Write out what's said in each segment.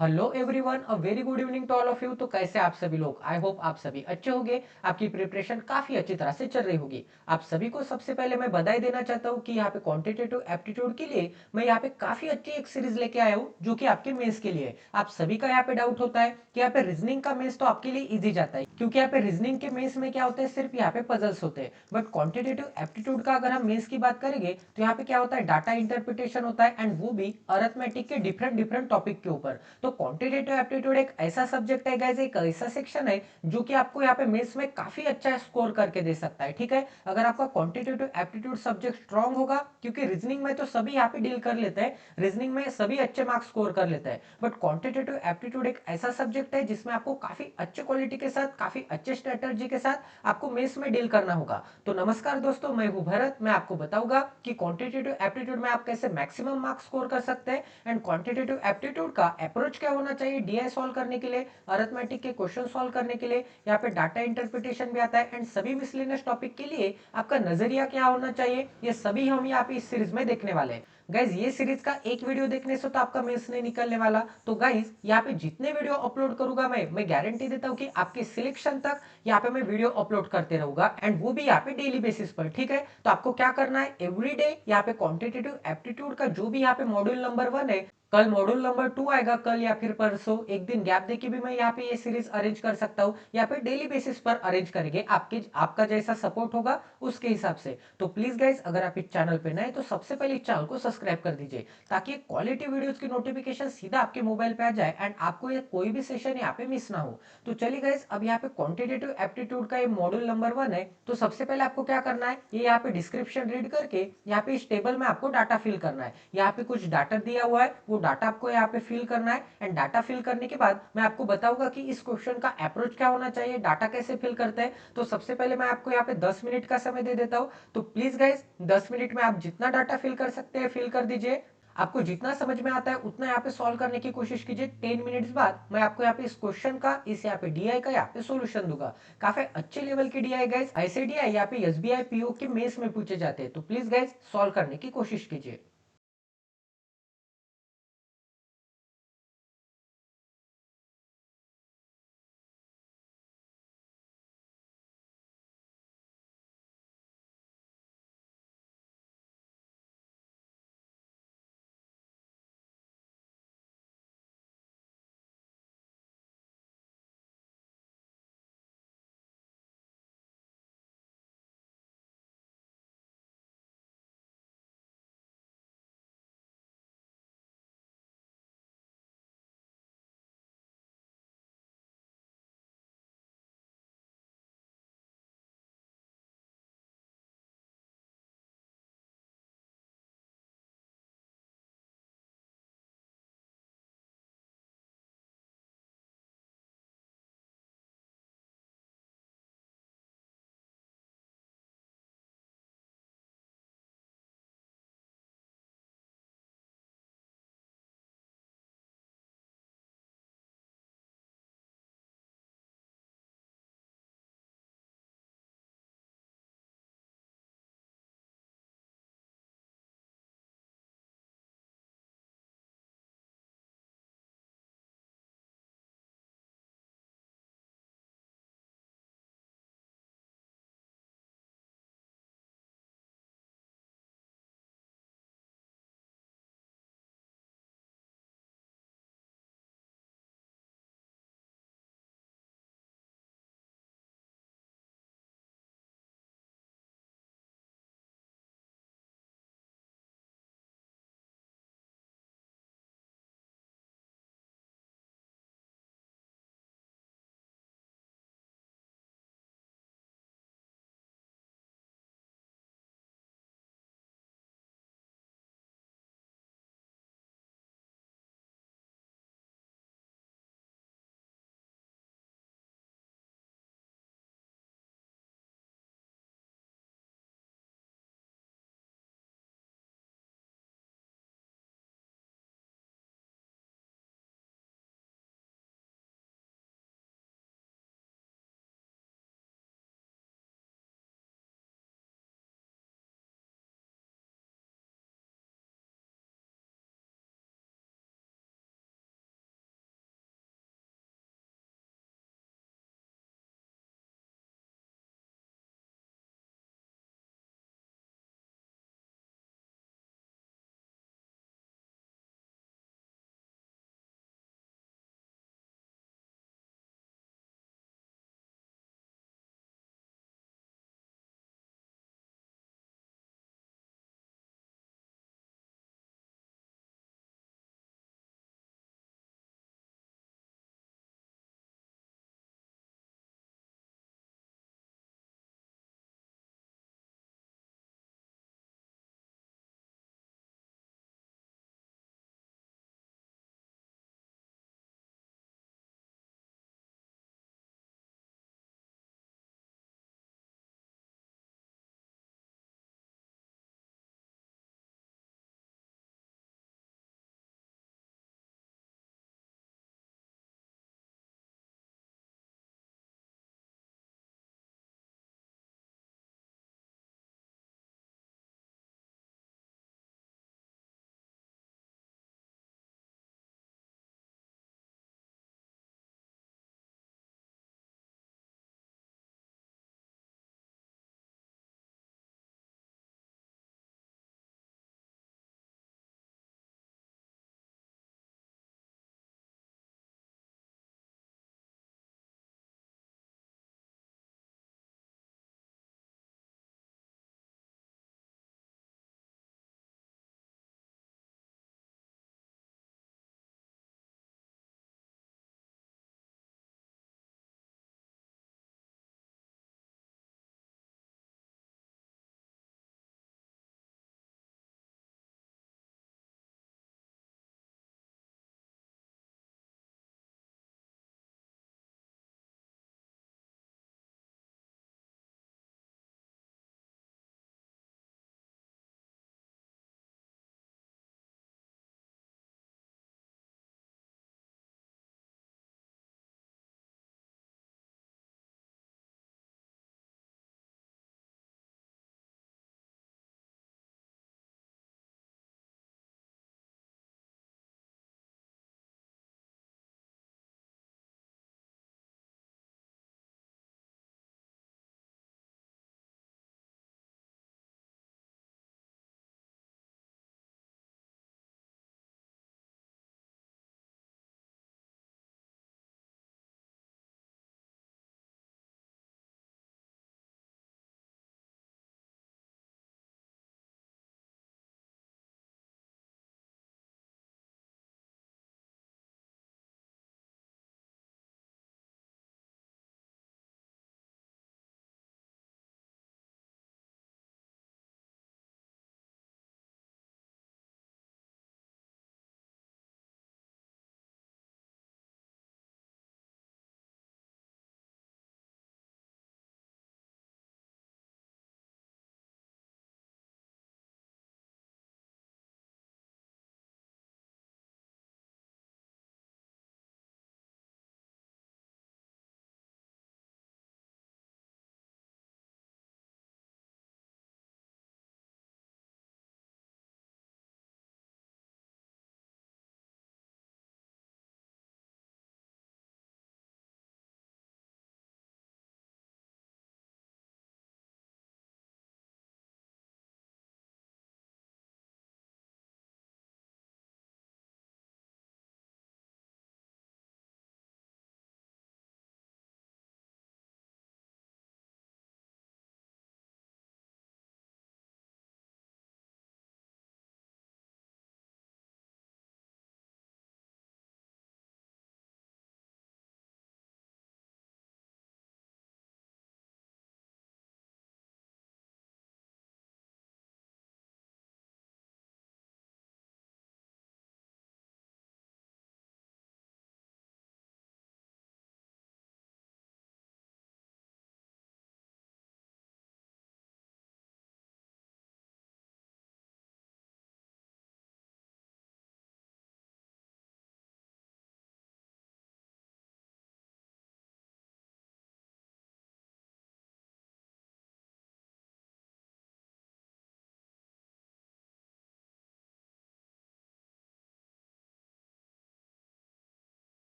Hello everyone, a very good evening to all of you. तो कैसे आप सभी लोग? आई होप आप सभी अच्छे होंगे। आपकी प्रिपरेशन काफी अच्छी तरह से चल रही होगी। आप सभी को सबसे पहले मैं बधाई देना चाहता हूँ कि यहाँ पे क्वांटिटेटिव एप्टीट्यूड के लिए मैं यहाँ पे काफी अच्छी एक सीरीज लेके आया हूँ जो कि आपके मेंस के लिए है। आप सभी का यहाँ पे डाउट होता है कि यहाँ पे रीजनिंग का मेंस तो आपके लिए इजी जाता है, क्योंकि यहाँ पे रीजनिंग के मेंस में क्या होता है, सिर्फ यहाँ पे पजल्स होते हैं। बट क्वांटिटेटिव एप्टीट्यूड का अगर हम मेंस की बात करेंगे तो यहाँ पे क्या होता है, डाटा इंटरप्रिटेशन होता है, एंड वो भी अरिथमेटिक के डिफरेंट डिफरेंट टॉपिक के ऊपर। तो क्वांटिटेटिव एप्टीट्यूड एक ऐसा सब्जेक्ट है गाइस, एक ऐसा सेक्शन है जो कि आपको यहाँ पे मेंस में काफी अच्छा स्कोर करके दे सकता है। ठीक है, अगर आपका क्वांटिटेटिव एप्टीट्यूड सब्जेक्ट स्ट्रांग होगा, क्योंकि रीजनिंग में तो सभी यहाँ पे डील कर लेते हैं, रीजनिंग में सभी अच्छे मार्क्स स्कोर कर लेते हैं, बट क्वांटिटेटिव एप्टीट्यूड एक ऐसा सब्जेक्ट है जिसमें आपको काफी अच्छे क्वालिटी के साथ, काफी अच्छे स्ट्रेटर्जी के साथ आपको मेंस में डील करना होगा। तो नमस्कार दोस्तों, मैं हूं भरत। मैं आपको बताऊंगा कि क्वांटिटेटिव एप्टीट्यूड में आप कैसे मैक्सिमम मार्क्स स्कोर कर सकते हैं, एंड क्वांटिटेटिव एप्टीट्यूड का अप्रोच क्या होना चाहिए डीआई सॉल्व करने के लिए, अरिथमेटिक के क्वेश्चन सॉल्व करने के लिए। यहाँ पे डाटा इंटरप्रिटेशन भी आता है, एंड सभी मिसलेनियस टॉपिक के लिए आपका नजरिया क्या होना चाहिए, ये सभी हम यहाँ पे इस सीरीज में देखने वाले हैं। गाइज, ये सीरीज का एक वीडियो देखने से तो आपका मेंस नहीं निकलने वाला। तो गाइज, यहाँ पे जितने वीडियो अपलोड करूंगा मैं गारंटी देता हूँ कि आपके सिलेक्शन तक यहाँ पे मैं वीडियो अपलोड करते रहूंगा, एंड वो भी यहाँ पे डेली बेसिस पर। ठीक है, तो आपको क्या करना है, एवरी डे यहाँ पे क्वांटिटेटिव एप्टीट्यूड का जो भी यहाँ पे मॉड्यूल नंबर 1 है, कल मॉड्यूल नंबर 2 आएगा, कल या फिर परसों एक दिन गैप देके भी मैं यहाँ पे ये सीरीज अरेंज कर सकता हूँ, या फिर डेली बेसिस पर अरेंज करेंगे, आपके आपका जैसा सपोर्ट होगा उसके हिसाब से। तो प्लीज गाइज, अगर आप इस चैनल पे नए तो सबसे पहले इस चैनल को सब्सक्राइब कर दीजिए, ताकि क्वालिटी वीडियोस की नोटिफिकेशन सीधा आपके मोबाइल पे आ जाए, एंड आपको ये कोई भी सेशन यहाँ पे मिस ना हो। तो चलिए गाइज, अब यहाँ पे क्वांटिटेटिव एप्टीट्यूड का ये मॉड्यूल नंबर 1 है। तो सबसे पहले आपको क्या करना है, ये यहाँ पे डिस्क्रिप्शन रीड करके यहाँ पे इस टेबल में आपको डाटा फिल करना है। यहाँ पे कुछ डाटा दिया हुआ है, वो डाटा आपको यहाँ पे फिल करना है, एंड डाटा फिल करने के बाद मैं आपको बताऊंगा कि इस क्वेश्चन का अप्रोच क्या होना चाहिए, डाटा कैसे फिल करते हैं। तो सबसे पहले मैं आपको यहाँ पे 10 मिनट का समय दे देता हूँ। तो प्लीज गाइज, 10 मिनट में आप जितना डाटा फिल कर सकते हैं फिल कर दीजिए। आपको जितना समझ में आता है उतना यहाँ पे सॉल्व करने की कोशिश कीजिए। 10 मिनट्स बाद मैं आपको यहाँ पे इस क्वेश्चन का, इस यहाँ पे डीआई का यहाँ पे सोल्यूशन दूंगा। काफी अच्छे लेवल की डीआई गाइज, ऐसे डीआई यहाँ पे एसबीआई पीओ के मेंस में पूछे जाते हैं। तो प्लीज गाइज, सॉल्व करने की कोशिश कीजिए।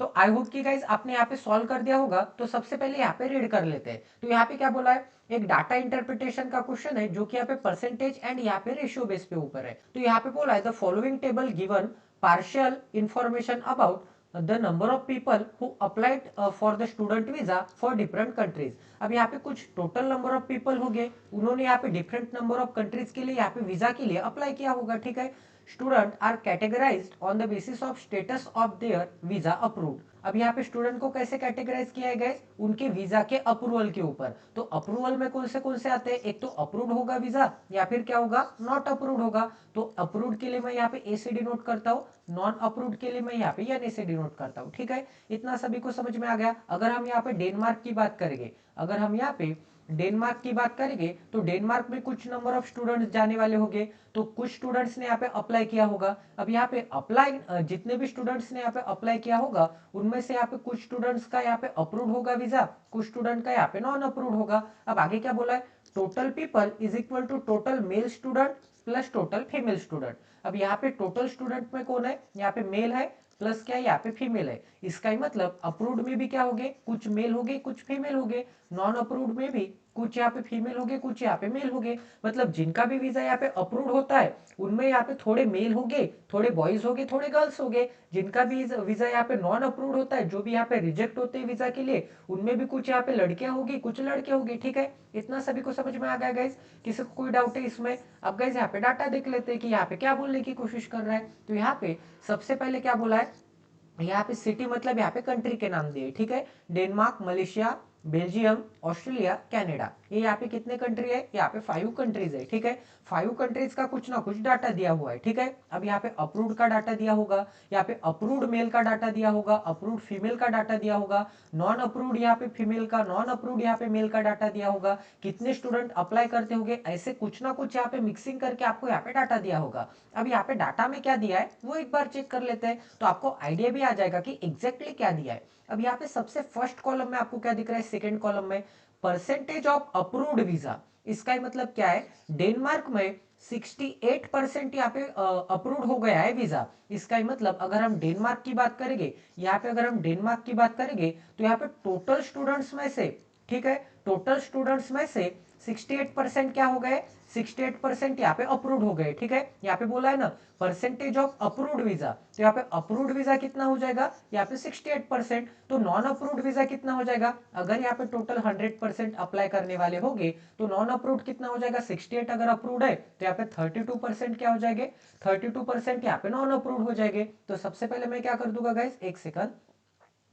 तो आई होप कि गाइज आपने यहाँ पे सॉल्व कर दिया होगा। तो सबसे पहले यहाँ पे रीड कर लेते हैं। तो यहाँ पे क्या बोला है, एक डाटा इंटरप्रिटेशन का क्वेश्चन है जो कि यहाँ पे परसेंटेज एंड यहाँ पे रेशियो बेस पे ऊपर है। तो यहाँ पे बोला है the following table given partial information about the number of people who applied for the student visa for different countries. अब यहाँ पे कुछ टोटल नंबर ऑफ पीपल हो गए, उन्होंने यहाँ पे डिफरेंट नंबर ऑफ कंट्रीज के लिए यहाँ पे वीजा के लिए अप्लाई किया होगा, ठीक है। Student are categorised on the basis of status of their visa approved. अब यहाँ पे स्टूडेंट को कैसे कैटेगराइज किया है गाइस, उनके वीजा के अप्रूवल के ऊपर। तो अप्रूवल में कौन से आते हैं, एक तो अप्रूव्ड होगा वीजा या फिर क्या होगा, नॉट अप्रूव्ड होगा। तो अप्रूव्ड के लिए मैं यहाँ पे ए से डिनोट करता हूँ, नॉन अप्रूव्ड के लिए मैं यहाँ पे एन से डिनोट करता हूँ, ठीक है। इतना सभी को समझ में आ गया। अगर हम यहाँ पे डेनमार्क की बात करेंगे, अगर हम यहाँ पे डेनमार्क की बात करेंगे तो डेनमार्क में कुछ नंबर ऑफ स्टूडेंट्स जाने वाले होंगे, तो कुछ स्टूडेंट्स ने यहाँ पे अप्लाई किया होगा। अब यहाँ पे अप्लाई जितने भी स्टूडेंट्स ने यहाँ पे अप्लाई किया होगा उनमें से यहाँ पे कुछ स्टूडेंट्स का यहाँ पे अप्रूव होगा वीजा, कुछ स्टूडेंट का यहाँ पे नॉन अप्रूव होगा। अब आगे क्या बोला है, total people is equal to total male student plus total female student. अब यहाँ पे टोटल स्टूडेंट में कौन है, यहाँ पे मेल है प्लस क्या है, यहाँ पे फीमेल है। इसका ही मतलब अप्रूव्ड में भी क्या हो गए, कुछ मेल हो गए कुछ फीमेल हो गए, नॉन अप्रूव्ड में भी कुछ यहाँ पे फीमेल हो गए कुछ यहाँ पे मेल हो गए। मतलब जिनका भी वीजा यहाँ पे अप्रूव्ड होता है उनमें यहाँ पे थोड़े मेल हो गए, थोड़े बॉयज हो गए, थोड़े गर्ल्स हो गए। जिनका भी वीजा यहाँ पे नॉन अप्रूव्ड होता है, जो भी यहाँ पे रिजेक्ट होते हैं वीजा के लिए, उनमें भी कुछ यहाँ पे लड़कियां होगी कुछ लड़के होंगे, ठीक है। इतना सभी को समझ में आ गया गाइज, किसी को कोई डाउट है इसमें। अब गाइज यहाँ पे डाटा देख लेते हैं कि यहाँ पे क्या बोलने की कोशिश कर रहा है। तो यहाँ पे सबसे पहले क्या बोला है, यहाँ पे सिटी मतलब यहाँ पे कंट्री के नाम दिए, ठीक है। Denmark, Malaysia, Belgium, Australia, Canada, ये यहाँ पे कितने कंट्री है, यहाँ पे 5 कंट्रीज है, ठीक है। 5 कंट्रीज का कुछ ना कुछ डाटा दिया हुआ है, ठीक है। अब यहाँ पे अप्रूव्ड का डाटा दिया होगा, यहाँ पे अप्रूव्ड मेल का डाटा दिया होगा, अप्रूव्ड फीमेल का डाटा दिया होगा, नॉन अप्रूव्ड यहाँ पे फीमेल का, नॉन अप्रूव्ड यहाँ पे मेल का डाटा दिया होगा, कितने स्टूडेंट अप्लाई करते होंगे, ऐसे कुछ ना कुछ यहाँ पे मिक्सिंग करके आपको यहाँ पे डाटा दिया होगा। अब यहाँ पे डाटा में क्या दिया है वो एक बार चेक कर लेते हैं, तो आपको आइडिया भी आ जाएगा कि एग्जैक्टली क्या दिया है। अब यहाँ पे सबसे फर्स्ट कॉलम में आपको क्या दिख रहा है, सेकंड कॉलम में परसेंटेज ऑफ अप्रूव्ड वीजा। इसका ही मतलब क्या है, डेनमार्क में 68% यहाँ पे अप्रूव्ड हो गया है वीजा। इसका ही मतलब अगर हम डेनमार्क की बात करेंगे, यहाँ पे अगर हम डेनमार्क की बात करेंगे तो यहाँ पे टोटल स्टूडेंट्स में से, ठीक है, टोटल स्टूडेंट्स में से 68% क्या हो गए, 68% यहाँ पे अप्रूव्ड हो गए, ठीक है। यहाँ पे बोला है ना परसेंटेज ऑफ अप्रूव्ड वीजा, तो यहाँ पे अप्रूव्ड वीजा कितना हो जाएगा, यहाँ पे 68%। तो नॉन अप्रूव्ड वीजा कितना हो जाएगा, अगर यहाँ पे टोटल 100% अप्लाई करने वाले होंगे तो नॉन अप्रूव्ड कितना हो जाएगा, 68 अगर अप्रूव्ड है तो यहाँ पे 32% क्या हो जाएंगे, 32% यहाँ पे नॉन अप्रूव्ड हो जाएंगे। तो सबसे पहले मैं क्या कर दूंगा गाइस, एक सेकंड,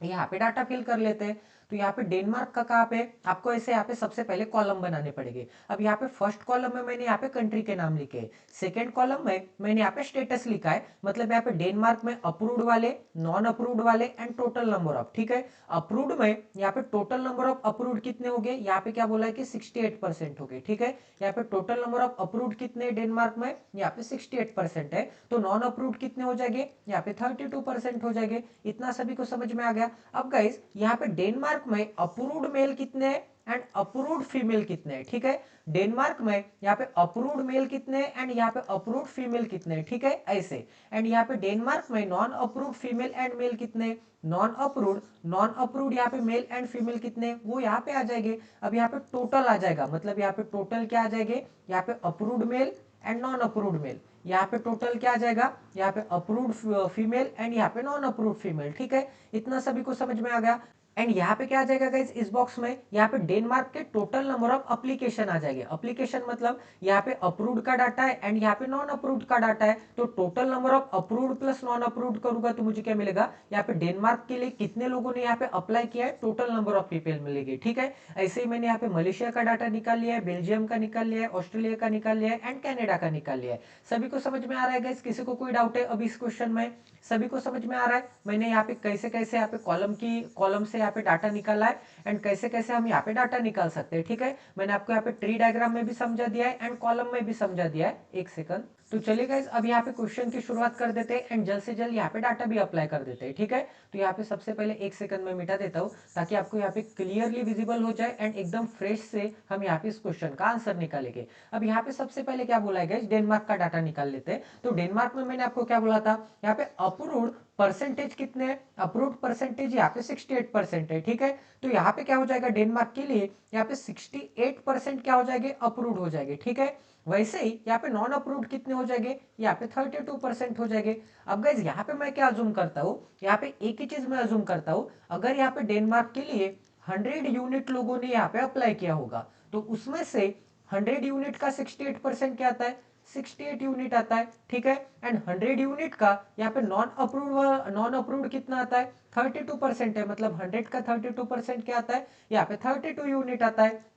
यहाँ पे डाटा फिल कर लेते हैं। तो यहाँ पे डेनमार्क का कहाँ पे, आपको ऐसे यहाँ पे सबसे पहले कॉलम बनाने पड़ेंगे। अब यहाँ पे फर्स्ट कॉलम में मैंने यहाँ पे कंट्री के नाम लिखे, सेकंड कॉलम में मैंने यहाँ पे स्टेटस लिखा है, मतलब यहाँ पे डेनमार्क में अप्रूव्ड वाले, नॉन अप्रूव्ड वाले एंड टोटल नंबर ऑफ, ठीक है। अप्रूव्ड में यहाँ पे टोटल नंबर ऑफ अप्रूव्ड कितने हो गए, यहाँ पे क्या बोला है कि 68% हो गए, ठीक है। यहाँ पे टोटल नंबर ऑफ अप्रूव्ड कितने डेनमार्क में, यहाँ पे 68% है। तो नॉन अप्रूव्ड कितने हो जाएंगे, यहाँ पे 32% हो जाएंगे। इतना सभी को समझ में आ गया। अब गाइस यहाँ पे डेनमार्क में अप्रूव्ड मेल कितने हैं एंड अप्रूव्ड फीमेल कितने हैं, ठीक है। डेनमार्क में यहाँ पे अप्रूव्ड मेल कितने हैं एंड यहाँ पे अप्रूव्ड फीमेल कितने हैं, ठीक है, ऐसे। एंड यहाँ पे डेनमार्क में non approved female and male कितने, नॉन अप्रूव्ड यहाँ पे मेल एंड फीमेल कितने, वो यहाँ पे आ जाएंगे। अब यहाँ पे टोटल आ जाएगा, मतलब यहाँ पे टोटल क्या आ जाएंगे, यहाँ पे approved male and non approved male, यहाँ पे टोटल क्या आ जाएगा, यहाँ पे अप्रूव्ड फीमेल एंड यहाँ पे नॉन अप्रूव्ड फीमेल, ठीक है। इतना सभी को समझ में आ गया। एंड यहाँ पे क्या आ जाएगा गाइस, इस बॉक्स में यहाँ पे डेनमार्क के टोटल नंबर ऑफ एप्लीकेशन आ जाएंगे। एप्लीकेशन मतलब यहाँ पे अप्रूव्ड का डाटा है एंड यहाँ पे नॉन अप्रूव्ड का डाटा है। तो total number of approved plus non approved करूंगा तो मुझे क्या मिलेगा, यहाँ पे डेनमार्क के लिए कितने लोगों ने यहाँ पे अप्लाई किया है, टोटल नंबर ऑफ पीपल मिलेगी, ठीक है। ऐसे ही मैंने यहाँ पे मलेशिया का डाटा निकाल लिया है, बेल्जियम का निकाल लिया है, ऑस्ट्रेलिया का निकाल लिया है एंड कनाडा का निकाल लिया है। सभी को समझ में आ रहा है गाइस, किसी को कोई डाउट है अभी इस क्वेश्चन में, सभी को समझ में आ रहा है। मैंने यहाँ पे कैसे कैसे यहाँ पे कॉलम से यहाँ पे डाटा निकाला है एंड कैसे कैसे हम यहाँ पे डाटा निकाल सकते हैं, ठीक है। मैंने आपको यहाँ पे ट्री डायग्राम में भी समझा दिया है एंड कॉलम में भी समझा दिया है, एक सेकंड। तो चलिए गाइस अब यहाँ पे क्वेश्चन की शुरुआत कर देते हैं एंड जल्द से जल्द यहाँ पे डाटा भी अप्लाई कर देते हैं, ठीक है। तो यहाँ पे सबसे पहले 1 सेकंड में मिटा देता हूँ ताकि आपको यहाँ पे क्लियरली विजिबल हो जाए एंड एकदम फ्रेश से हम यहाँ पे इस क्वेश्चन का आंसर निकालेंगे। अब यहाँ पे सबसे पहले क्या बोला है गाइस, डेनमार्क का डाटा निकाल लेते हैं। तो डेनमार्क में मैंने आपको क्या बोला था, यहाँ पे अप्रूव्ड परसेंटेज कितने हैं, अप्रूव्ड परसेंटेज यहाँ पे 68% है, ठीक है। तो यहाँ पे क्या हो जाएगा डेनमार्क के लिए, यहाँ पे 68% क्या हो जाएंगे, अप्रूव्ड हो जाएंगे, ठीक है। वैसे ही यहाँ पे नॉन अप्रूव्ड कितने हो जाएंगे, यहाँ पे 32% हो जाएंगे। अब गाइज यहाँ पे मैं क्या अज्यूम करता हूँ, यहाँ पे एक ही चीज मैं अज्यूम करता हूँ, अगर यहाँ पे डेनमार्क के लिए 100 यूनिट लोगों ने यहाँ पे अप्लाई किया होगा तो उसमें से 100 यूनिट का 68% क्या आता है, 68 यूनिट आता है, ठीक है। एंड 100 यूनिट का यहाँ पे नॉन अप्रूव्ड कितना आता है, 32% है, मतलब 100 का 32% क्या आता है, यहाँ पे 32 यूनिट आता है।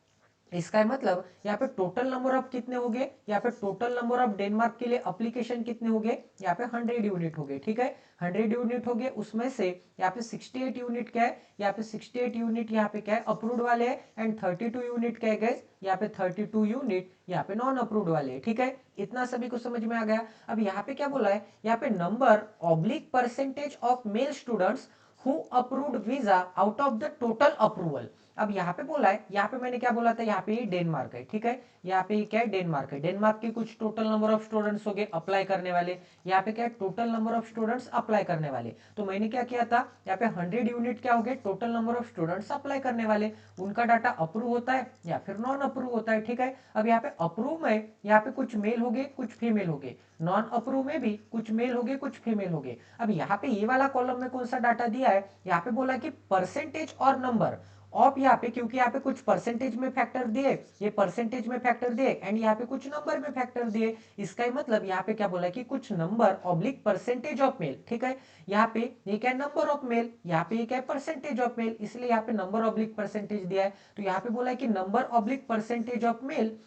इसका मतलब यहाँ पे टोटल नंबर ऑफ कितने हो गए, यहाँ पे टोटल नंबर ऑफ डेनमार्क के लिए एप्लीकेशन कितने हो गए, यहाँ पे 100 यूनिट हो गए, ठीक है। 100 यूनिट हो गए, उसमें से यहाँ पे 68 यूनिट क्या है, यहाँ पे 68 यूनिट यहाँ पे क्या है, अप्रूव्ड वाले हैं एंड 32 यूनिट क्या है गाइस, यहाँ पे 32 यूनिट यहाँ पे नॉन अप्रूव्ड वाले हैं, ठीक है। इतना सभी को समझ में आ गया। अब यहाँ पे क्या बोला है, यहाँ पे number oblique percentage of mail students who approved visa out of the total approval. अब यहाँ पे बोला है, यहाँ पे मैंने क्या बोला था, यहाँ पे डेनमार्क है, ठीक है। यहाँ पे क्या है, डेनमार्क है। डेनमार्क के कुछ टोटल नंबर ऑफ स्टूडेंट्स हो गए अप्लाई करने वाले, यहाँ पे क्या है, total number of students apply करने वाले। तो मैंने क्या किया था, यहाँ पे 100 यूनिट क्या हो गए, total number of students apply करने वाले, उनका डाटा अप्रूव होता है या फिर नॉन अप्रूव होता है, ठीक है। अब यहाँ पे अप्रूव में यहाँ पे कुछ मेल हो गए कुछ फीमेल हो गए, नॉन अप्रूव में भी कुछ मेल हो गए कुछ फीमेल हो गए। अब यहाँ पे ये वाला कॉलम में कौन सा डाटा दिया है, यहाँ पे बोला कि परसेंटेज और नंबर ऑफ, यहाँ पे क्योंकि यहाँ पे कुछ परसेंटेज में फैक्टर दिए, ये परसेंटेज में फैक्टर दिए एंड यहाँ पे कुछ नंबर में फैक्टर दिए। इसका ही मतलब यहाँ पे क्या बोला कि कुछ number oblique percentage of mail, ठीक है। यहाँ पे ये क्या है, नंबर ऑफ मेल, यहाँ पे ये क्या है, परसेंटेज ऑफ मेल, इसलिए यहाँ पे नंबर ऑब्लिक परसेंटेज दिया है। तो यहाँ पे बोला है कि number oblique percentage of mail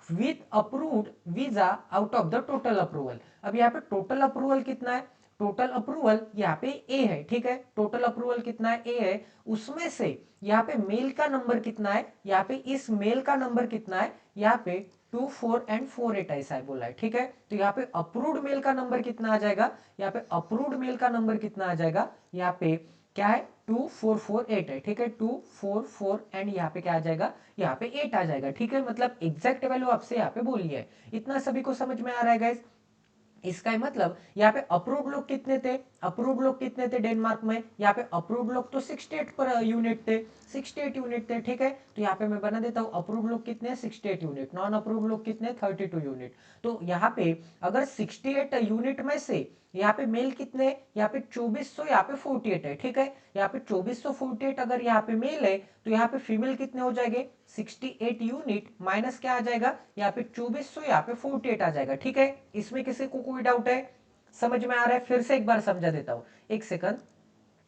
with approved visa out of the total approval. अब यहाँ पे टोटल अप्रूवल कितना है, टोटल अप्रूवल यहाँ पे ए है, ठीक है। टोटल अप्रूवल कितना है, ए है। उसमें से यहाँ पे मेल का नंबर कितना है, यहाँ पे इस मेल का नंबर कितना है, यहाँ पे 2, 4 एंड 4, 8 ऐसा है बोला है, ठीक है। तो यहाँ पे अप्रूव्ड मेल का नंबर कितना आ जाएगा, यहाँ पे अप्रूव्ड मेल का नंबर कितना आ जाएगा, यहाँ पे क्या है, 2, 4, 4, 8 है, ठीक है। 2, 4, 4 एंड यहाँ पे क्या आ जाएगा, यहाँ पे 8 आ जाएगा, ठीक है। मतलब एग्जैक्ट वैल्यू आपसे यहाँ पे बोली है। इतना सभी को समझ में आ रहा है गाइस। इसका ही मतलब यहाँ पे अप्रूव्ड लोग कितने थे, अप्रूव्ड लोग कितने थे डेनमार्क में, यहाँ पे अप्रूव्ड लोग तो 68 पर यूनिट थे, 68 यूनिट थे, ठीक है। तो यहाँ पे मैं बना देता हूँ अप्रूव्ड लोग कितने, 68 यूनिट, नॉन अप्रूव्ड लोग कितने, 32 यूनिट। तो यहाँ पे अगर 68 यूनिट में से यहाँ पे मेल कितने, यहाँ पे 2400, यहाँ पे 48 है, ठीक है। यहाँ पे 2448 अगर यहाँ पे मेल है तो यहाँ पे फीमेल कितने हो जाएंगे, 68 यूनिट माइनस क्या आ जाएगा, यहाँ पे 2400, यहाँ पे 48 आ जाएगा, ठीक है। इसमें किसी को कोई डाउट है, समझ में आ रहा है, फिर से एक बार समझा देता हूँ, एक सेकंड।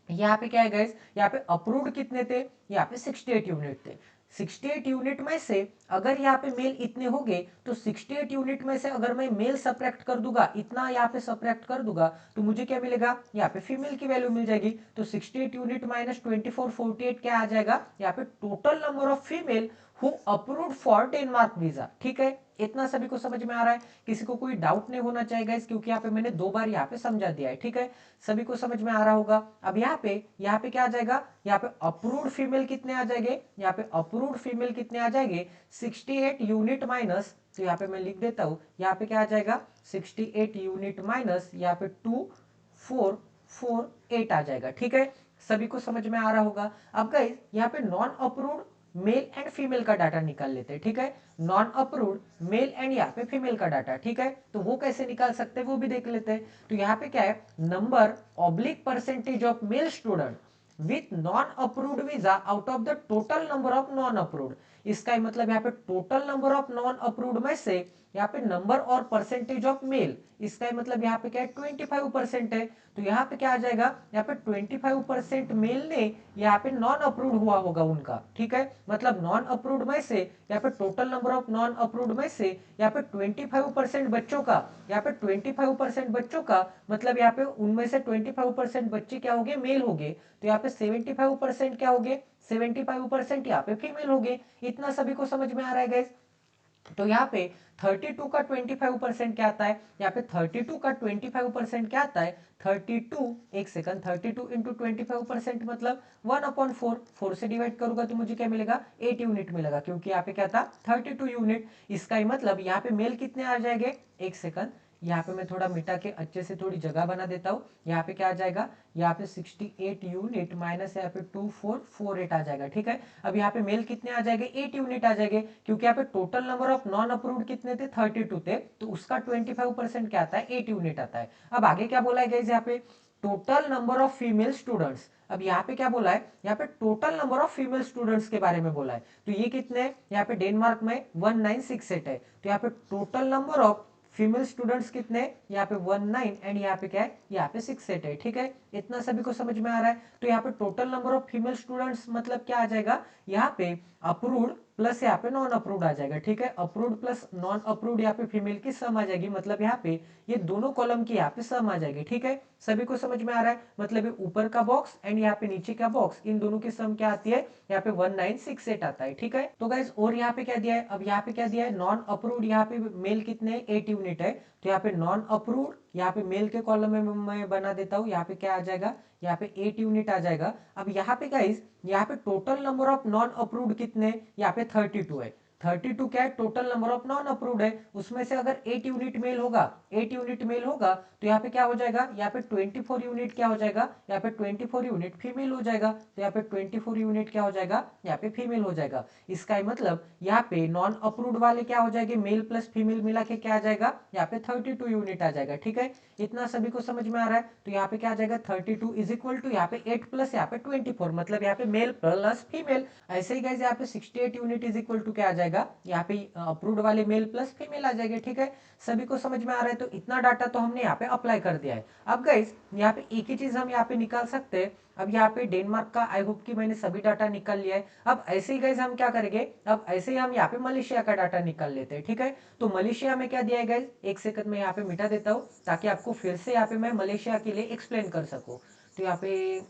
यहाँ पे क्या है गाइस, यहाँ पे अप्रूव्ड कितने थे, यहाँ पे 68 यूनिट थे। 68 यूनिट में से अगर यहाँ पे मेल इतने हो गए तो 68 यूनिट में से अगर मैं मेल सब्ट्रैक्ट कर दूंगा, इतना यहाँ पे सब्ट्रैक्ट कर दूंगा तो मुझे क्या मिलेगा, यहाँ पे फीमेल की वैल्यू मिल जाएगी। तो 68 यूनिट माइनस 2448 क्या आ जाएगा, यहाँ पे total number of female who approved for Denmark visa, ठीक है। इतना सभी को समझ में आ रहा है, किसी को कोई डाउट नहीं होना चाहिए गाइस, क्योंकि यहाँ पे मैंने 2 बार यहाँ पे समझा दिया है, ठीक है। सभी को समझ में आ रहा होगा। अब यहाँ पे क्या आ जाएगा, यहाँ पे अप्रूव्ड फीमेल कितने आ जाएंगे, यहाँ पे अप्रूव्ड फीमेल कितने आ जाएंगे, 68 यूनिट माइनस, तो यहाँ पे मैं लिख देता हूँ, यहाँ पे क्या आ जाएगा, 68 यूनिट माइनस यहाँ पे 2448 आ जाएगा, ठीक है। सभी को समझ में आ रहा होगा। अब गाइस यहाँ पे non approved male and female का डाटा निकाल लेते हैं, ठीक है। नॉन अप्रूव्ड मेल एंड यहाँ पे फीमेल का डाटा, ठीक है। तो वो कैसे निकाल सकते हैं वो भी देख लेते हैं। तो यहाँ पे क्या है, number oblique percentage of male student with non approved visa out of the total number of non approved. इसका मतलब यहाँ पे total number of non approved में से यहाँ पे नंबर और परसेंटेज ऑफ मेल, इसका मतलब यहाँ पे क्या है, 25% है। तो यहाँ पे क्या आ जाएगा, यहाँ पे 25% मेल ने यहाँ पे नॉन अप्रूव्ड हुआ होगा उनका, ठीक है। मतलब नॉन अप्रूव्ड में से यहाँ पे total number of non approved में से यहाँ पे 25% बच्चों का, यहाँ पे 25% बच्चों का मतलब यहाँ पे उनमें से 25% बच्चे क्या हो गए, मेल हो गए। तो यहाँ पे 75% क्या हो गए, 75% यहाँ पे फीमेल हो गए। इतना सभी को समझ में आ रहा है गाइस। तो यहाँ पे 32 का 25% क्या आता है, यहाँ पे 32 का 25% क्या आता है, 32, एक सेकंड, 32 इंटू 25% मतलब 1/4, 4 से डिवाइड करूंगा तो मुझे क्या मिलेगा, 8 यूनिट मिलेगा, क्योंकि यहाँ पे क्या था 32 यूनिट। इसका ही मतलब यहाँ पे मेल कितने आ जाएंगे, एक सेकंड, यहाँ पे मैं थोड़ा मिटा के अच्छे से थोड़ी जगह बना देता हूँ। यहाँ पे क्या आ जाएगा, यहाँ पे 68 यूनिट माइनस यहाँ पे 2448 आ जाएगा, ठीक है। अब यहाँ पे मेल कितने आ जाएंगे, 8 यूनिट आ जाएंगे, क्योंकि यहाँ पे total number of non approved कितने थे, 32 थे, तो उसका 25% क्या आता है, 8 यूनिट आता है। अब आगे क्या बोला है गाइस, यहाँ पे total number of female students. अब यहाँ पे क्या बोला है, यहाँ पे total number of female students के बारे में बोला है। तो ये कितने हैं, यहाँ पे डेनमार्क में 1968 है, तो यहाँ पे total number of female students कितने, यहाँ पे 19 एंड यहाँ पे क्या है, यहाँ पे 68 है, ठीक है। इतना सभी को समझ में आ रहा है। तो यहाँ पे total number of female students मतलब क्या आ जाएगा, यहाँ पे अप्रूव्ड प्लस यहाँ पे नॉन अप्रूव्ड आ जाएगा, ठीक है। अप्रूव्ड प्लस नॉन अप्रूव्ड यहाँ पे फीमेल की सम आ जाएगी, मतलब यहाँ पे ये दोनों कॉलम की यहाँ पे सम आ जाएगी, ठीक है। सभी को समझ में आ रहा है, मतलब ये ऊपर का बॉक्स एंड यहाँ पे नीचे का बॉक्स, इन दोनों की सम क्या आती है, यहाँ पे 1968 आता है, ठीक है। तो गाइस और यहाँ पे क्या दिया है, अब यहाँ पे क्या दिया है, नॉन अप्रूव्ड, यहाँ पे मेल कितने 8 यूनिट है, तो यहाँ पे नॉन अप्रूव्ड, यहाँ पे मेल के कॉलम में मैं बना देता हूँ, यहाँ पे क्या आ जाएगा, यहाँ पे 8 यूनिट आ जाएगा। अब यहाँ पे गाइस, यहाँ पे total number of non approved कितने, यहाँ पे 32 है। 32 क्या है, total number of non approved है, उसमें से अगर 8 यूनिट मेल होगा, 8 यूनिट मेल होगा, तो यहाँ पे क्या हो जाएगा, यहाँ पे 24 यूनिट क्या हो जाएगा, यहाँ पे 24 यूनिट फीमेल हो जाएगा, तो यहाँ पे 24 यूनिट क्या हो जाएगा, यहाँ पे फीमेल हो जाएगा। इसका मतलब यहाँ पे नॉन अप्रूव्ड वाले क्या हो जाएंगे, मेल प्लस फीमेल मिला के क्या आ जाएगा, यहाँ पे 32 यूनिट आ जाएगा, ठीक है। इतना सभी को समझ में आ रहा है। तो यहाँ पे क्या आ जाएगा, 32 इज इक्वल टू यहाँ पे 8 प्लस यहाँ पे 24, मतलब यहाँ पे मेल प्लस फीमेल। ऐसे ही गाइस यहाँ पे 68 यूनिट इज इक्वल टू क्या आ जाएगा, यहाँ पे अप्रूव्ड वाले मेल प्लस फीमेल आ जाएंगे, ठीक है। सभी को समझ में आ रहा है। तो इतना डाटा तो हमने यहाँ पे अप्लाई कर दिया है। अब गाइस यहाँ पे एक ही चीज हम यहाँ पे निकाल सकते हैं। अब यहाँ पे डेनमार्क का आई होप कि मैंने सभी डाटा निकाल लिया है। अब ऐसे ही गाइस हम क्या करेंगे, अब ऐसे ही हम यहाँ पे मलेशिया का डाटा निकाल लेते हैं, ठीक है। तो मलेशिया में क्या दिया है गाइस, एक सेकंड में यहाँ पे मिटा देता हूँ ताकि आपको फिर से यहाँ पे मैं मलेशिया के लिए एक्सप्लेन कर सकूँ। तो यहाँ पे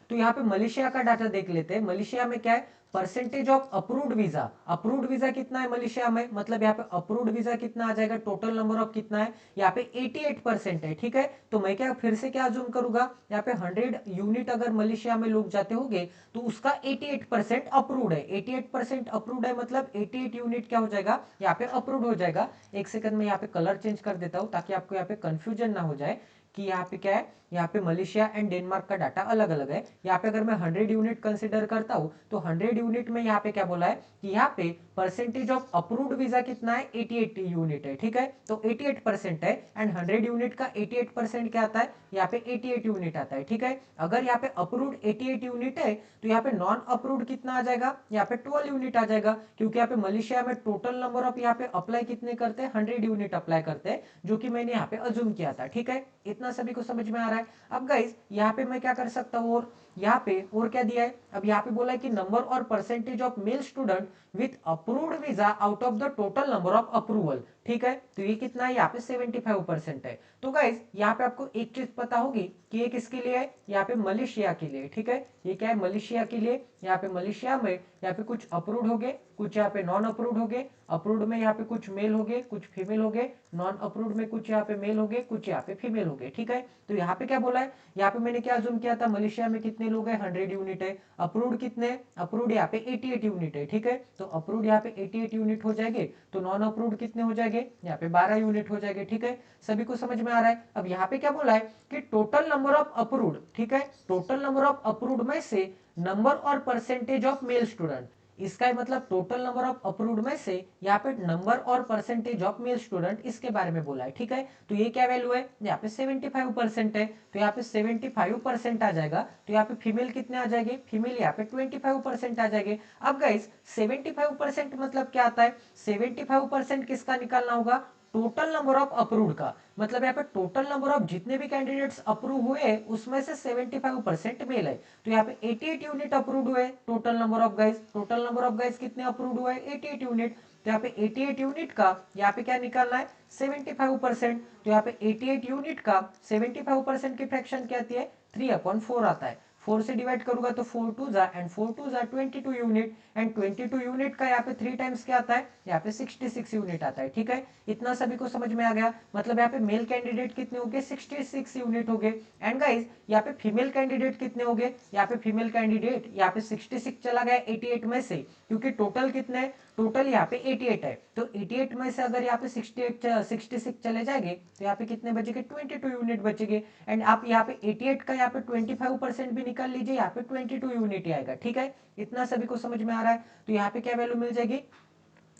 तो यहाँ पे मलेशिया का डाटा देख लेते हैं। मलेशिया में क्या है, percentage of approved visa. Approved visa कितना है मलेशिया में, मतलब यहाँ पे अप्रूव्ड वीजा कितना आ जाएगा, टोटल नंबर ऑफ कितना है, यहाँ पे 88% है, ठीक है। तो मैं क्या फिर से क्या जूम करूंगा, यहाँ पे 100 यूनिट अगर मलेशिया में लोग जाते होंगे तो उसका 88% अप्रूव्ड है। 88% अप्रूव्ड है मतलब 88 यूनिट क्या हो जाएगा, यहाँ पे अप्रूव्ड हो जाएगा। एक सेकंड में यहाँ पे कलर चेंज कर देता हूँ ताकि आपको यहाँ पे कंफ्यूजन ना हो जाए कि यहाँ पे क्या है, यहाँ पे मलेशिया एंड डेनमार्क का डाटा अलग अलग है। यहाँ पे अगर मैं 100 यूनिट कंसिडर करता हूँ तो 100 यूनिट में यहाँ पे क्या बोला है कि यहाँ पे परसेंटेज ऑफ अप्रूव्ड वीजा कितना है, 88 यूनिट है, ठीक है। तो 88% है एंड 100 यूनिट का 88% क्या आता है, यहाँ पे 88 यूनिट आता है, ठीक है। अगर यहाँ पे अप्रूव्ड 88 यूनिट है तो यहाँ पे नॉन अप्रूव्ड कितना आ जाएगा, यहाँ पे 12 यूनिट आ जाएगा, क्योंकि यहाँ पे मलेशिया में टोटल नंबर ऑफ यहाँ पे अप्लाई कितने करते हैं, 100 यूनिट अप्लाई करते हैं, जो कि मैंने यहाँ पे अज्यूम किया था, ठीक है। इतना सभी को समझ में आ रहा है। अब गाइस यहाँ पे मैं क्या कर सकता हूँ, और यहाँ पे और क्या दिया है, अब यहाँ पे बोला है कि नंबर और percentage of male student with approved visa out of the total number of approval, ठीक है। तो ये कितना है, यहाँ पे 75% है। तो गाइस यहाँ पे आपको एक चीज पता होगी कि ये किसके लिए है, यहाँ पे मलेशिया के लिए, ठीक है। ये क्या है, मलेशिया के लिए। यहाँ पे मलेशिया में यहाँ पे कुछ अप्रूव्ड हो गए, कुछ यहाँ पे नॉन अप्रूव्ड हो गए। अप्रूव्ड में यहाँ पे कुछ मेल हो गए, कुछ फीमेल हो गए। नॉन अप्रूव्ड में कुछ यहाँ पे मेल हो गए, कुछ यहाँ पे फीमेल हो गए, ठीक है। तो यहाँ पे क्या बोला है, यहाँ पे मैंने क्या जूम किया था, मलेशिया में कितने लोग हैं, 100 यूनिट है। अप्रूव्ड कितने, अप्रूव्ड यहाँ पे 88 यूनिट है, ठीक है। तो अप्रूव्ड यहाँ पे 88 यूनिट हो जाएंगे, तो नॉन अप्रूव्ड कितने हो जाएंगे, यहाँ पे 12 यूनिट हो जाएंगे, ठीक है। सभी को समझ में आ रहा है। अब यहाँ पे क्या बोला है कि टोटल नंबर ऑफ अप्रूव्ड, ठीक है, टोटल नंबर ऑफ अप्रूव्ड में से नंबर और परसेंटेज ऑफ मेल स्टूडेंट। इसका मतलब टोटल नंबर ऑफ अप्रूव्ड में से यहाँ पे नंबर और परसेंटेज ऑफ मेल स्टूडेंट, इसके बारे में बोला है, ठीक है। तो ये क्या वैल्यू है, यहाँ पे 75% है, तो यहाँ पे 75% आ जाएगा। तो यहाँ पे फीमेल कितने आ जाएंगे, फीमेल यहाँ पे 25% आ जाएंगे। अब गाइस 75% मतलब क्या आता है, 75% किसका निकालना होगा, टोटल नंबर ऑफ अप्रूव्ड का। मतलब यहाँ पे टोटल नंबर ऑफ जितने भी कैंडिडेट्स अप्रूव हुए उसमें से 75% मेल है। तो यहाँ पे 88 यूनिट अप्रूव्ड हुए, total number of guys, total number of guys कितने अप्रूव्ड हुए, 88 यूनिट। तो यहाँ पे 88 यूनिट का यहाँ पे क्या निकालना है 75%। तो यहाँ पे 88 यूनिट का 75% की फ्रैक्शन क्या आती है 3/4 आता है। 4 से डिवाइड करूंगा तो 4 2 जा एंड 4 2 जा 22 यूनिट एंड 22 यूनिट का यहाँ पे 3 टाइम्स क्या आता है यहाँ पे 66 यूनिट आता है। ठीक है, इतना सभी को समझ में आ गया। मतलब यहाँ पे मेल कैंडिडेट कितने हो गए 66 यूनिट हो गए। एंड गाइस यहाँ पे फीमेल कैंडिडेट कितने हो गए, यहाँ पे फीमेल कैंडिडेट यहाँ पे 66 चला गया 88 में से, क्योंकि टोटल कितने टोटल यहाँ पे 88 है। तो 88 में से अगर यहाँ पे 66 चले जाएंगे तो यहाँ पे कितने बचेंगे 22 यूनिट बचेंगे। एंड आप यहाँ पे 88 का यहाँ पे 25% भी निकाल लीजिए, यहाँ पे 22 यूनिट ही आएगा। ठीक है, इतना सभी को समझ में आ रहा है। तो यहाँ पे क्या वैल्यू मिल जाएगी,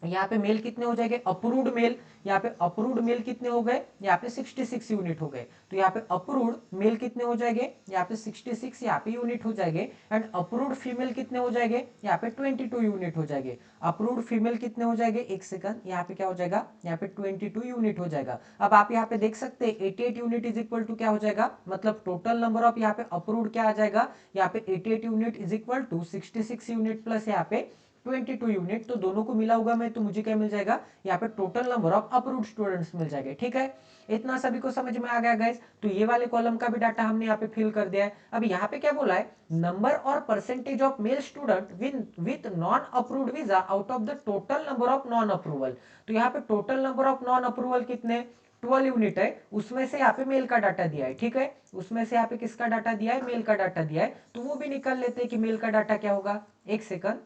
यहाँ पे मेल कितने हो जाएंगे अप्रूव्ड मेल, यहाँ पे अप्रूव्ड मेल कितने हो गए यहाँ पे 66 यूनिट हो गए। तो यहाँ पे अप्रूव्ड मेल कितने हो जाएंगे यहाँ पे 66 यहाँ पे यूनिट हो जाएंगे। एंड अप्रूव्ड फीमेल कितने हो जाएंगे यहाँ पे 22 यूनिट हो जाएंगे। अप्रूव्ड फीमेल कितने हो जाएंगे एक सेकंड, यहाँ पे क्या हो जाएगा यहाँ पे 22 यूनिट हो जाएगा। अब आप यहाँ पे देख सकते हैं 88 यूनिट इज इक्वल टू क्या हो जाएगा, मतलब टोटल नंबर ऑफ यहाँ पे अप्रूव्ड क्या आ जाएगा यहाँ पे 88 unit is equal to 66 unit plus यहाँ पे 22 यूनिट। तो दोनों को मिला होगा मैं, तो मुझे क्या मिल जाएगा यहाँ पे total number of approved students मिल जाएंगे। ठीक है, इतना सभी को समझ में आ गया गाइस। तो ये वाले कॉलम का भी डाटा हमने यहाँ पे फिल कर दिया है। अब यहाँ पे क्या बोला है, नंबर और percentage of male student with non approved visa out of the total number of non approval. तो यहाँ पे total number of non approval कितने 12 यूनिट है, उसमें से यहाँ पे मेल का डाटा दिया है। ठीक है, उसमें से यहाँ पे किसका डाटा दिया है मेल का डाटा दिया है, तो वो भी निकाल लेते हैं कि मेल का डाटा क्या होगा। एक सेकंड,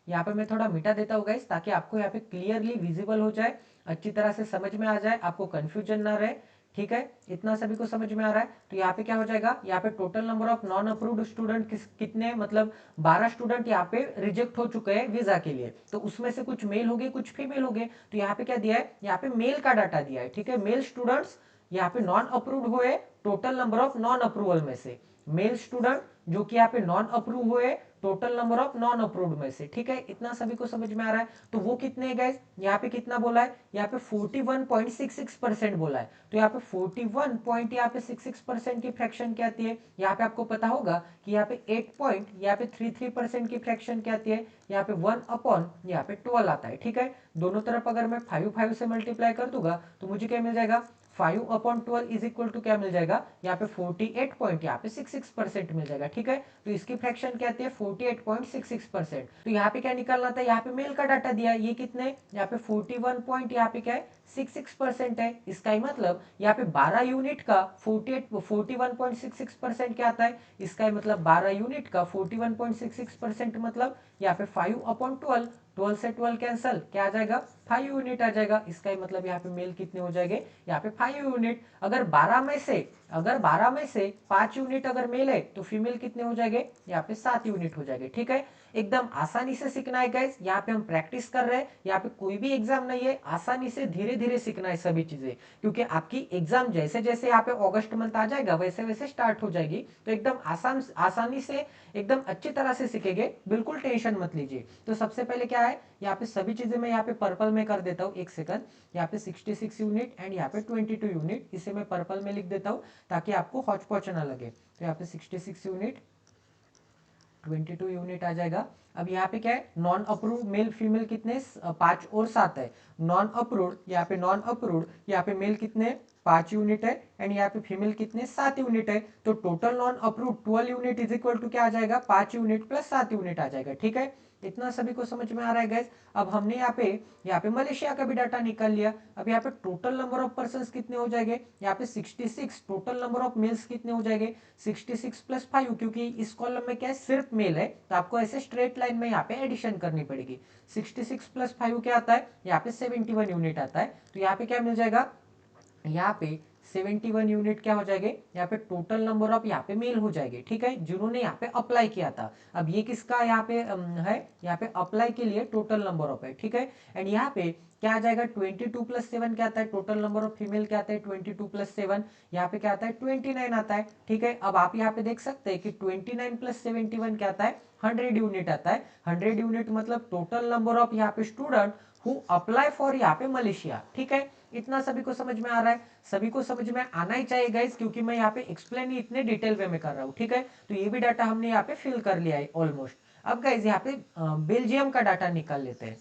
यहाँ पे मैं थोड़ा मिटा देता हूँ गाइस, ताकि आपको यहाँ पे क्लियरली विजिबल हो जाए, अच्छी तरह से समझ में आ जाए, आपको कंफ्यूजन ना रहे। ठीक है, इतना सभी को समझ में आ रहा है। तो यहाँ पे क्या हो जाएगा, यहाँ पे total number of non approved student कितने, मतलब 12 स्टूडेंट यहाँ पे रिजेक्ट हो चुके हैं वीजा के लिए। तो उसमें से कुछ मेल हो गए कुछ फीमेल हो गए। तो यहाँ पे क्या दिया है, यहाँ पे मेल का डाटा दिया है। ठीक है, मेल स्टूडेंट्स यहाँ पे नॉन अप्रूव्ड हुए total number of non approval में से, मेल स्टूडेंट जो कि यहाँ पे नॉन अप्रूव हुए total number of non approved में से। ठीक है, इतना सभी को समझ में आ रहा है। तो वो कितने हैं गाइस, यहाँ पे कितना बोला है, यहाँ पे 41.66% बोला है। तो यहाँ पे 41.66% की फ्रैक्शन क्या आती है, यहाँ पे आपको पता होगा कि यहाँ पे 8.33% की फ्रैक्शन क्या आती है, यहाँ पे 1/12 आता है। ठीक है, दोनों तरफ अगर मैं 5 से मल्टीप्लाई कर दूंगा तो मुझे क्या मिल जाएगा 5/12 इज इक्वल टू क्या मिल जाएगा यहाँ पे 48.66% मिल जाएगा। ठीक है, तो इसकी फ्रैक्शन क्या आती है 48.66%। तो यहाँ पे क्या निकालना था, यहाँ पे मेल का डाटा दिया है, ये कितने यहाँ पे 41 पॉइंट यहाँ पे क्या है 66% है। इसका ही मतलब यहाँ पे 12 यूनिट का 41.66% क्या आता है, इसका ही मतलब 12 यूनिट का 41.66% मतलब यहाँ पे 5/12, 12 से 12 कैंसल क्या आ जाएगा 5 यूनिट आ जाएगा। इसका ही मतलब यहाँ पे मेल कितने हो जाएंगे यहाँ पे 5 यूनिट। अगर 12 में से 5 यूनिट अगर मेल है तो फीमेल कितने हो जाएंगे यहाँ पे 7 यूनिट हो जाएंगे। ठीक है, एकदम आसानी से सीखना है गाइस, यहाँ पे हम प्रैक्टिस कर रहे हैं, यहाँ पे कोई भी एग्जाम नहीं है, आसानी से धीरे धीरे सीखना है सभी चीजें, क्योंकि आपकी एग्जाम जैसे जैसे यहाँ पे अगस्त मंथ आ जाएगा वैसे वैसे स्टार्ट हो जाएगी। तो एकदम आसानी से एकदम अच्छी तरह से सीखेंगे, बिल्कुल टेंशन मत लीजिए। तो सबसे पहले क्या है, यहाँ पे सभी चीजें मैं यहाँ पे पर्पल में कर देता हूँ। एक सेकंड, यहाँ पे 66 यूनिट एंड यहाँ पे 22 यूनिट, इसे मैं पर्पल में लिख देता हूँ ताकि आपको हौच पौच ना लगे। तो यहाँ पे 66 यूनिट 22 यूनिट आ जाएगा। अब यहाँ पे क्या है नॉन अप्रूव्ड मेल फीमेल कितने 5 और 7 है। नॉन अप्रूव्ड यहाँ पे नॉन अप्रूव्ड यहाँ पे मेल कितने 5 यूनिट है एंड यहाँ पे फीमेल कितने 7 यूनिट है। तो total non approved 12 unit is equal to क्या आ जाएगा 5 यूनिट प्लस 7 यूनिट आ जाएगा। ठीक है, इतना सभी को समझ में आ रहा है गैस। अब हमने यहाँ पे मलेशिया का भी डाटा निकाल लिया। अब यहाँ पे टोटल नंबर ऑफ पर्सन कितने हो जाएंगे यहाँ पे 66, टोटल नंबर ऑफ मेल्स कितने हो जाएंगे 66 प्लस 5, क्योंकि इस कॉलम में क्या है सिर्फ मेल है, तो आपको ऐसे स्ट्रेट लाइन में यहाँ पे एडिशन करनी पड़ेगी। 66 प्लस 5 क्या आता है यहाँ पे 71 यूनिट आता है। तो यहाँ पे क्या मिल जाएगा यहाँ पे 71 यूनिट क्या हो जाएंगे यहाँ पे टोटल नंबर ऑफ यहाँ पे मेल हो जाएंगे। ठीक है, जिन्होंने यहाँ पे अप्लाई किया था। अब ये किसका यहाँ पे है यहाँ पे अप्लाई के लिए टोटल नंबर ऑफ है। ठीक है, एंड यहाँ पे क्या आ जाएगा 22 प्लस 7 क्या आता है, टोटल नंबर ऑफ फीमेल क्या आता है 22 प्लस 7 यहाँ पे क्या आता है 29 आता है। ठीक है, अब आप यहाँ पे देख सकते हैं कि 29 प्लस 71 क्या आता है 100 यूनिट आता है। 100 यूनिट मतलब टोटल नंबर ऑफ यहाँ पे स्टूडेंट हु अप्लाई फॉर यहाँ पे मलेशिया। ठीक है, इतना सभी को समझ में आ रहा है, सभी को समझ में आना ही चाहिए गाइस, क्योंकि मैं यहाँ पे एक्सप्लेन ही इतने डिटेल वे में कर रहा हूँ। ठीक है, तो ये भी डाटा हमने यहाँ पे फिल कर लिया है ऑलमोस्ट। अब गाइज यहाँ पे बेल्जियम का डाटा निकाल लेते हैं।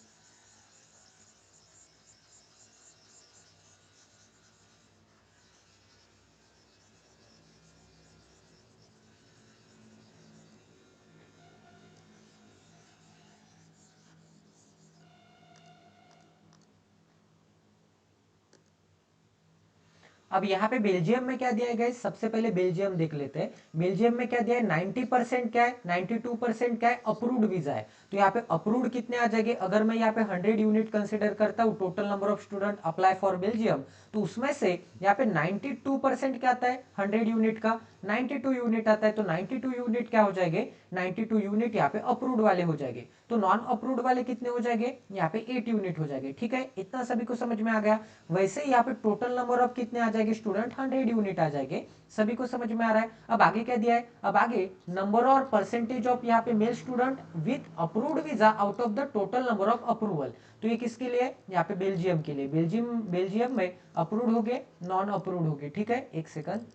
अब यहाँ पे बेल्जियम में क्या दिया है गाइस, सबसे पहले बेल्जियम देख लेते हैं। बेल्जियम में क्या दिया है, 90% क्या है, 92% क्या है, अप्रूव्ड वीजा है। तो यहाँ पे अप्रूव्ड कितने आ जाएंगे, अगर मैं यहाँ पे 100 यूनिट कंसिडर करता हूँ total number of student apply for Belgium, तो उसमें से यहाँ पे 92% क्या आता है 100 यूनिट का, 92 यूनिट आता है। तो 92 यूनिट क्या हो जाएंगे, 92 यूनिट यहाँ पे अप्रूव्ड वाले हो जाएंगे। तो नॉन अप्रूव्ड वाले कितने हो जाएंगे, यहाँ पे 8 यूनिट हो जाएंगे। ठीक है, इतना सभी को समझ में आ गया। वैसे यहाँ पे टोटल नंबर ऑफ कितने आ जाएंगे स्टूडेंट, 100 यूनिट आ जाएंगे। सभी को समझ में आ रहा है। अब आगे क्या दिया है, अब आगे नंबर और परसेंटेज ऑफ यहाँ पे male student with approved visa out of the total number of approval. तो ये किसके लिए, यहाँ पे बेल्जियम के लिए। बेल्जियम बेल्जियम में अप्रूव्ड हो गए, नॉन अप्रूव्ड हो गए। ठीक है, एक सेकंड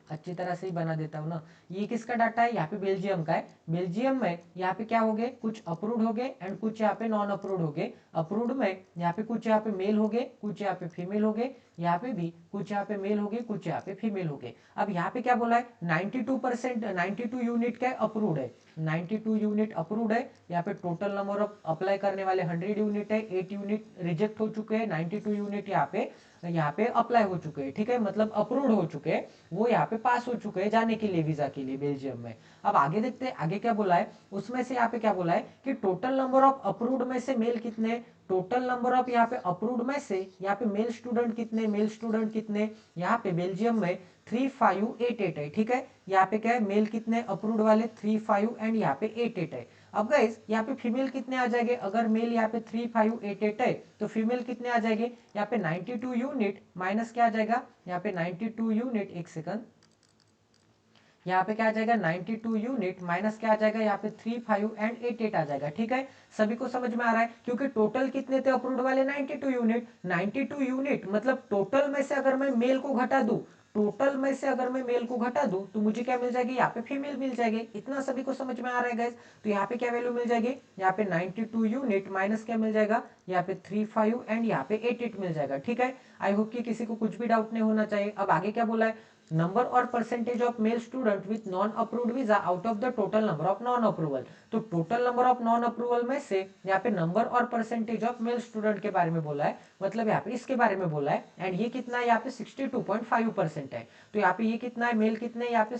अच्छी तरह से ही बना देता हूँ ना। ये किसका डाटा है, यहाँ पे बेल्जियम का है। बेल्जियम में यहाँ पे क्या हो गए, कुछ अप्रूव्ड हो गए एंड कुछ यहाँ पे नॉन अप्रूव्ड हो गए। अप्रूव्ड में यहाँ पे कुछ यहाँ पे मेल हो गए, कुछ यहाँ पे फीमेल हो गए। यहाँ पे भी कुछ यहाँ पे मेल हो गए, कुछ यहाँ पे फीमेल हो गए। अब यहाँ पे क्या बोला है, 92%, 92 यूनिट क्या अप्रूव्ड है, 92 यूनिट अप्रूव्ड है। यहाँ पे टोटल नंबर ऑफ अप्लाई करने वाले 100 यूनिट है, 8 यूनिट रिजेक्ट हो चुके हैं, 92 यूनिट यहाँ पे अप्लाई हो चुके हैं। ठीक है, मतलब अप्रूव्ड हो चुके हैं, वो यहाँ पे पास हो चुके हैं जाने के लिए वीजा के लिए बेल्जियम में। अब आगे देखते हैं आगे क्या बोला है, उसमें से यहाँ पे क्या बोला है कि टोटल नंबर ऑफ अप्रूव्ड में से मेल कितने, टोटल नंबर ऑफ यहाँ पे अप्रूव्ड में से यहाँ पे मेल स्टूडेंट कितने, मेल स्टूडेंट कितने यहाँ पे बेल्जियम में 3588 है। ठीक है, यहाँ पे क्या है, मेल कितने अप्रूव्ड वाले 35 एंड यहाँ पे 88 है। अब गाइस यहाँ पे फीमेल कितने आ जाएंगे, अगर मेल यहाँ पे 3588 है तो फीमेल कितने आ जाएंगे, यहाँ पे 92 यूनिट माइनस क्या आ जाएगा, यहाँ पे 92 यूनिट, एक सेकंड, यहाँ पे क्या आ जाएगा 92 यूनिट माइनस क्या आ जाएगा, यहाँ पे 35 एंड 88 आ जाएगा। ठीक है, सभी को समझ में आ रहा है, क्योंकि टोटल कितने थे अप्रूव्ड वाले 92 यूनिट, 92 यूनिट मतलब टोटल में से अगर मैं मेल को घटा दूं, टोटल में से अगर मैं मेल को घटा दूं तो मुझे क्या मिल जाएगी, यहाँ पे फीमेल मिल जाएगी। इतना सभी को समझ में आ रहा है गाइस। तो यहाँ पे क्या वैल्यू मिल जाएगी, यहाँ पे 92 यूनिट माइनस क्या मिल जाएगा, यहाँ पे 35 एंड यहाँ पे 88 मिल जाएगा। ठीक है, आई होप कि किसी को कुछ भी डाउट नहीं होना चाहिए। अब आगे क्या बोला है, नंबर और percentage of male student with non approved visa out of the total number of non approval. तो total number of non approval में से यहाँ पे नंबर और परसेंटेज ऑफ मेल स्टूडेंट के बारे में बोला है, मतलब यहाँ पे इसके बारे में बोला है। एंड ये कितना है, यहाँ पे 62.5% है। तो यहाँ पे ये कितना है, मेल कितने, यहाँ पे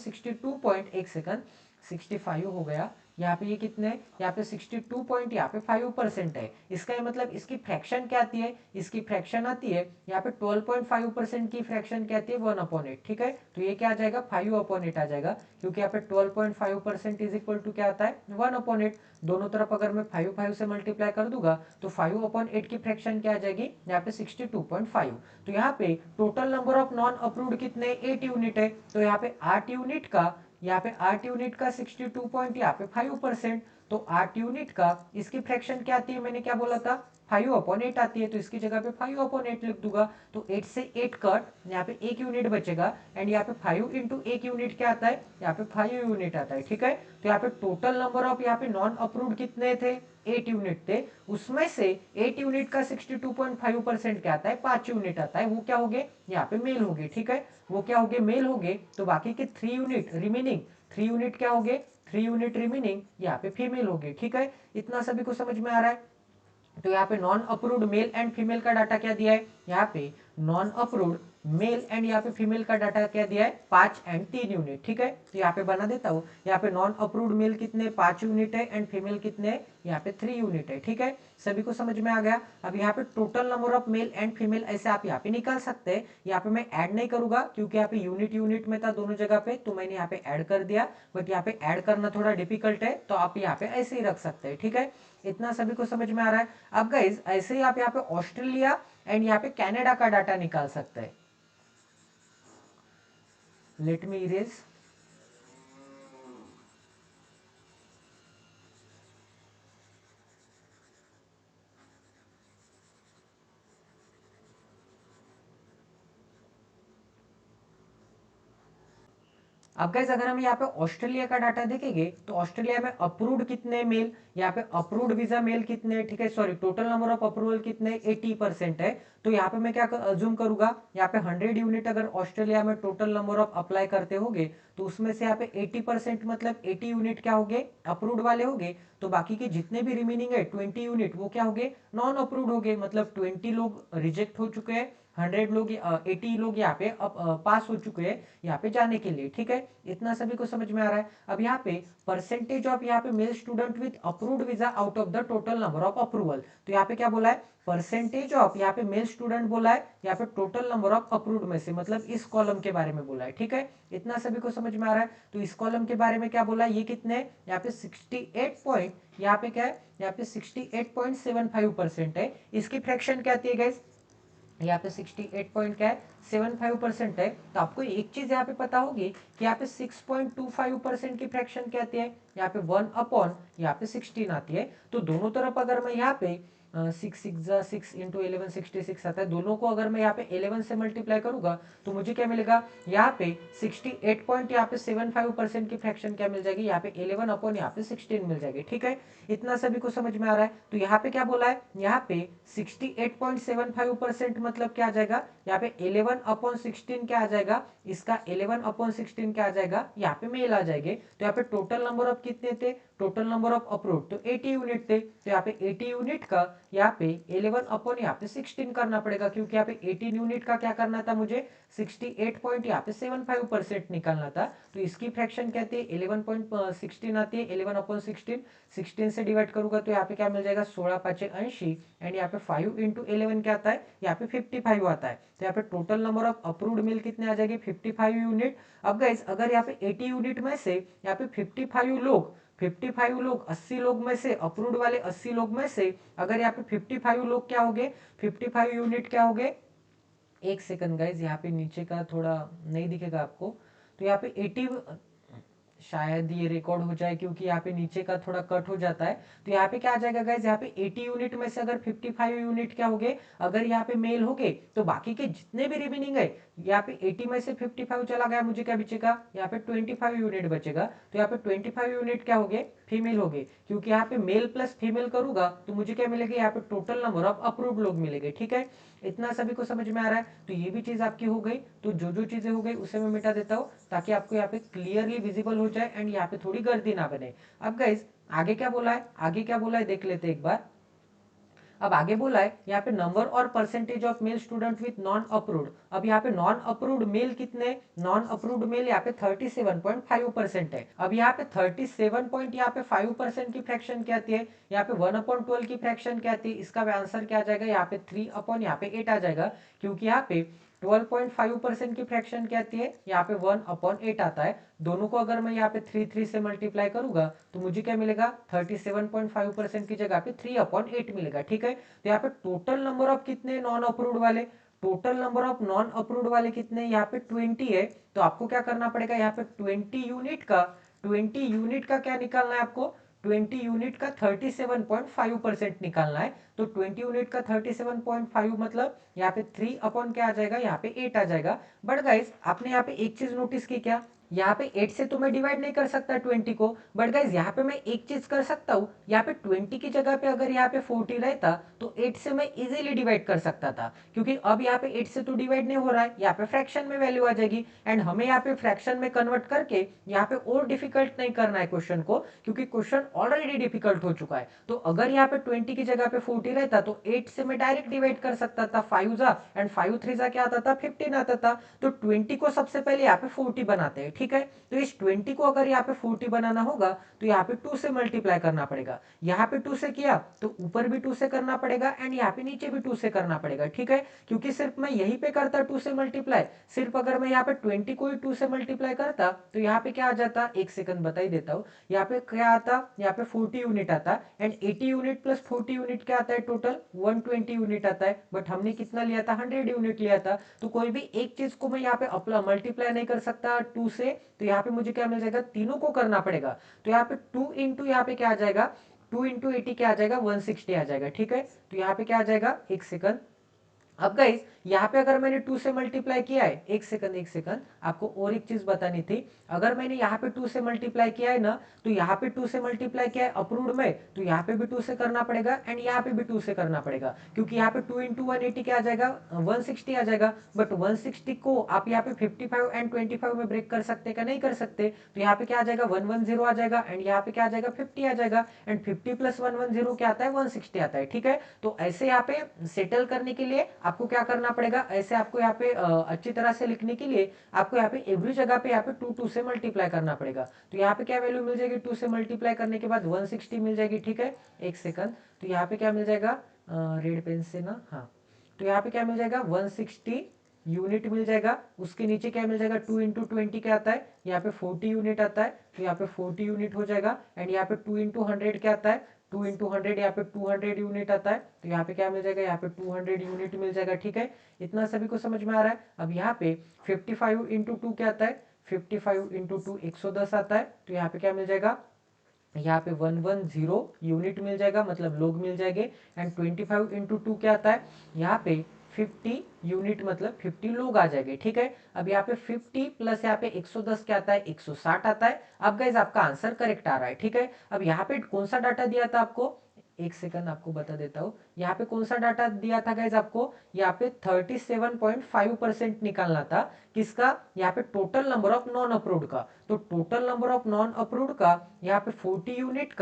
1 सेकंड 65 हो गया, यहाँ पे ये कितने, यहाँ पे 62 पॉइंट यहाँ पे 5% है। इसका मतलब इसकी फ्रैक्शन क्या आती है, इसकी फ्रैक्शन आती है यहाँ पे 12.5% की फ्रैक्शन क्या आती है 1/8। ठीक है, तो ये क्या आ जाएगा 5/8 आ जाएगा, क्योंकि यहाँ पे 12.5% इज इक्वल टू क्या आता है 1/8। दोनों तरफ अगर मैं 5 से मल्टीप्लाई कर दूंगा तो 5/8 की फ्रैक्शन क्या आ जाएगी, यहाँ पे 62.5। तो यहाँ पे total number of non approved कितने 8 यूनिट है। तो यहाँ पे 8 यूनिट का, यहाँ पे 8 यूनिट का 62 पॉइंट यहाँ पे 5%। तो 8 यूनिट का इसकी फ्रैक्शन क्या आती है, मैंने क्या बोला था 5/8 आती है, तो इसकी जगह पे 5/8 लिख दूंगा। तो 8 से 8 कट, यहाँ पे 1 यूनिट बचेगा एंड यहाँ पे 5 इंटू 1 यूनिट क्या आता है, यहाँ पे 5 यूनिट आता है। ठीक है, तो यहाँ पे टोटल नंबर ऑफ यहाँ पे नॉन अप्रूव्ड कितने थे 8 यूनिट थे, उसमें से 8 यूनिट का 62.5% क्या आता है 5 यूनिट आता है, वो क्या हो गए यहाँ पे मेल हो गए। ठीक है, वो क्या हो गए मेल हो गए। तो बाकी के 3 यूनिट रिमेनिंग, 3 यूनिट क्या हो गए, 3 यूनिट रिमेनिंग यहाँ पे फीमेल हो गए। ठीक है, इतना सभी को समझ में आ रहा है। तो यहाँ पे non approved male and female का डाटा क्या दिया है, यहाँ पे नॉन अप्रूव्ड मेल एंड यहाँ पे फीमेल का डाटा क्या दिया है 5 एंड 3 यूनिट। ठीक है, तो यहाँ पे बना देता हूँ, यहाँ पे नॉन अप्रूव्ड मेल कितने 5 यूनिट है एंड फीमेल कितने है, यहाँ पे 3 यूनिट है। ठीक है, सभी को समझ में आ गया। अब यहाँ पे total number of male and female ऐसे आप यहाँ पे निकाल सकते हैं। यहाँ पे मैं ऐड नहीं करूंगा क्योंकि यहाँ पे यूनिट यूनिट में था दोनों जगह पे, तो मैंने यहाँ पे ऐड कर दिया। बट यहाँ पे ऐड करना थोड़ा डिफिकल्ट है, तो आप यहाँ पे ऐसे ही रख सकते हैं। ठीक है, इतना सभी को समझ में आ रहा है। अब गाइज ऐसे ही आप यहाँ पे ऑस्ट्रेलिया एंड यहाँ पे कनाडा का डाटा निकाल सकते हैं। Let me erase. अब गाइस अगर हम यहाँ पे ऑस्ट्रेलिया का डाटा देखेंगे तो ऑस्ट्रेलिया में अप्रूव्ड कितने मेल, यहाँ पे अप्रूव्ड वीजा मेल कितने, ठीक है, sorry total number of approval कितने 80% है। तो यहाँ पे मैं क्या अज्यूम करूंगा, यहाँ पे 100 यूनिट अगर ऑस्ट्रेलिया में टोटल नंबर ऑफ अप्लाई करते होंगे तो उसमें से यहाँ पे 80% मतलब 80 यूनिट क्या होंगे, अप्रूव्ड वाले होंगे। तो बाकी के जितने भी रिमेनिंग है 20 यूनिट वो क्या होंगे, नॉन अप्रूव्ड होंगे, मतलब 20 लोग रिजेक्ट हो चुके हैं, 100 लोग 80 लोग यहाँ पे पास हो चुके हैं यहाँ पे जाने के लिए, ठीक है। इतना सभी को समझ में आ रहा है। अब यहाँ पे परसेंटेज ऑफ यहाँ पे male student with approved visa out of the total number of approval, तो यहाँ पे क्या बोला है, परसेंटेज ऑफ यहाँ पे मेल स्टूडेंट बोला है, यहाँ पे टोटल नंबर ऑफ अप्रूव्ड में से, मतलब इस कॉलम के बारे में बोला है, ठीक है। इतना सभी को समझ में आ रहा है। तो इस कॉलम के बारे में क्या बोला है, ये कितने, यहाँ पे 68 पॉइंट, यहाँ पे क्या है, यहाँ पे 68.75% है। इसकी फ्रैक्शन क्या आती है गाइस, यहाँ पे 68 पॉइंट क्या है, 75% है। तो आपको एक चीज यहाँ पे पता होगी कि यहाँ पे 6.25% की फ्रैक्शन क्या आती है, यहाँ पे 1 अपॉन यहाँ पे 16 आती है। तो दोनों तरफ अगर मैं यहाँ पे 6 इंटू 11 66 आता है, दोनों को अगर मैं यहाँ पे 11 से मल्टीप्लाई करूंगा तो मुझे क्या मिलेगा, यहाँ पे 68 पॉइंट यहाँ पे 75% की फ्रैक्शन क्या मिल जाएगी, यहाँ पे 11 अपॉन यहाँ पे 16 मिल जाएगी, ठीक है। इतना सभी को समझ में आ रहा है। तो यहाँ पे क्या बोला है, यहाँ पे 68.75% मतलब क्या आ जाएगा, यहाँ पे 11 अपॉन 16 क्या आ जाएगा, इसका 11 अपॉन 16 क्या आ जाएगा, यहाँ पे मेल आ जाएंगे। तो यहाँ पे टोटल नंबर ऑफ कितने थे, टोटल नंबर ऑफ अप्रूव्ड तो 80 यूनिट थे। तो यहाँ पे 80 यूनिट का यहाँ पे 11 अपॉन यहाँ पे 16 करना पड़ेगा, क्योंकि यहाँ पे 18 यूनिट का क्या करना था मुझे, 68 पॉइंट यहाँ पे 75% निकालना था। तो इसकी फ्रैक्शन क्या आती है, 11.16 आती है, 11 अपॉन 16 से डिवाइड करूंगा तो यहाँ पे क्या मिल जाएगा, 16 5 80, एंड यहाँ पे 5 इंटू 11 क्या आता है, यहाँ पे 55 आता है। तो यहाँ पे टोटल नंबर ऑफ अप्रूव्ड मिल कितने आ जाएगी, 55 यूनिट। अब गाइस अगर यहाँ पे 80 यूनिट में से यहाँ पे 55 लोग 80 लोग में से, अप्रूव्ड वाले 80 लोग में से अगर यहाँ पे 55 लोग क्या हो गए, 55 यूनिट क्या हो गए, एक सेकंड गाइज, यहाँ पे नीचे का थोड़ा नहीं दिखेगा आपको। तो यहाँ पे 80, शायद ये रिकॉर्ड हो जाए क्योंकि यहाँ पे नीचे का थोड़ा कट हो जाता है। तो यहाँ पे क्या आ जाएगा गाइज, यहाँ पे 80 यूनिट में से अगर 55 यूनिट क्या हो गए, अगर यहाँ पे मेल हो गए, तो बाकी के जितने भी रिमेनिंग है, यहाँ पे 80 में से 55 चला गया, मुझे क्या बचेगा, यहाँ पे 25 यूनिट बचेगा। तो यहाँ पे 25 यूनिट क्या हो गए, फीमेल हो गए, क्योंकि यहाँ पे मेल प्लस फीमेल करूंगा तो मुझे क्या मिलेगा, यहाँ पे टोटल नंबर ऑफ अप्रूव्ड लोग मिलेंगे, ठीक है। इतना सभी को समझ में आ रहा है। तो ये भी चीज आपकी हो गई। तो जो जो चीजें हो गई उसे मैं मिटा देता हूँ ताकि आपको यहाँ पे क्लियरली विजिबल हो जाए एंड यहाँ पे थोड़ी गर्दी ना बने। अब गाइस आगे क्या बोला है, आगे क्या बोला है देख लेते एक बार। अब आगे बोला है यहाँ पे नंबर और percentage of male student with non approved. अब यहाँ पे नॉन अप्रूव्ड मेल कितने, नॉन अप्रूव्ड मेल यहाँ पे 37.5% है। अब यहाँ पे 37 पॉइंट यहाँ पे 5% की फ्रैक्शन क्या आती है, यहाँ पे 1/12 की फ्रैक्शन क्या आती है, इसका आंसर क्या आ जाएगा, यहाँ पे 3 अपॉन यहाँ पे 8 आ जाएगा, क्योंकि यहाँ पे 12.5% की फ्रैक्शन क्या आती है, यहाँ पे 1/8 आता है। दोनों को अगर मैं यहाँ पे 3 से मल्टीप्लाई करूंगा तो मुझे क्या मिलेगा, 37.5% की जगह पे 3/8 मिलेगा, ठीक है। तो यहाँ पे टोटल नंबर ऑफ कितने नॉन अप्रूव्ड वाले, total number of non approved वाले कितने, यहाँ पे 20 है। तो आपको क्या करना पड़ेगा, यहाँ पे 20 यूनिट का क्या निकालना है आपको, 20 यूनिट का 37.5% निकालना है। तो 20 यूनिट का 37.5 मतलब यहाँ पे 3 अपॉन क्या आ जाएगा, यहाँ पे 8 आ जाएगा। बट गाइस आपने यहाँ पे एक चीज नोटिस की क्या, यहाँ पे 8 से तो मैं डिवाइड नहीं कर सकता 20 को, बट गाइज यहाँ पे मैं एक चीज कर सकता हूँ, यहाँ पे 20 की जगह पे अगर यहाँ पे 40 रहता तो 8 से मैं इजीली डिवाइड कर सकता था, क्योंकि अब यहाँ पे 8 से तो डिवाइड नहीं हो रहा है, यहाँ पे फ्रैक्शन में वैल्यू आ जाएगी। एंड हमें यहाँ पे फ्रैक्शन में कन्वर्ट करके यहाँ पे और डिफिकल्ट नहीं करना है क्वेश्चन को, क्योंकि क्वेश्चन ऑलरेडी डिफिकल्ट हो चुका है। तो अगर यहाँ पे 20 की जगह पे 40 रहता तो 8 से मैं डायरेक्ट डिवाइड कर सकता था, 5 जा एंड 5 3 जा क्या आता था, 15 आता था। तो 20 को सबसे पहले यहाँ पे 40 बनाते हैं, ठीक है। तो इस 20 को अगर यहाँ पे 40 बनाना होगा तो यहाँ पे 2 से मल्टीप्लाई करना पड़ेगा, यहाँ पे 2 से किया तो ऊपर भी 2 से करना पड़ेगा एंड यहाँ पे नीचे भी 2 से करना पड़ेगा, ठीक है। क्योंकि सिर्फ मैं यहीं पे करता 2 से मल्टीप्लाई, सिर्फ अगर मैं यहाँ पे 20 को ही 2 से मल्टीप्लाई करता तो यहाँ पे क्या आ जाता, एक सेकंड बता ही देता हूँ, यहाँ पे क्या आता, यहाँ पे 40 यूनिट आता एंड 80 यूनिट प्लस 40 यूनिट क्या आता है, टोटल 120 यूनिट आता है। बट हमने कितना लिया था, 100 यूनिट लिया था। तो कोई भी एक चीज को मैं यहाँ पे अपना मल्टीप्लाई नहीं कर सकता 2 से, तो यहाँ पे मुझे क्या मिल जाएगा, तीनों को करना पड़ेगा। तो यहाँ पे 2 इंटू यहाँ पे क्या आ जाएगा, 2 इंटू 80 क्या आ जाएगा, 160 आ जाएगा, ठीक है। तो यहाँ पे क्या आ जाएगा, एक सेकंड, अब गाइस यहाँ पे अगर मैंने 2 से मल्टीप्लाई किया है, एक सेकंड आपको और एक चीज बतानी थी। अगर मैंने यहाँ पे 2 से मल्टीप्लाई किया है ना, तो यहाँ पे 2 से मल्टीप्लाई किया है अप्रूव्ड में, तो यहाँ पे भी 2 से करना पड़ेगा एंड यहाँ पे भी 2 से करना पड़ेगा, क्योंकि यहाँ पे 2 इंटू 180 क्या आ जाएगा, 160 आ जाएगा। बट 160 को आप यहाँ पे 55 एंड 25 में ब्रेक कर सकते क्या, नहीं कर सकते। तो यहाँ पे क्या आ जाएगा, 110 आ जाएगा एंड यहाँ पे क्या आ जाएगा, 50 आ जाएगा एंड 50 प्लस 110 क्या आता है, 160 आता है। ठीक है, तो ऐसे यहाँ पे सेटल करने के लिए आपको क्या करना पड़ेगा, ऐसे आपको यहाँ पे अच्छी तरह से लिखने के लिए आपको यहाँ पे एवरी जगह पे यहाँ पे 2 से मल्टीप्लाई करना पड़ेगा। तो यहाँ पे क्या वैल्यू मिल जाएगी, 2 से मल्टीप्लाई करने के बाद 160 मिल जाएगी। ठीक है, एक सेकंड, तो यहाँ पे क्या मिल जाएगा, रेड पेन से ना, हाँ, तो यहाँ पे क्या मिल जाएगा, 160 यूनिट मिल जाएगा। उसके नीचे क्या मिल जाएगा, 2 इंटू 20 क्या आता है, यहाँ पे 40 यूनिट आता है, तो यहाँ पे 40 यूनिट हो जाएगा एंड यहाँ पे 2 इंटू 100 क्या आता है, 2 इंटू 100 यहाँ पे 200 यूनिट आता है, तो यहाँ पे क्या मिल जाएगा, यहाँ पे 200 यूनिट मिल जाएगा। ठीक है, इतना सभी को समझ में आ रहा है। अब यहाँ पे 55 इंटू 2 क्या आता है, 55 इंटू 2 110 आता है, तो यहाँ पे क्या मिल जाएगा, यहाँ पे 110 यूनिट मिल जाएगा, मतलब लोग मिल जाएंगे एंड 25 इंटू 2 क्या आता है, यहाँ पे 50 यूनिट, मतलब 50 लोग आ जाएंगे। ठीक है, अब यहाँ पे 50 प्लस यहाँ पे 110 क्या आता है, 160 आता है। अब गाइज आपका आंसर करेक्ट आ रहा है। ठीक है, अब यहाँ पे कौन सा डाटा दिया था आपको, एक सेकंड आपको बता देता हूँ, यहाँ पे कौन सा डाटा दिया था गाइज आपको, यहाँ पे 37.5% निकालना था। किसका, यहाँ पे total number of non approved का। तो total number of non approved का यहाँ पे 40 यूनिट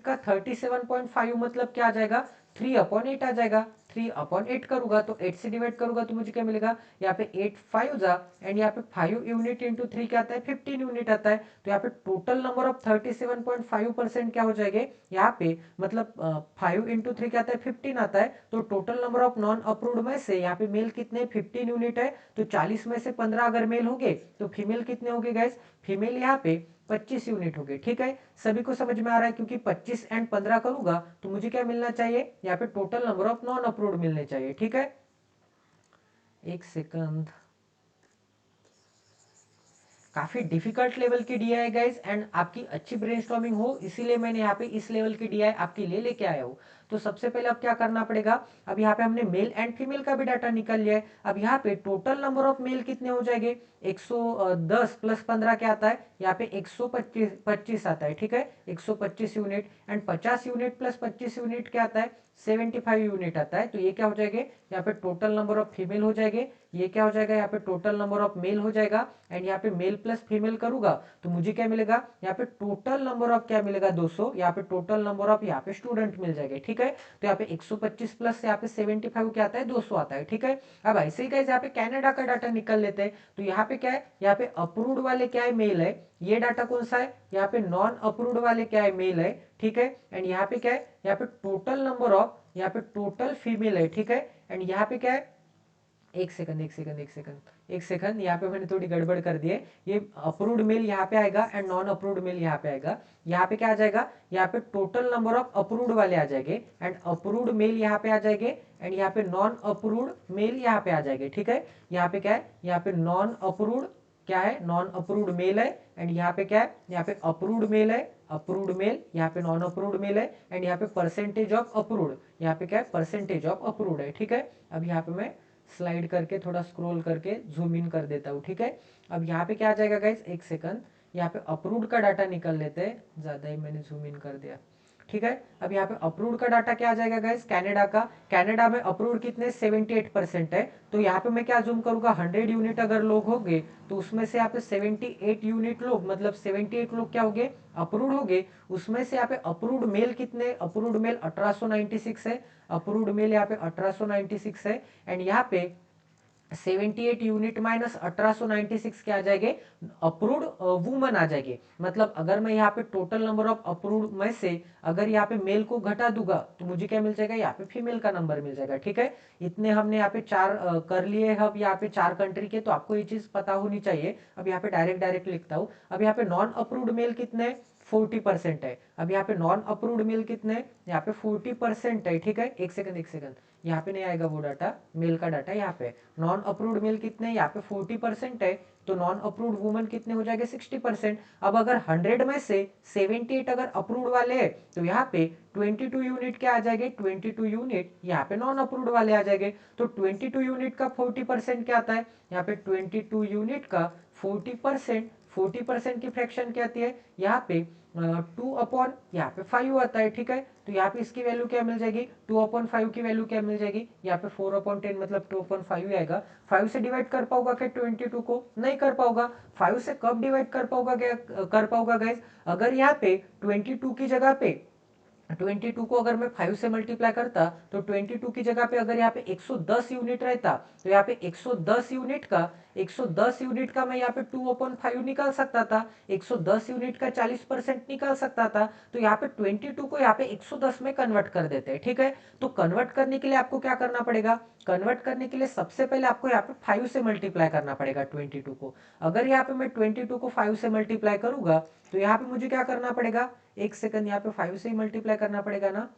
का 37.5 मतलब क्या आ जाएगा, 3/8 आ जाएगा। 3/8 करूंगा तो 8 से डिवाइड करूंगा तो मुझे क्या मिलेगा, यहाँ पे 8 5 जा एंड यहाँ पे 5 यूनिट इंटू 3 क्या आता है, 15 यूनिट आता है। तो यहाँ पे टोटल नंबर ऑफ 37.5% क्या हो जाएंगे यहाँ पे, मतलब 5 इंटू 3 क्या आता है, 15 आता है। तो total number of non approved में से यहाँ पे मेल कितने, 15 यूनिट है, तो 40 में से 15 अगर मेल हो गए तो फीमेल कितने हो गए गाइस, फीमेल यहाँ पे 25 यूनिट हो गए। ठीक है, सभी को समझ में आ रहा है, क्योंकि 25 एंड 15 करूंगा तो मुझे क्या मिलना चाहिए, यहाँ पे total number of non approved मिलने चाहिए। ठीक है, एक सेकंड, काफी डिफिकल्ट लेवल की डीआई गाइस एंड आपकी अच्छी ब्रेनस्टॉर्मिंग हो इसीलिए मैंने यहाँ पे इस लेवल की डीआई आपके लिए लेके आया हूँ। तो सबसे पहले अब क्या करना पड़ेगा, अब यहाँ पे हमने मेल एंड फीमेल का भी डाटा निकल लिया है। अब यहाँ पे टोटल नंबर ऑफ मेल कितने हो जाएंगे, 110 प्लस 15 क्या आता है, यहाँ पे 125 आता है। ठीक है, 125 unit and 50 unit plus 25 unit क्या आता है, 75 यूनिट आता है। तो ये क्या हो जाएंगे, यहाँ पे टोटल नंबर ऑफ फीमेल हो जाएंगे, ये क्या हो जाएगा, यहाँ पे टोटल नंबर ऑफ मेल हो जाएगा एंड यहाँ पे मेल प्लस फीमेल करूंगा तो मुझे क्या मिलेगा, यहाँ पे टोटल नंबर ऑफ क्या मिलेगा, 200। यहाँ पे टोटल नंबर ऑफ यहाँ पे स्टूडेंट मिल जाएंगे। ठीक है, तो यहाँ पे 125 प्लस यहाँ पे 75 क्या आता है, 200 आता है। ठीक है, अब ऐसे ही गाइस यहाँ पे कनाडा का डाटा निकल लेते हैं। तो यहाँ पे क्या है, यहाँ पे अप्रूव्ड वाले क्या है, मेल है। ये डाटा कौन सा है, यहाँ पे नॉन अप्रूव्ड वाले क्या है, मेल है। ठीक है, एंड यहाँ पे क्या है, यहाँ पे टोटल नंबर ऑफ यहाँ पे टोटल फीमेल है। ठीक है, एंड यहाँ पे क्या है, एक सेकंड यहाँ पे मैंने थोड़ी गड़बड़ कर दी है। ये अप्रूव्ड मेल यहाँ पे आएगा एंड नॉन अप्रूव्ड मेल यहाँ पे आएगा। यहाँ पे क्या आ जाएगा, यहाँ पे टोटल नंबर ऑफ अप्रूव्ड वाले आ जाएंगे एंड अप्रूव्ड मेल यहाँ पे आ जाएंगे एंड यहाँ पे नॉन अप्रूव्ड मेल यहाँ पे आ जाएंगे। ठीक है, यहाँ पे क्या है, यहाँ पे नॉन अप्रूव्ड क्या है, नॉन अप्रूव्ड मेल है एंड यहाँ पे क्या है, यहाँ पे अप्रूव्ड मेल है, अप्रूव्ड मेल, यहाँ पे नॉन अप्रूव्ड मेल है एंड यहाँ पे परसेंटेज ऑफ अप्रूव्ड, यहाँ पे क्या है, परसेंटेज ऑफ अप्रूव्ड है। ठीक है, अब यहाँ पे मैं स्लाइड करके थोड़ा स्क्रॉल करके जूम इन कर देता हूँ। ठीक है, अब यहाँ पे क्या आ जाएगा गाइस, एक सेकंड, यहाँ पे अप्रूव्ड का डाटा निकल लेते हैं, ज्यादा ही मैंने जूम इन कर दिया। ठीक है, अब यहाँ पे अप्रूव्ड का डाटा क्या आ जाएगा गाइस, कनाडा का। कनाडा में अप्रूव्ड कितने, 78% है। तो यहाँ पे मैं क्या जूम करूंगा, 100 यूनिट अगर लोग हो गए तो उसमें से यहाँ पे 78 यूनिट लोग, मतलब 78 लोग क्या हो गए, अप्रूव्ड हो गए। उसमें से यहाँ पे अप्रूव्ड मेल कितने, अप्रूव्ड मेल 1896 है, अप्रूव्ड मेल यहाँ पे 1896 है एंड यहाँ पे 78 यूनिट माइनस 1896 क्या आ जाएंगे, अप्रूव्ड वुमन आ जाएंगे। मतलब अगर मैं यहाँ पे टोटल नंबर ऑफ अप्रूव्ड में से अगर यहाँ पे मेल को घटा दूंगा तो मुझे क्या मिल जाएगा, यहाँ पे फीमेल का नंबर मिल जाएगा। ठीक है, इतने हमने यहाँ पे चार कर लिए। अब यहाँ पे 4 कंट्री के, तो आपको ये चीज पता होनी चाहिए। अब यहाँ पे डायरेक्ट लिखता हूँ। अब यहाँ पे नॉन अप्रूव्ड मेल कितने, 40% है। अब यहाँ पे नॉन अप्रूव्ड मेल कितने, यहाँ पे 40% है। ठीक है, एक सेकंड यहाँ पे नहीं आएगा वो डाटा, मेल का डाटा यहाँ पे। नॉन अप्रूव्ड मेल कितने, यहाँ पे 40% है, तो नॉन अप्रूव्ड वुमन कितने हो जाएंगे 60%। अब अगर 100 में से 78 अगर अप्रूव्ड वाले हैं तो यहाँ पे 22 यूनिट क्या आ जाएंगे, 22 यूनिट यहाँ पे नॉन अप्रूव्ड वाले आ जाएंगे। तो 22 यूनिट का 40% क्या आता है, यहाँ पे 22 यूनिट का 40%, 40% की फ्रैक्शन क्या आती है यहाँ पे 2 अपॉन यहाँ पे 5 आता है, ठीक है। तो यहाँ पे इसकी वैल्यू क्या मिल जाएगी, 2 अपॉन 5 की वैल्यू क्या मिल जाएगी, यहाँ पे 4 अपॉन 10 मतलब 2 अपॉन 5 ही आएगा। 5 से डिवाइड कर पाओगा क्या 22 को, नहीं कर पाओगा। 5 से कब डिवाइड कर पाओगा, क्या कर पाओगा गाइज, अगर यहाँ पे 22 की जगह पे 22 को अगर मैं 5 से मल्टीप्लाई करता तो 22 की जगह पे अगर यहाँ पे 110 यूनिट रहता तो यहाँ पे 110 यूनिट का मैं यहाँ पे 2 अपॉन 5 निकाल सकता था, 110 यूनिट का 40% निकाल सकता था। तो यहाँ पे 22 को यहाँ पे 110 में कन्वर्ट कर देते हैं, ठीक है। तो कन्वर्ट करने के लिए आपको क्या करना पड़ेगा, कन्वर्ट करने के लिए सबसे पहले आपको यहाँ पे 5 से मल्टीप्लाई करना पड़ेगा 22 को। अगर यहाँ पे मैं 22 को 5 से मल्टीप्लाई करूंगा तो यहाँ पे मुझे क्या करना पड़ेगा, एक सेकंड, यहाँ पे 5 से ही मल्टीप्लाई करना पड़ेगा ना,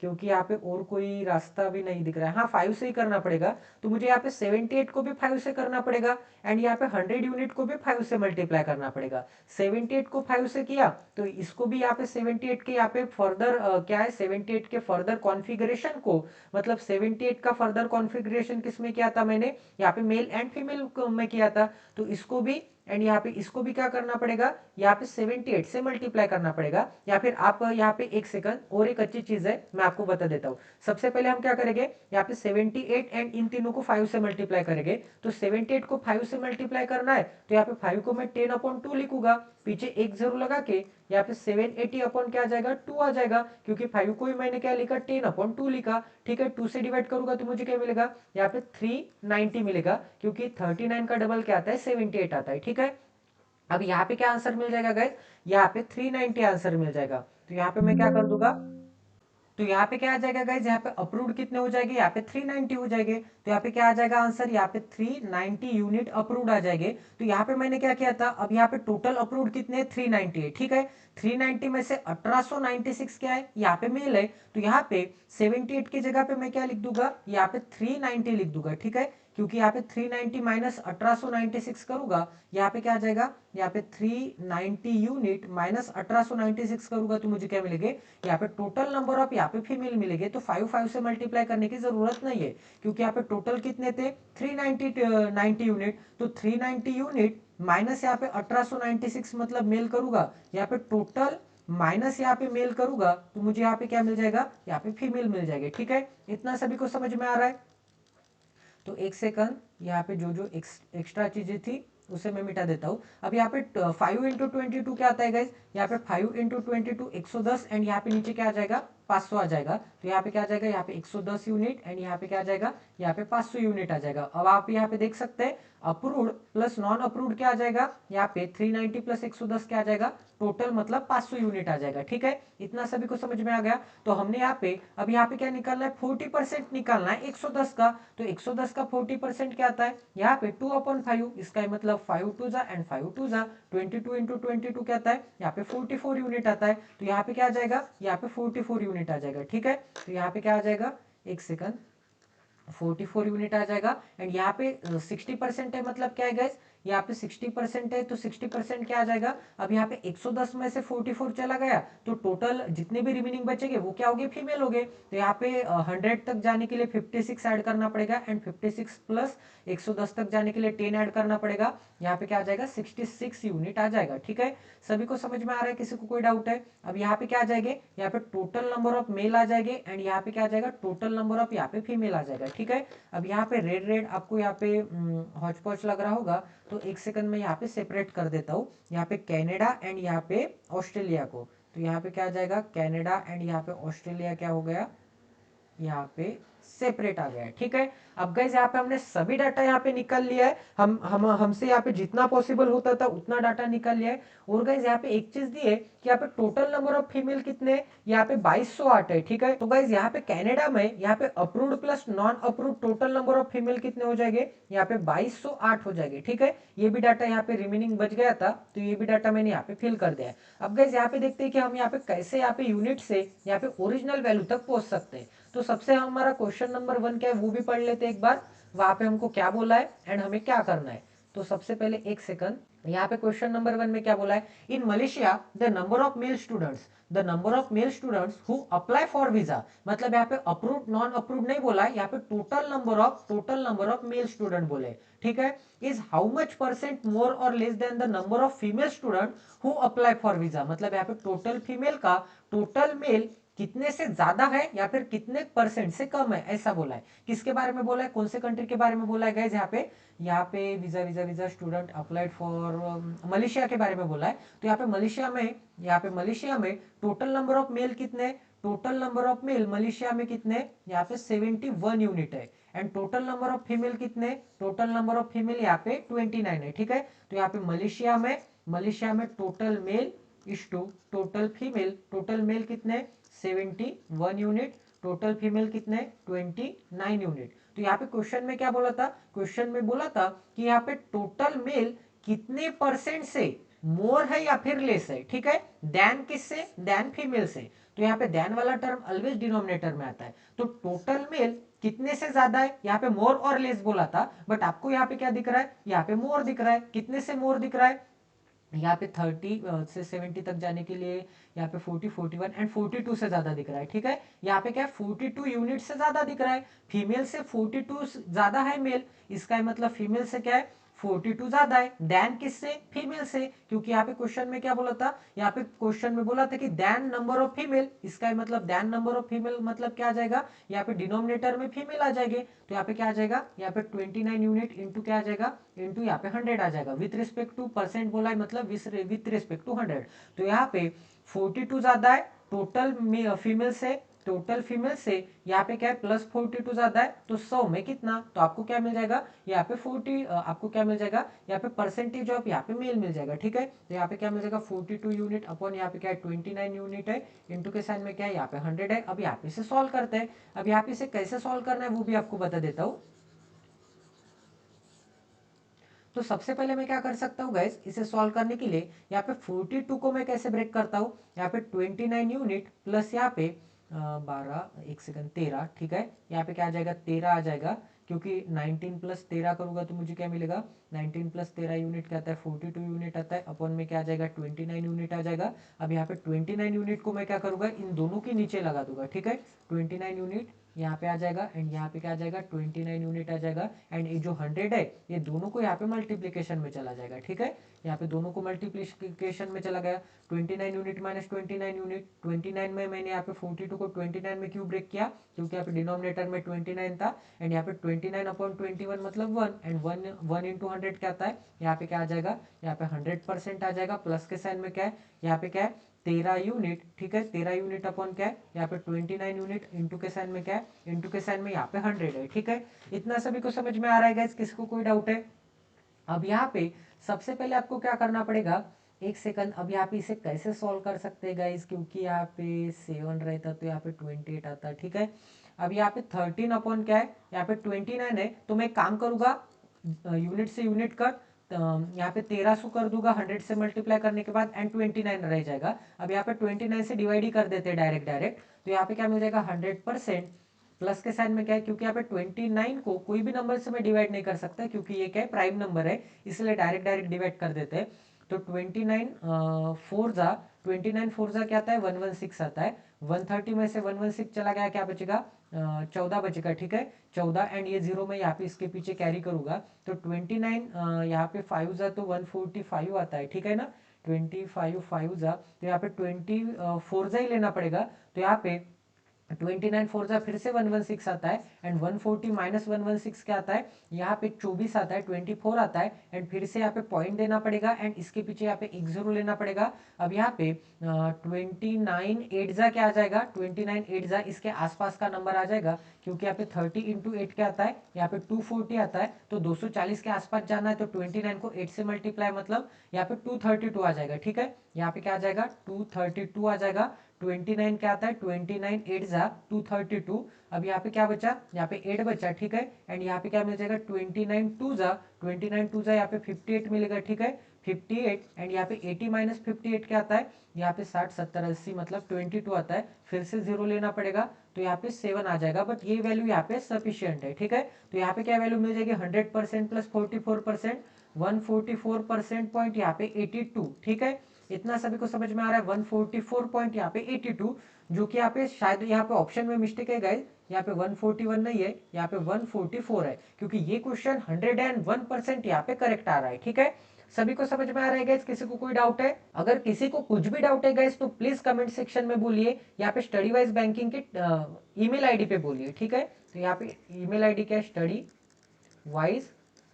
क्योंकि यहाँ पे और कोई रास्ता भी नहीं दिख रहा है। हाँ 5 से ही करना पड़ेगा, तो मुझे यहाँ पे 78 को भी 5 से करना पड़ेगा एंड यहाँ पे 100 यूनिट को भी 5 से मल्टीप्लाई करना पड़ेगा। 78 को 5 से किया तो इसको भी यहाँ पे 78 के यहाँ पे फर्दर क्या है, 78 के फर्दर कॉन्फ़िगरेशन को, मतलब 78 का फर्दर कॉन्फ़िगरेशन किस में किया था मैंने, यहाँ पे मेल एंड फीमेल में किया था। तो इसको भी एंड यहाँ पे इसको भी क्या करना पड़ेगा, यहाँ पे 78 से मल्टीप्लाई करना पड़ेगा। या फिर आप यहाँ पे एक सेकंड, और एक अच्छी चीज है मैं आपको बता देता हूँ। सबसे पहले हम क्या करेंगे, यहाँ पे 78 एंड इन तीनों को 5 से मल्टीप्लाई करेंगे। तो 78 को 5 से मल्टीप्लाई करना है तो यहाँ पे 5 को मैं 10 अपॉन 2 लिखूंगा, पीछे एक जीरो लगा के यहाँ पे 780 अपॉन क्या आ जाएगा 2 आ जाएगा, क्योंकि 5 को ही मैंने क्या लिखा 10 अपॉन 2 लिखा, ठीक है। 2 से डिवाइड करूंगा तो मुझे क्या मिलेगा, यहाँ पे 390 मिलेगा, क्योंकि 39 का डबल क्या आता है 78 आता है, ठीक है। अब यहाँ पे क्या आंसर मिल जाएगा गाइस, यहाँ पे 390 आंसर मिल जाएगा। तो यहाँ पे मैं क्या कर दूंगा, तो यहाँ पे क्या आ जाएगा गाइज, यहाँ पे अप्रूव्ड कितने हो जाएंगे, यहाँ पे 390 हो जाएंगे। तो यहाँ पे क्या आ जाएगा आंसर, यहाँ पे 390 यूनिट अप्रूव्ड आ जाएंगे। तो यहाँ पे मैंने क्या किया था, अब यहाँ पे टोटल अप्रूव्ड कितने 390 है, ठीक है। 390 में से 1896 क्या है, यहाँ पे मेल है, तो यहाँ पे 78 की जगह पे मैं क्या लिख दूंगा, यहाँ पे 390 लिख दूंगा, ठीक है। क्योंकि यहाँ पे 390 माइनस 1896 करूंगा, यहाँ पे क्या आ जाएगा, यहाँ पे 390 यूनिट माइनस 1896 करूंगा तो मुझे क्या मिलेंगे, यहाँ पे टोटल नंबर ऑफ यहाँ पे फीमेल मिलेंगे। तो 5 से मल्टीप्लाई करने की जरूरत नहीं है, क्योंकि यहाँ पे टोटल कितने थे 390 यूनिट। तो 390 यूनिट माइनस यहाँ पे 1896 मतलब मेल करूंगा, यहाँ पे टोटल माइनस यहाँ पे मेल करूंगा तो मुझे यहाँ पे क्या मिल जाएगा, यहाँ पे फीमेल मिल जाएगी, ठीक है। इतना सभी को समझ में आ रहा है। तो एक सेकंड, यहाँ पे जो जो एक्स्ट्रा चीजें थी उसे मैं मिटा देता हूँ। अब यहाँ पे 5 इंटू 22 क्या आता है गाइज, यहाँ पे 5 इंटू 22 110 एंड यहाँ पे नीचे क्या आ जाएगा 500 आ जाएगा। तो यहाँ पे क्या आ जाएगा, यहाँ पे 110 यूनिट एंड यहाँ पे क्या आ जाएगा, यहाँ पे 500 यूनिट आ जाएगा। अब आप यहाँ पे देख सकते हैं अप्रूव्ड प्लस नॉन अप्रूव्ड क्या आ जाएगा, यहाँ पे 390 प्लस 110 क्या आ जाएगा, टोटल मतलब 500 यूनिट आ जाएगा, ठीक है। इतना सभी को समझ में आ गया। तो हमने यहाँ पे अब यहाँ पे क्या निकालना है, 40% निकालना है 110 का। तो 110 का 40% क्या आता है, यहाँ पे 2 अपॉन 5, इसका मतलब 5 टू जा एंड 5 टू जा 22 इंटू 22 क्या आता है, यहाँ पे 44 यूनिट आता है। तो यहाँ पे क्या आ जाएगा, यहाँ पे 44 यूनिट आ जाएगा, ठीक है। तो यहाँ पे क्या आ जाएगा, एक सेकंड, 44 यूनिट आ जाएगा एंड यहाँ पे 60% है, मतलब क्या है गैस, यहाँ पे 60% है तो 60% क्या आ जाएगा। अब यहाँ पे 110 में से 44 चला गया तो टोटल जितने भी रिमेनिंग बचेंगे वो क्या हो गए, फीमेल हो गए। तो यहाँ पे 100 तक जाने के लिए 56 ऐड करना पड़ेगा एंड 56 प्लस 110 तक जाने के लिए 10 ऐड करना पड़ेगा। यहाँ पे क्या आ जाएगा 66 यूनिट आ जाएगा, ठीक है। सभी को समझ में आ रहा है, किसी को कोई डाउट है। अब यहाँ पे क्या आ जाएंगे, यहाँ पे टोटल नंबर ऑफ मेल आ जाएंगे एंड यहाँ पे क्या आ जाएगा, टोटल नंबर ऑफ यहाँ पे फीमेल आ जाएगा, ठीक है। अब यहाँ पे रेड रेड आपको यहाँ पे हॉच पॉच लग रहा होगा, तो एक सेकंड में यहाँ पे सेपरेट कर देता हूँ। यहाँ पे कनाडा एंड यहाँ पे ऑस्ट्रेलिया को, तो यहाँ पे क्या आ जाएगा, कनाडा एंड यहाँ पे ऑस्ट्रेलिया क्या हो गया, यहाँ पे सेपरेट आ गया है, ठीक है। अब गाइस यहाँ पे हमने सभी डाटा यहाँ पे निकाल लिया है, हमसे यहाँ पे जितना पॉसिबल होता था उतना डाटा निकाल लिया है। और गाइस यहाँ पे एक चीज दी है कि यहाँ पे टोटल नंबर ऑफ फीमेल कितने हैं, यहाँ पे 2208 है, ठीक है। तो गाइस यहाँ पे कनाडा में यहाँ पे approved plus non approved total number of female कितने हो जाएंगे, यहाँ पे 2208 हो जाएंगे, ठीक है। ये भी डाटा यहाँ पे रिमेनिंग बच गया था तो ये भी डाटा मैंने यहाँ पे फिल कर दिया है। अब गाइस यहाँ पे देखते हैं कि हम यहाँ पे कैसे यहाँ पे यूनिट से यहाँ पे ओरिजिनल वैल्यू तक पहुंच सकते हैं। तो सबसे हमारा क्वेश्चन नंबर 1 क्या है वो भी पढ़ लेते एक बार, वहां पे हमको क्या बोला है एंड हमें क्या करना है। तो सबसे पहले एक सेकंड, यहाँ पे क्वेश्चन नंबर 1 में क्या बोला है, in Malaysia the number of mail students, the number of mail students who apply for visa, मतलब यहाँ पे अप्रूव्ड नॉन अप्रूव्ड नहीं बोला है, यहाँ पे total number of male student बोले, ठीक है, is how much percent more or less than the number of female student who apply for visa, मतलब यहाँ पे टोटल फीमेल का टोटल मेल कितने से ज्यादा है या फिर कितने परसेंट से कम है, ऐसा बोला है। किसके बारे में बोला है, कौन से कंट्री के बारे में बोला है गाइस, यहाँ पे visa visa visa student applied for Malaysia के बारे में बोला है। तो यहाँ पे मलेशिया में टोटल नंबर ऑफ मेल कितने, total number of mail Malaysia में कितने, यहाँ पे 71 यूनिट है, and total number of female कितने, टोटल नंबर ऑफ फीमेल यहाँ पे 29 है, ठीक है। तो यहाँ पे मलेशिया में total male is to total male कितने 71 यूनिट, टोटल फीमेल कितने 29 यूनिट। तो यहाँ पे क्वेश्चन में क्या बोला था, क्वेश्चन में बोला था कि यहाँ पे टोटल मेल कितने परसेंट से मोर है या फिर लेस है, ठीक है, देन किससे, देन फीमेल से। तो यहाँ पे देन वाला टर्म ऑलवेज डिनोमिनेटर में आता है। तो टोटल मेल कितने से ज्यादा है, यहाँ पे मोर और लेस बोला था, बट आपको यहाँ पे क्या दिख रहा है, यहाँ पे मोर दिख रहा है। कितने से मोर दिख रहा है, यहाँ पे 30 से 70 तक जाने के लिए यहाँ पे 40, 41 एंड 42 से ज्यादा दिख रहा है, ठीक है। यहाँ पे क्या है 42 यूनिट से ज्यादा दिख रहा है, फीमेल से 42 ज्यादा है मेल, इसका मतलब फीमेल से क्या है 42 ज्यादा है, देन किससे, फीमेल से, क्योंकि यहाँ पे क्वेश्चन में क्या बोला था, यहाँ पे क्वेश्चन में बोला था कि देन नंबर ऑफ फीमेल, इसका मतलब देन नंबर ऑफ फीमेल मतलब क्या आ जाएगा, यहाँ पे डिनोमिनेटर में फीमेल आ जाएंगे, तो यहाँ पे क्या आ जाएगा, यहाँ पे 29 यूनिट इंटू क्या आ जाएगा, इंटू यहाँ पे 100 आ जाएगा, विथ रिस्पेक्ट टू परसेंट बोला है मतलब विथ रिस्पेक्ट टू 100। तो यहाँ पे 42 ज्यादा है टोटल फीमेल से यहाँ पे क्या है प्लस 42 ज्यादा है, तो 100 में कितना, तो आपको क्या मिल जाएगा, यहाँ पे 40 आपको क्या मिल जाएगा, यहाँ पे परसेंटेज ऑफ यहाँ पे मेल मिल जाएगा, ठीक है। तो यहाँ पे क्या मिल जाएगा 42 यूनिट अपॉन यहाँ पे क्या है 29 यूनिट है, इंटू के साइन में क्या है यहाँ पे 100 है। अब यहाँ पे से सॉल्व करते हैं, अब यहाँ पे से कैसे सॉल्व करना है वो भी आपको बता देता हूँ। तो सबसे पहले मैं क्या कर सकता हूँ गाइस, इसे सॉल्व करने के लिए यहाँ पे 42 को मैं कैसे ब्रेक करता हूँ, यहाँ पे 29 यूनिट प्लस यहाँ पे 12 एक सेकंड 13, ठीक है, यहाँ पे क्या आ जाएगा 13 आ जाएगा, क्योंकि 19 प्लस 13 करूंगा तो मुझे क्या मिलेगा 19 प्लस 13 यूनिट क्या आता है 42 यूनिट आता है, अपॉन में क्या आ जाएगा 29 यूनिट आ जाएगा। अब यहाँ पे 29 यूनिट को मैं क्या करूंगा इन दोनों के नीचे लगा दूंगा, ठीक है, 29 यूनिट यहाँ पे आ जाएगा एंड यहाँ पे क्या आ जाएगा 29 यूनिट आ जाएगा, एंड ये जो 100 है ये दोनों को यहाँ पे मल्टीप्लीकेशन में चला जाएगा, ठीक है, यहाँ पे दोनों को मल्टीप्लीकेशन में चला गया, 29 यूनिट माइनस 29 यूनिट, 29 में मैंने यहाँ पे 42 को 29 में क्यों ब्रेक किया, क्योंकि यहाँ पे डिनोमिनेटर में 29 था, एंड यहाँ पे 29 अपॉन 21 मतलब 1, एंड 1 इंटू 100 क्या आता है, यहाँ पे क्या आ जाएगा, यहाँ पे 100% आ जाएगा, प्लस के साइन में क्या है, यहाँ पे क्या है 13 यूनिट, ठीक है, 13 यूनिट अपॉन क्या है यहाँ पे 29 यूनिट, इंटू के साइन में क्या है, इंटू के साइन में यहाँ पे 100 है, ठीक है। इतना सभी को समझ में आ रहा है गाइस, किसको कोई डाउट है। अब यहाँ पे सबसे पहले आपको क्या करना पड़ेगा, एक सेकंड, अब यहाँ पे इसे कैसे सॉल्व कर सकते हैं गाइस, क्योंकि यहाँ पे 7 रहता तो यहाँ पे 28 आता, ठीक है। अब यहाँ पे 13 अपॉन क्या है, यहाँ पे 29 है, तो मैं काम करूंगा यूनिट से यूनिट कट, यहाँ पे 1300 कर दूंगा 100 से मल्टीप्लाई करने के बाद, एंड 29 रह जाएगा। अब यहाँ पे 29 से डिवाइड ही कर देते हैं डायरेक्ट, तो यहाँ पे क्या मिल जाएगा 100%, प्लस के साइन में क्या है, क्योंकि यहाँ पे 29 को कोई भी नंबर से मैं डिवाइड नहीं कर सकता, क्योंकि ये क्या है प्राइम नंबर है, इसलिए डायरेक्ट डिवाइड कर देते हैं। तो 29 फोर जा क्या आता है 116 आता है, 130 में से 116 चला गया, क्या बचेगा 14 बचेगा, ठीक है, 14, एंड ये जीरो में यहाँ पे इसके पीछे कैरी करूंगा, तो 29 यहाँ पे 5 जा तो 145 आता है, ठीक है ना, 25 5 जा, तो यहाँ पे 24 जा ही लेना पड़ेगा, तो यहाँ पे 29 फोर जा फिर से 116 आता है, एंड 140 माइनस 116 क्या आता है, यहाँ पे 24 आता है, 24 आता है, एंड फिर से यहाँ पे पॉइंट देना पड़ेगा, एंड इसके पीछे यहाँ पे एक जीरो लेना पड़ेगा। अब यहाँ पे 29 8 जा क्या आ जाएगा, 29 8 जा इसके आसपास का नंबर आ जाएगा, क्योंकि यहाँ पे 30 इंटू 8 क्या आता है, यहाँ पे 240 आता है, तो 240 के आसपास जाना है, तो 29 को 8 से मल्टीप्लाई मतलब यहाँ पे 232 आ जाएगा, ठीक है, यहाँ पे क्या आ जाएगा 232 आ जाएगा, 29 क्या आता है 29 8 जा 232। अब यहाँ पे क्या बचा, यहाँ पे 8 बचा, ठीक है, एंड यहाँ पे क्या मिल जाएगा 29 2 जा यहाँ पे 58 मिलेगा, ठीक है, 58, एंड यहाँ पे 80 माइनस 58 क्या आता है, यहाँ पे 60 70 80 मतलब 22 आता है, फिर से जीरो लेना पड़ेगा, तो यहाँ पे 7 आ जाएगा, बट ये वैल्यू यहाँ पे सफिशियंट है, ठीक है। तो यहाँ पे क्या वैल्यू मिल जाएगी, 100% प्लस 44%, 144% पॉइंट यहाँ पे 82, ठीक है। इतना सभी को समझ में आ रहा है, 144 पॉइंट यहाँ पे 82, जो कि यहाँ पे शायद यहाँ पे ऑप्शन में मिस्टेक है गाइस, यहाँ पे 141 नहीं है, यहाँ पे 144 है, क्योंकि ये क्वेश्चन 101% यहाँ पे करेक्ट आ रहा है, ठीक है। सभी को समझ में आ रहा है गाइस, किसी को कोई डाउट है? अगर किसी को कुछ भी डाउट है गाइस तो प्लीज कमेंट सेक्शन में बोलिए, यहाँ पे स्टडी वाइज बैंकिंग के ईमेल आईडी पे बोलिए, ठीक है। तो यहाँ पे ईमेल आईडी क्या है, स्टडी वाइज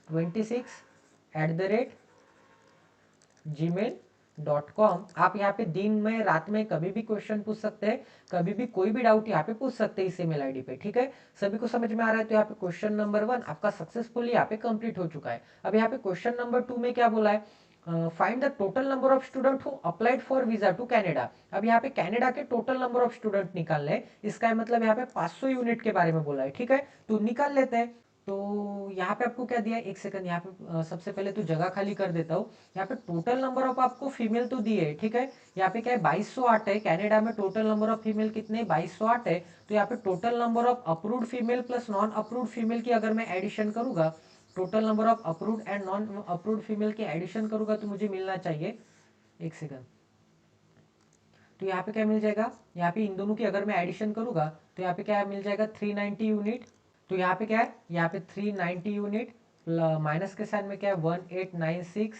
26@gmail.com। आप यहाँ पे दिन में रात में कभी भी क्वेश्चन पूछ सकते हैं, कभी भी कोई भी डाउट यहाँ पे पूछ सकते हैं इस ईमेल आईडी पे, ठीक है। सभी को समझ में आ रहा है? तो यहाँ पे क्वेश्चन नंबर 1 आपका सक्सेसफुली यहाँ पे कंप्लीट हो चुका है। अब यहाँ पे क्वेश्चन नंबर 2 में क्या बोला है, find the total number of student who applied for visa to Canada. अब यहाँ पे कनाडा के टोटल नंबर ऑफ स्टूडेंट निकालने हैं, इसका मतलब यहाँ पे 500 यूनिट के बारे में बोला है, ठीक है। तो निकाल लेते हैं। तो यहाँ पे आपको क्या दिया है, एक सेकंड, यहाँ पे सबसे पहले तो जगह खाली कर देता हूँ। यहाँ पे टोटल नंबर ऑफ आपको फीमेल तो दिए है, ठीक है। यहाँ पे क्या है, 2208 है, कनाडा में टोटल नंबर ऑफ फीमेल कितने, 2208 है। तो यहाँ पे total number of approved female plus non approved female की अगर मैं एडिशन करूंगा, total number of approved and non approved female की एडिशन करूंगा तो मुझे मिलना चाहिए, एक सेकंड। तो यहाँ पे क्या मिल जाएगा, यहाँ पे इन दोनों की अगर मैं एडिशन करूंगा तो यहाँ पे क्या मिल जाएगा, 390 यूनिट। तो यहाँ पे क्या है, यहाँ पे 390 यूनिट, माइनस के साइन में क्या है 1896,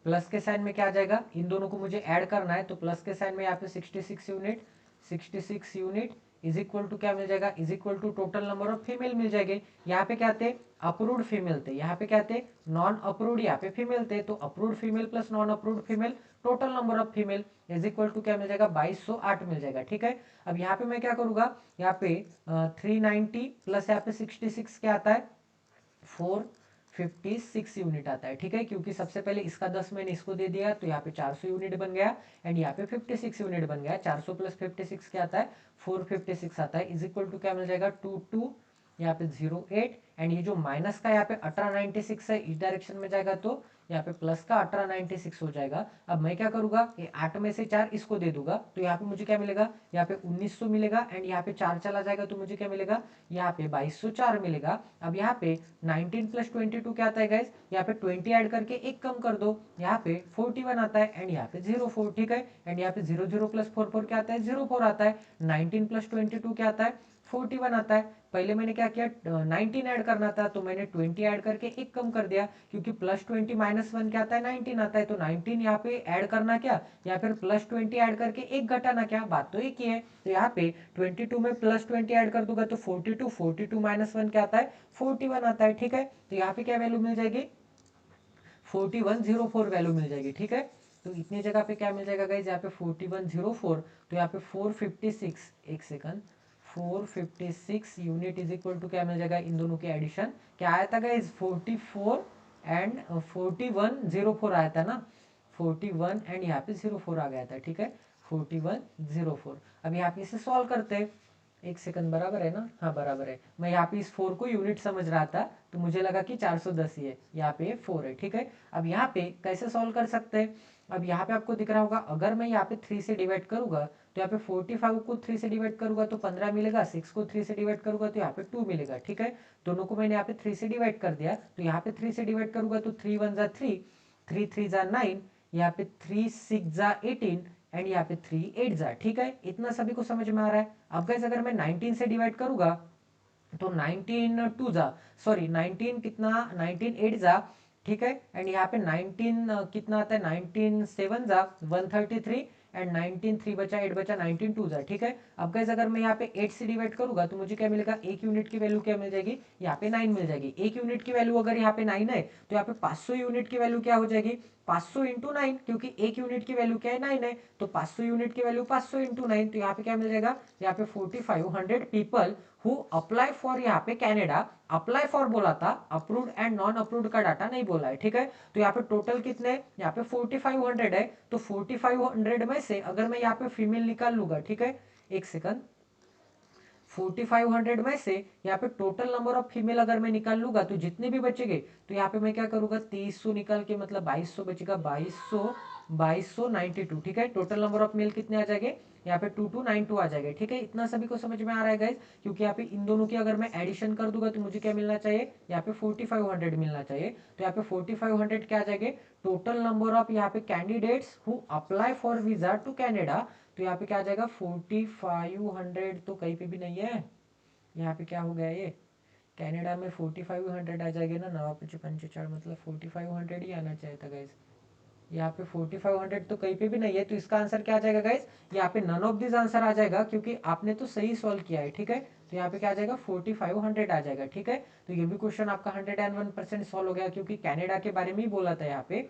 प्लस के साइन में क्या आ जाएगा, इन दोनों को मुझे ऐड करना है, तो प्लस के साइन में यहाँ पे 66 unit, 66 unit is equal to क्या मिल जाएगा, is equal to total number of female मिल जाएंगे। यहाँ पे क्या थे, अप्रूव्ड फीमेल थे, यहाँ पे क्या थे, नॉन अप्रूव्ड, यहाँ पे फीमेल थे। तो approved female plus non approved female, total number of female is equal to क्या मिल जाएगा, 2208 मिल जाएगा, ठीक है। अब यहाँ पे मैं क्या करूंगा, यहाँ पे 390 प्लस यहाँ पे 66 क्या आता है, 456 यूनिट आता है, ठीक है। क्योंकि सबसे पहले इसका 10 मैंने इसको दे दिया, तो यहाँ पे 400 यूनिट बन गया, एंड यहाँ पे 56 यूनिट बन गया। 400 प्लस 56 क्या आता है, 456 आता है, इज इक्वल टू क्या मिल जाएगा, 22 यहाँ पे 08, एंड ये जो माइनस का यहाँ पे 1896 है, इस डायरेक्शन में जाएगा तो यहाँ पे प्लस का 1896 हो जाएगा। अब मैं क्या करूंगा, ये 8 में से 4 इसको दे दूंगा, तो यहाँ पे मुझे क्या मिलेगा, यहाँ पे 1900 मिलेगा, एंड यहाँ पे 4 चला जाएगा तो मुझे क्या मिलेगा, यहाँ पे 2204 मिलेगा। अब यहाँ पे 19 प्लस 22 क्या आता है गाइस, यहाँ पे 20 ऐड करके एक कम कर दो, यहाँ पे 41 आता है, एंड यहाँ पे 04, ठीक है। एंड यहाँ पे 00 प्लस 44 क्या आता है, 04 आता है। 19 प्लस 22 क्या आता है, 41 आता है। पहले मैंने क्या किया, 19 ऐड करना था, तो मैंने 20 ऐड करके एक कम कर दिया, क्योंकि प्लस 20 माइनस 1 क्या आता है, 19 आता है। तो 19 यहाँ पे ऐड करना क्या, या फिर प्लस 20 ऐड करके एक घटाना क्या, बात तो एक ही है। तो यहाँ पे 22 में प्लस 20 ऐड कर दूंगा तो 42, 42 माइनस 1 क्या आता है, 41 आता है, ठीक है। तो यहाँ पे क्या वैल्यू मिल जाएगी, 4104 वैल्यू मिल जाएगी, ठीक है। तो इतनी जगह पे क्या मिल जाएगा गाइज, यहाँ पे 4104, तो यहाँ पे 456, एक second, 456 unit is equal to क्या मिल जाएगा, इन दोनों के एडिशन क्या आया था गाइज, 44 एंड 4104 आया था ना, 41 एंड यहाँ पे 04 आ गया था, ठीक है, 4104। अब यहाँ पे इसे सॉल्व करते हैं, एक सेकंड, बराबर है ना, हाँ बराबर है। मैं यहाँ पे इस 4 को यूनिट समझ रहा था, तो मुझे लगा कि 410 ही है, यहाँ पे 4 है, ठीक है। अब यहाँ पे कैसे सॉल्व कर सकते हैं, अब यहाँ पे आपको दिख रहा होगा, अगर मैं यहाँ पे 3 से डिवाइड करूंगा तो यहाँ पे 45 को 3 से डिवाइड करूंगा तो 15 मिलेगा, 6 को 3 से डिवाइड करूंगा तो यहाँ पे 2 मिलेगा, ठीक है। दोनों को मैंने यहाँ पे 3 से डिवाइड कर दिया, तो यहाँ पे 3 से डिवाइड करूंगा तो 3 1 जा 3, 3 3 जा 9, यहाँ पे 3 6 जा 18, एंड यहाँ पे 3 8 जा, ठीक है। इतना सभी को समझ में आ रहा है। अब गाइस अगर मैं 19 से डिवाइड करूंगा तो 19 2 जा, सॉरी 19 कितना, 19 8 जा, ठीक है। एंड यहाँ पे 19 कितना आता है, 19 7 जा 133, एंड 19 3 बचा 8 बचा, 19 2 जा, ठीक है। अब गाइस अगर मैं यहाँ पे 8 से डिवाइड करूंगा तो मुझे क्या मिलेगा, एक यूनिट की वैल्यू क्या मिल जाएगी, यहाँ पे 9 मिल जाएगी। एक यूनिट की वैल्यू अगर यहाँ पे 9 है तो यहाँ पे 500 यूनिट की वैल्यू क्या हो जाएगी, 500 इंटू 9, क्योंकि एक यूनिट की वैल्यू क्या है, 9 है। तो 500 यूनिट की वैल्यू 500 इंटू 9, तो यहाँ पे क्या मिल जाएगा, यहाँ पे 4500 पीपल हु अप्लाई फॉर, यहाँ पे कैनेडा अप्लाई फॉर बोला था, अप्रूव्ड एंड नॉन अप्रूव्ड का डाटा नहीं बोला है, ठीक है। तो यहाँ पे टोटल कितने, यहाँ पे 4500 है, तो 4500 में से अगर मैं यहाँ पे फीमेल निकाल लूंगा, ठीक है, एक सेकंड, 4500 में से यहाँ पे टोटल नंबर ऑफ फीमेल अगर मैं निकाल लूंगा तो जितने भी बचेंगे, तो यहाँ पे मैं क्या करूंगा 2300 निकाल के मतलब 2200 बचेगा, 2292। ठीक है, टोटल नंबर ऑफ मेल कितने आ जाएंगे यहाँ पे 2292 आ जाएगा। ठीक है, इतना सभी को समझ में आ रहा है गाइस, क्योंकि यहाँ पे इन दोनों की अगर मैं एडिशन कर दूंगा तो मुझे क्या मिलना चाहिए, यहाँ पे 4500 मिलना चाहिए। तो यहाँ पे 4500 क्या आ जाएंगे, टोटल नंबर ऑफ यहाँ पे candidates who apply for visa to Canada. तो यहाँ पे क्या आ जाएगा 4500, तो कहीं पे भी नहीं है, यहाँ पे क्या हो गया ये, कनाडा में 4500 आ जाएगा ना, 9×5 = 4 मतलब 4500 ही आना चाहिए था गाइस। यहाँ पे 4500 तो कहीं पे भी नहीं है, तो इसका आंसर क्या आ जाएगा गाइस, यहाँ पे नन ऑफ दिस आंसर आ जाएगा, क्योंकि आपने तो सही सॉल्व किया है। ठीक है, तो यहाँ पे क्या आ जाएगा 4500 आ जाएगा। ठीक है, तो ये भी क्वेश्चन आपका 101% सॉल्व हो गया, क्योंकि कनाडा के बारे में ही बोला था यहाँ पे।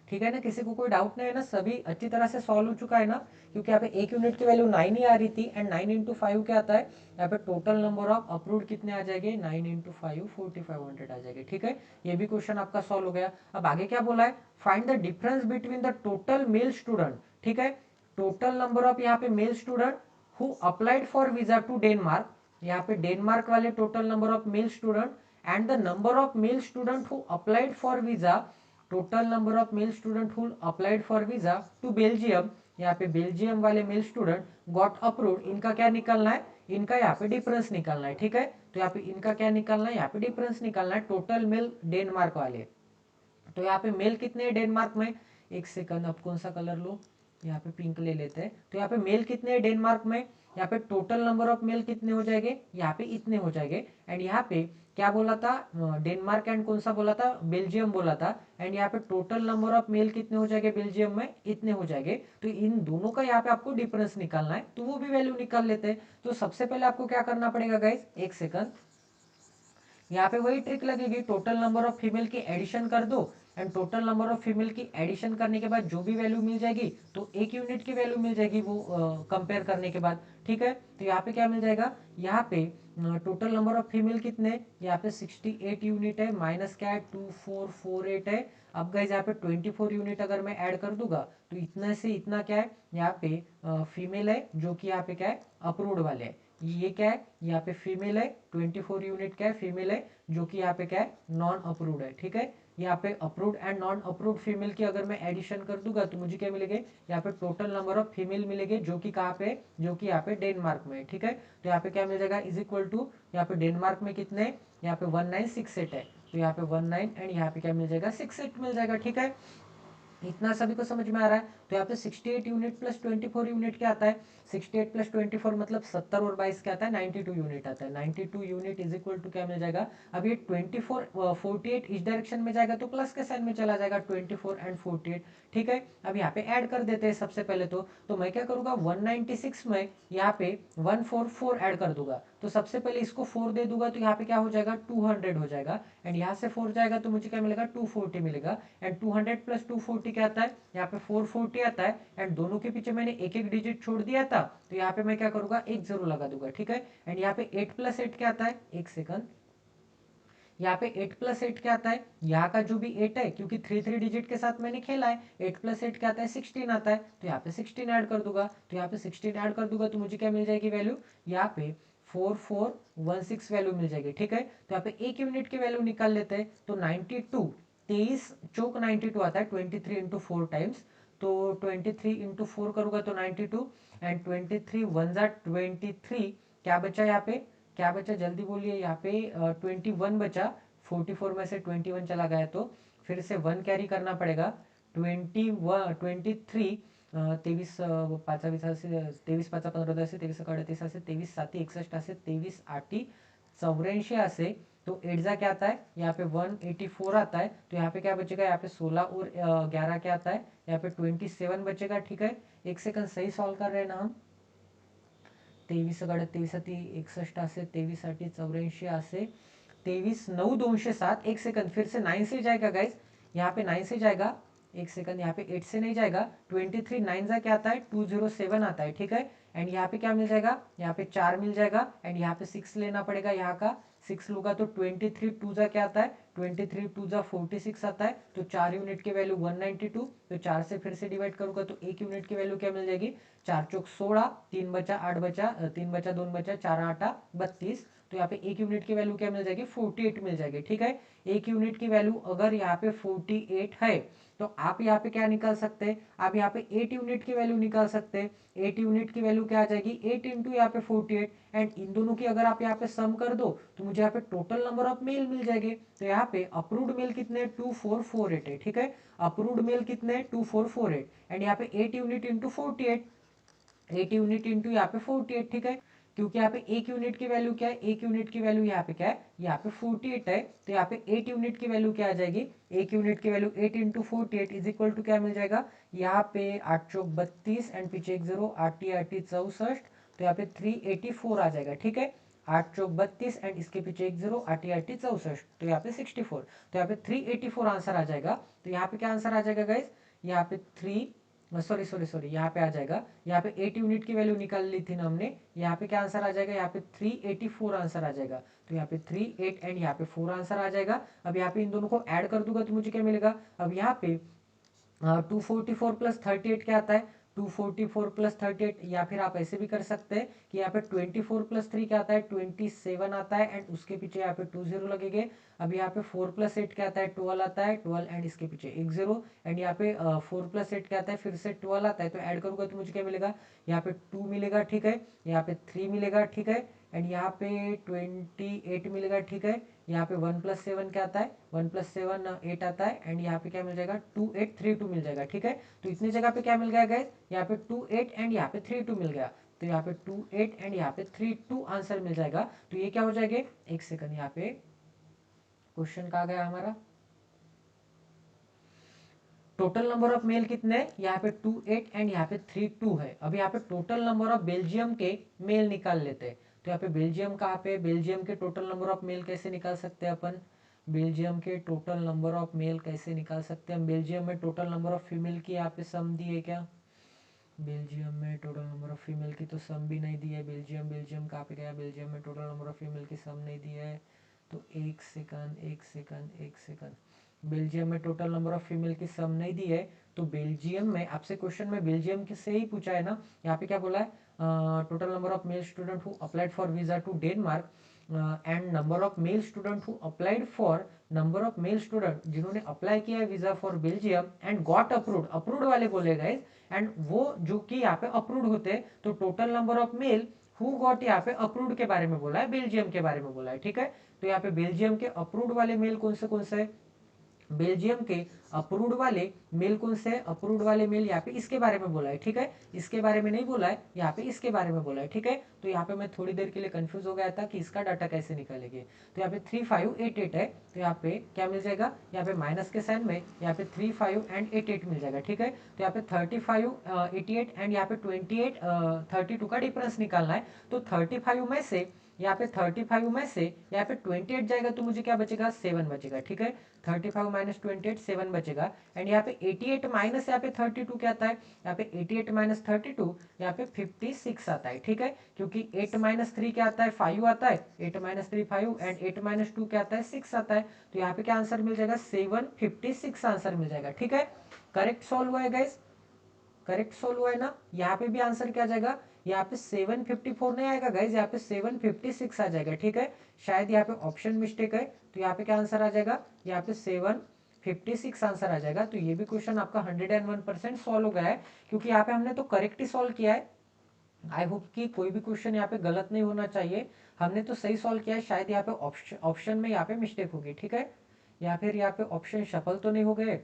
ठीक है ना, किसी को कोई डाउट नहीं है ना, सभी अच्छी तरह से सॉल्व हो चुका है ना, क्योंकि यहाँ पे एक यूनिट की वैल्यू 9 ही आ रही थी, एंड 9 × 5 क्या आता है, यहाँ पे टोटल नंबर ऑफ अप्रूव्ड कितने आ जाएंगे, 9 × 5 4500 आ जाएंगे। ठीक है, ये भी क्वेश्चन आपका सॉल्व हो गया। अब आगे क्या बोला है, find the difference between the total male student. ठीक है, टोटल नंबर ऑफ यहाँ पे male student who applied for visa to Denmark, यहाँ पे डेनमार्क वाले total number of male student and the number of male student who applied for visa, total number of male student who applied for visa to Belgium, यहाँ पे Belgium वाले male student got approved, इनका क्या निकालना है, इनका यहाँ पे डिफरेंस निकालना है। ठीक है, तो यहाँ पे इनका क्या निकालना है, यहाँ पे डिफरेंस निकालना है, टोटल मेल डेनमार्क वाले। तो यहाँ पे मेल कितने हैं डेनमार्क में, एक सेकंड, अब कौन सा कलर लो, यहाँ पे पिंक ले लेते हैं। तो यहाँ पे मेल कितने हैं डेनमार्क में, यहाँ पे टोटल नंबर ऑफ मेल कितने हो जाएंगे, यहाँ पे इतने हो जाएंगे। एंड यहाँ पे क्या बोला था, डेनमार्क एंड कौन सा बोला था, बेल्जियम बोला था। एंड यहाँ पे टोटल नंबर ऑफ मेल कितने हो जाएंगे बेल्जियम में, इतने हो जाएंगे। तो इन दोनों का यहाँ पे आपको डिफरेंस निकालना है, तो वो भी वैल्यू निकाल लेते हैं। तो सबसे पहले आपको क्या करना पड़ेगा गाइस, एक सेकंड, यहाँ पे वही ट्रिक लगेगी, टोटल नंबर ऑफ फीमेल की एडिशन कर दो, and total number of female की एडिशन करने के बाद जो भी वैल्यू मिल जाएगी, तो एक यूनिट की वैल्यू मिल जाएगी वो कंपेयर करने के बाद। ठीक है, तो यहाँ पे क्या मिल जाएगा, यहाँ पे टोटल नंबर ऑफ फीमेल कितने, यहाँ पे 68 यूनिट है, माइनस क्या है 2448 है। अब गाइस यहाँ पे 24 यूनिट अगर मैं ऐड कर दूंगा, तो इतना से इतना क्या है, यहाँ पे फीमेल है जो कि यहाँ पे क्या है अप्रूव्ड वाले है, ये क्या है यहाँ पे फीमेल है, 24 यूनिट क्या है फीमेल है, जो कि यहाँ पे क्या है नॉन अप्रूव्ड है। ठीक है, यहाँ पे approved and non approved female की अगर मैं एडिशन कर दूंगा तो मुझे क्या मिलेंगे, यहाँ पे टोटल नंबर ऑफ फीमेल मिलेंगे, जो कि कहाँ पे, जो कि यहाँ पे डेनमार्क में। ठीक है, तो यहाँ पे क्या मिल जाएगा इज इक्वल टू, यहाँ पे डेनमार्क में कितने, यहाँ पे 1968 है, तो यहाँ पे 19 एंड यहाँ पे क्या मिल जाएगा 68 मिल जाएगा। ठीक है, इतना सभी को समझ में आ रहा है। तो यहाँ पे 68 यूनिट प्लस 24 यूनिट क्या आता है, 68 प्लस 24 मतलब 70 और 22 क्या आता है 92 यूनिट आता है। 92 यूनिट इज इक्वल टू क्या मिल जाएगा, अब ये 24 48 इस डायरेक्शन में जाएगा तो प्लस के साइन में चला जाएगा 24 एंड 48। ठीक है, अब यहाँ पे ऐड कर देते हैं सबसे पहले तो मैं क्या करूंगा 196 में यहाँ पे 144 ऐड कर दूंगा, तो सबसे पहले इसको 4 दे दूंगा तो यहाँ पे क्या हो जाएगा 200 हो जाएगा, एंड यहाँ से 4 जाएगा तो मुझे क्या मिलेगा 240 मिलेगा, एंड 200 प्लस 240 क्या आता है, यहाँ पे 440 आता है, एंड दोनों के पीछे मैंने एक एक डिजिट छोड़ दिया था, तो यहाँ पे मैं क्या करूंगा एक जरूर लगा दूंगा। ठीक है, एंड यहाँ पे 8 प्लस 8 क्या आता है, एक सेकंड, यहाँ पे 8 प्लस 8 क्या आता है, यहाँ का जो भी 8 है क्योंकि 3 डिजिट के साथ मैंने खेला है, 8 प्लस 8 क्या आता है 16 आता है, तो यहाँ पे 16 ऐड कर दूंगा, तो यहाँ पे 16 ऐड कर दूंगा तो मुझे क्या मिल जाएगी वैल्यू, यहाँ पे 4416 वैल्यू मिल जाएगी। ठीक है, तो यहाँ पे एक यूनिट की वैल्यू निकाल लेते हैं, तो 92 23 चौक 92 आता है 23 इंटू 4 टाइम्स, तो 23 इंटू 4 करूंगा तो 92, एंड 23 वन जा 23, क्या बचा यहाँ पे, क्या बचा जल्दी बोलिए, यहाँ पे 21 बचा, 44 में से 21 चला गया तो फिर से 1 कैरी करना पड़ेगा, 23 23 पाचा 20 23 पाचा 15 असे 23 38 असे 23 7 61 असे 23 8 84 असे, तो 8 जा क्या आता है यहाँ पे 184 आता है, तो यहाँ पे क्या बचेगा, यहाँ पे 16 और 11 क्या आता है, यहाँ पे 27 बचेगा। ठीक है, एक सेकंड सही सॉल्व कर रहे हैं ना हम, 23 38 61 असे 23 84 असे 23 9 207, एक सेकंड फिर से 9 से जाएगा गाइस, यहाँ पे 9 से जाएगा, एक सेकंड यहाँ पे 8 से नहीं जाएगा, 23 9 जा क्या आता है 207 आता है। ठीक है, एंड यहाँ पे क्या मिल जाएगा, यहाँ पे 4 मिल जाएगा, एंड यहाँ पे 6 लेना पड़ेगा, यहाँ का 6 लूंगा तो 23 टू जा क्या आता है, 23 टू जा 46 आता है। तो 4 यूनिट की वैल्यू 192, तो 4 से फिर से डिवाइड करूंगा तो 1 यूनिट की वैल्यू क्या मिल जाएगी, 4 चौक 16, 3 बचा 8 बचा 3 बचा 2 बचा 4 8 32। तो यहाँ पे 1 यूनिट की वैल्यू क्या मिल जाएगी, 48 मिल जाएगी। ठीक है, 1 यूनिट की वैल्यू अगर यहाँ पे 48 है तो आप यहाँ पे क्या निकाल सकते हैं, आप यहाँ पे 8 यूनिट की वैल्यू निकाल सकते हैं। 8 यूनिट की वैल्यू क्या आ जाएगी, 8 इंटू यहाँ पे 48, एंड इन दोनों की अगर आप यहाँ पे सम कर दो तो मुझे यहाँ पे टोटल नंबर ऑफ मेल मिल जाएंगे। तो यहाँ पे अप्रूव्ड मेल कितने 2448 है। ठीक है, अप्रूव्ड मेल कितने 2448, एंड यहाँ पे 8 यूनिट इंटू 48, 8 यूनिट इंटू यहाँ पे 48। ठीक है, क्योंकि यहाँ पे 1 यूनिट की वैल्यू क्या है, 1 यूनिट की वैल्यू यहाँ पे क्या है, यहाँ पे 48 है। तो यहाँ पे 8 यूनिट की वैल्यू क्या आ जाएगी, 1 यूनिट की value 8 into 48 is equal to क्या मिल जाएगा, यहाँ पे 8 चौक 32 एंड पीछे एक 0, 8 8 64, तो यहाँ पे 384 आ जाएगा। ठीक है, 8 चौक 32 एंड इसके पीछे एक 0, 8 8 64, तो यहाँ पे 64, तो यहाँ पे 384 आंसर आ जाएगा। तो यहाँ पे क्या आंसर आ जाएगा गाइस, यहाँ पे 3 सॉरी सॉरी सॉरी यहाँ पे आ जाएगा, यहाँ पे 8 यूनिट की वैल्यू निकाल ली थी ना हमने, यहाँ पे क्या आंसर आ जाएगा, यहाँ पे 384 आंसर आ जाएगा। तो यहाँ पे 3 8 एंड यहाँ पे 4 आंसर आ जाएगा। अब यहाँ पे इन दोनों को ऐड कर दूंगा तो मुझे क्या मिलेगा, अब यहाँ पे 244 प्लस 38 क्या आता है, 244 प्लस 38, या फिर आप ऐसे भी कर सकते हैं कि यहाँ पे 24 प्लस 3 क्या आता है, 27 आता है, एंड उसके पीछे यहाँ पे 2 0 लगेंगे। अब यहाँ पे 4 प्लस 8 क्या आता है, 12 आता है, 12 एंड इसके पीछे एक 0, एंड यहाँ पे 4 प्लस 8 क्या आता है, फिर से 12 आता है। तो ऐड करूंगा तो मुझे क्या मिलेगा, यहाँ पे 2 मिलेगा। ठीक है, यहाँ पे 3 मिलेगा। ठीक है, एंड यहाँ पे 28 मिलेगा। ठीक है, यहाँ पे 1 प्लस 7 क्या आता है, 1 प्लस 7 8 आता है, एंड यहाँ पे क्या मिल जाएगा 2832 मिल जाएगा। ठीक है, तो इतनी जगह पे क्या मिल गया गाइस, यहाँ पे 28 एंड यहाँ पे 32 मिल गया। तो यहाँ पे 28 एंड यहाँ पे 32 आंसर मिल जाएगा। तो ये क्या हो जाएगा, एक सेकंड, यहाँ पे क्वेश्चन कहाँ गया हमारा, टोटल नंबर ऑफ मेल कितने, यहाँ पे 28 एंड यहाँ पे 32 है। अब यहाँ पे टोटल नंबर ऑफ बेल्जियम के मेल निकाल लेते हैं। तो यहाँ पे बेल्जियम कहाँ पे, बेल्जियम के टोटल नंबर ऑफ मेल कैसे निकाल सकते हैं अपन, बेल्जियम के टोटल नंबर ऑफ मेल कैसे निकाल सकते हैं, बेल्जियम में टोटल नंबर ऑफ फीमेल की यहाँ पे सम दी है क्या, बेल्जियम में टोटल नंबर ऑफ फीमेल की तो सम भी नहीं दी है। बेल्जियम बेल्जियम कहाँ पे गया, बेल्जियम में टोटल नंबर ऑफ फीमेल की सम नहीं दी है। तो एक सेकंड एक सेकंड एक सेकंड, बेल्जियम में टोटल नंबर ऑफ फीमेल की सम नहीं दी है। तो बेल्जियम में आपसे क्वेश्चन में बेल्जियम के से ही पूछा है ना, यहाँ पे क्या बोला है, total number of male student who applied for visa to Denmark and number of male student who applied for, number of male student जिन्होंने अप्लाई किया है visa for Belgium and got approved, approved वाले बोले गए, and वो जो कि यहाँ पे अप्रूव्ड होते हैं। तो total number of mail who got यहाँ पे अप्रूव्ड के बारे में बोला है, बेल्जियम के बारे में बोला है। ठीक है, तो यहाँ पे बेल्जियम के अप्रूव्ड वाले मेल कौन से, बेल्जियम के अप्रूव्ड वाले मेल कौन से, अप्रूव्ड वाले मेल यहाँ पे इसके बारे में बोला है। ठीक है, इसके बारे में नहीं बोला है, यहाँ पे इसके बारे में बोला है। ठीक है, तो यहाँ पे मैं थोड़ी देर के लिए कंफ्यूज हो गया था कि इसका डाटा कैसे निकालेंगे। तो यहाँ पे 3588 है, तो यहाँ पे क्या मिल जाएगा, यहाँ पे माइनस के साइन में यहाँ पे 35 एंड 88 मिल जाएगा। ठीक है, तो यहाँ पे 35 88 एंड यहाँ पे 28 32 का डिफरेंस निकालना है। तो 35 में से यहाँ पे 35 में से यहाँ पे 28 जाएगा तो मुझे क्या बचेगा, 7 बचेगा। ठीक है, 35 माइनस 28 7 बचेगा, एंड यहाँ पे 88 माइनस यहाँ पे 32 क्या आता है, यहाँ पे 88 माइनस 32 यहाँ पे 56 आता है। ठीक है, क्योंकि 8 माइनस 3 क्या आता है, 5 आता है, 8 माइनस 3 5 एंड 8 माइनस 2 क्या आता है, 6 आता है। तो यहाँ पे क्या आंसर मिल जाएगा, 756 आंसर मिल जाएगा। ठीक है, करेक्ट सॉल्व हुआ है गाइस, करेक्ट सोल्व हुआ है ना। यहाँ पे भी आंसर क्या आ जाएगा, यहाँ पे 754 नहीं आएगा गाइज, यहाँ पे 756 आ जाएगा। ठीक है, शायद यहाँ पे ऑप्शन मिस्टेक है, तो यहाँ पे क्या आंसर आ जाएगा, यहाँ पे 756 आंसर आ जाएगा। तो ये भी क्वेश्चन आपका 101% सॉल्व हो गया है, क्योंकि यहाँ पे हमने तो करेक्ट ही सॉल्व किया है। आई होप कि कोई भी क्वेश्चन यहाँ पे गलत नहीं होना चाहिए, हमने तो सही सॉल्व किया है। शायद यहाँ पे ऑप्शन में यहाँ पे मिस्टेक होगी। ठीक है, या फिर यहाँ पे ऑप्शन सफल तो नहीं हो गए।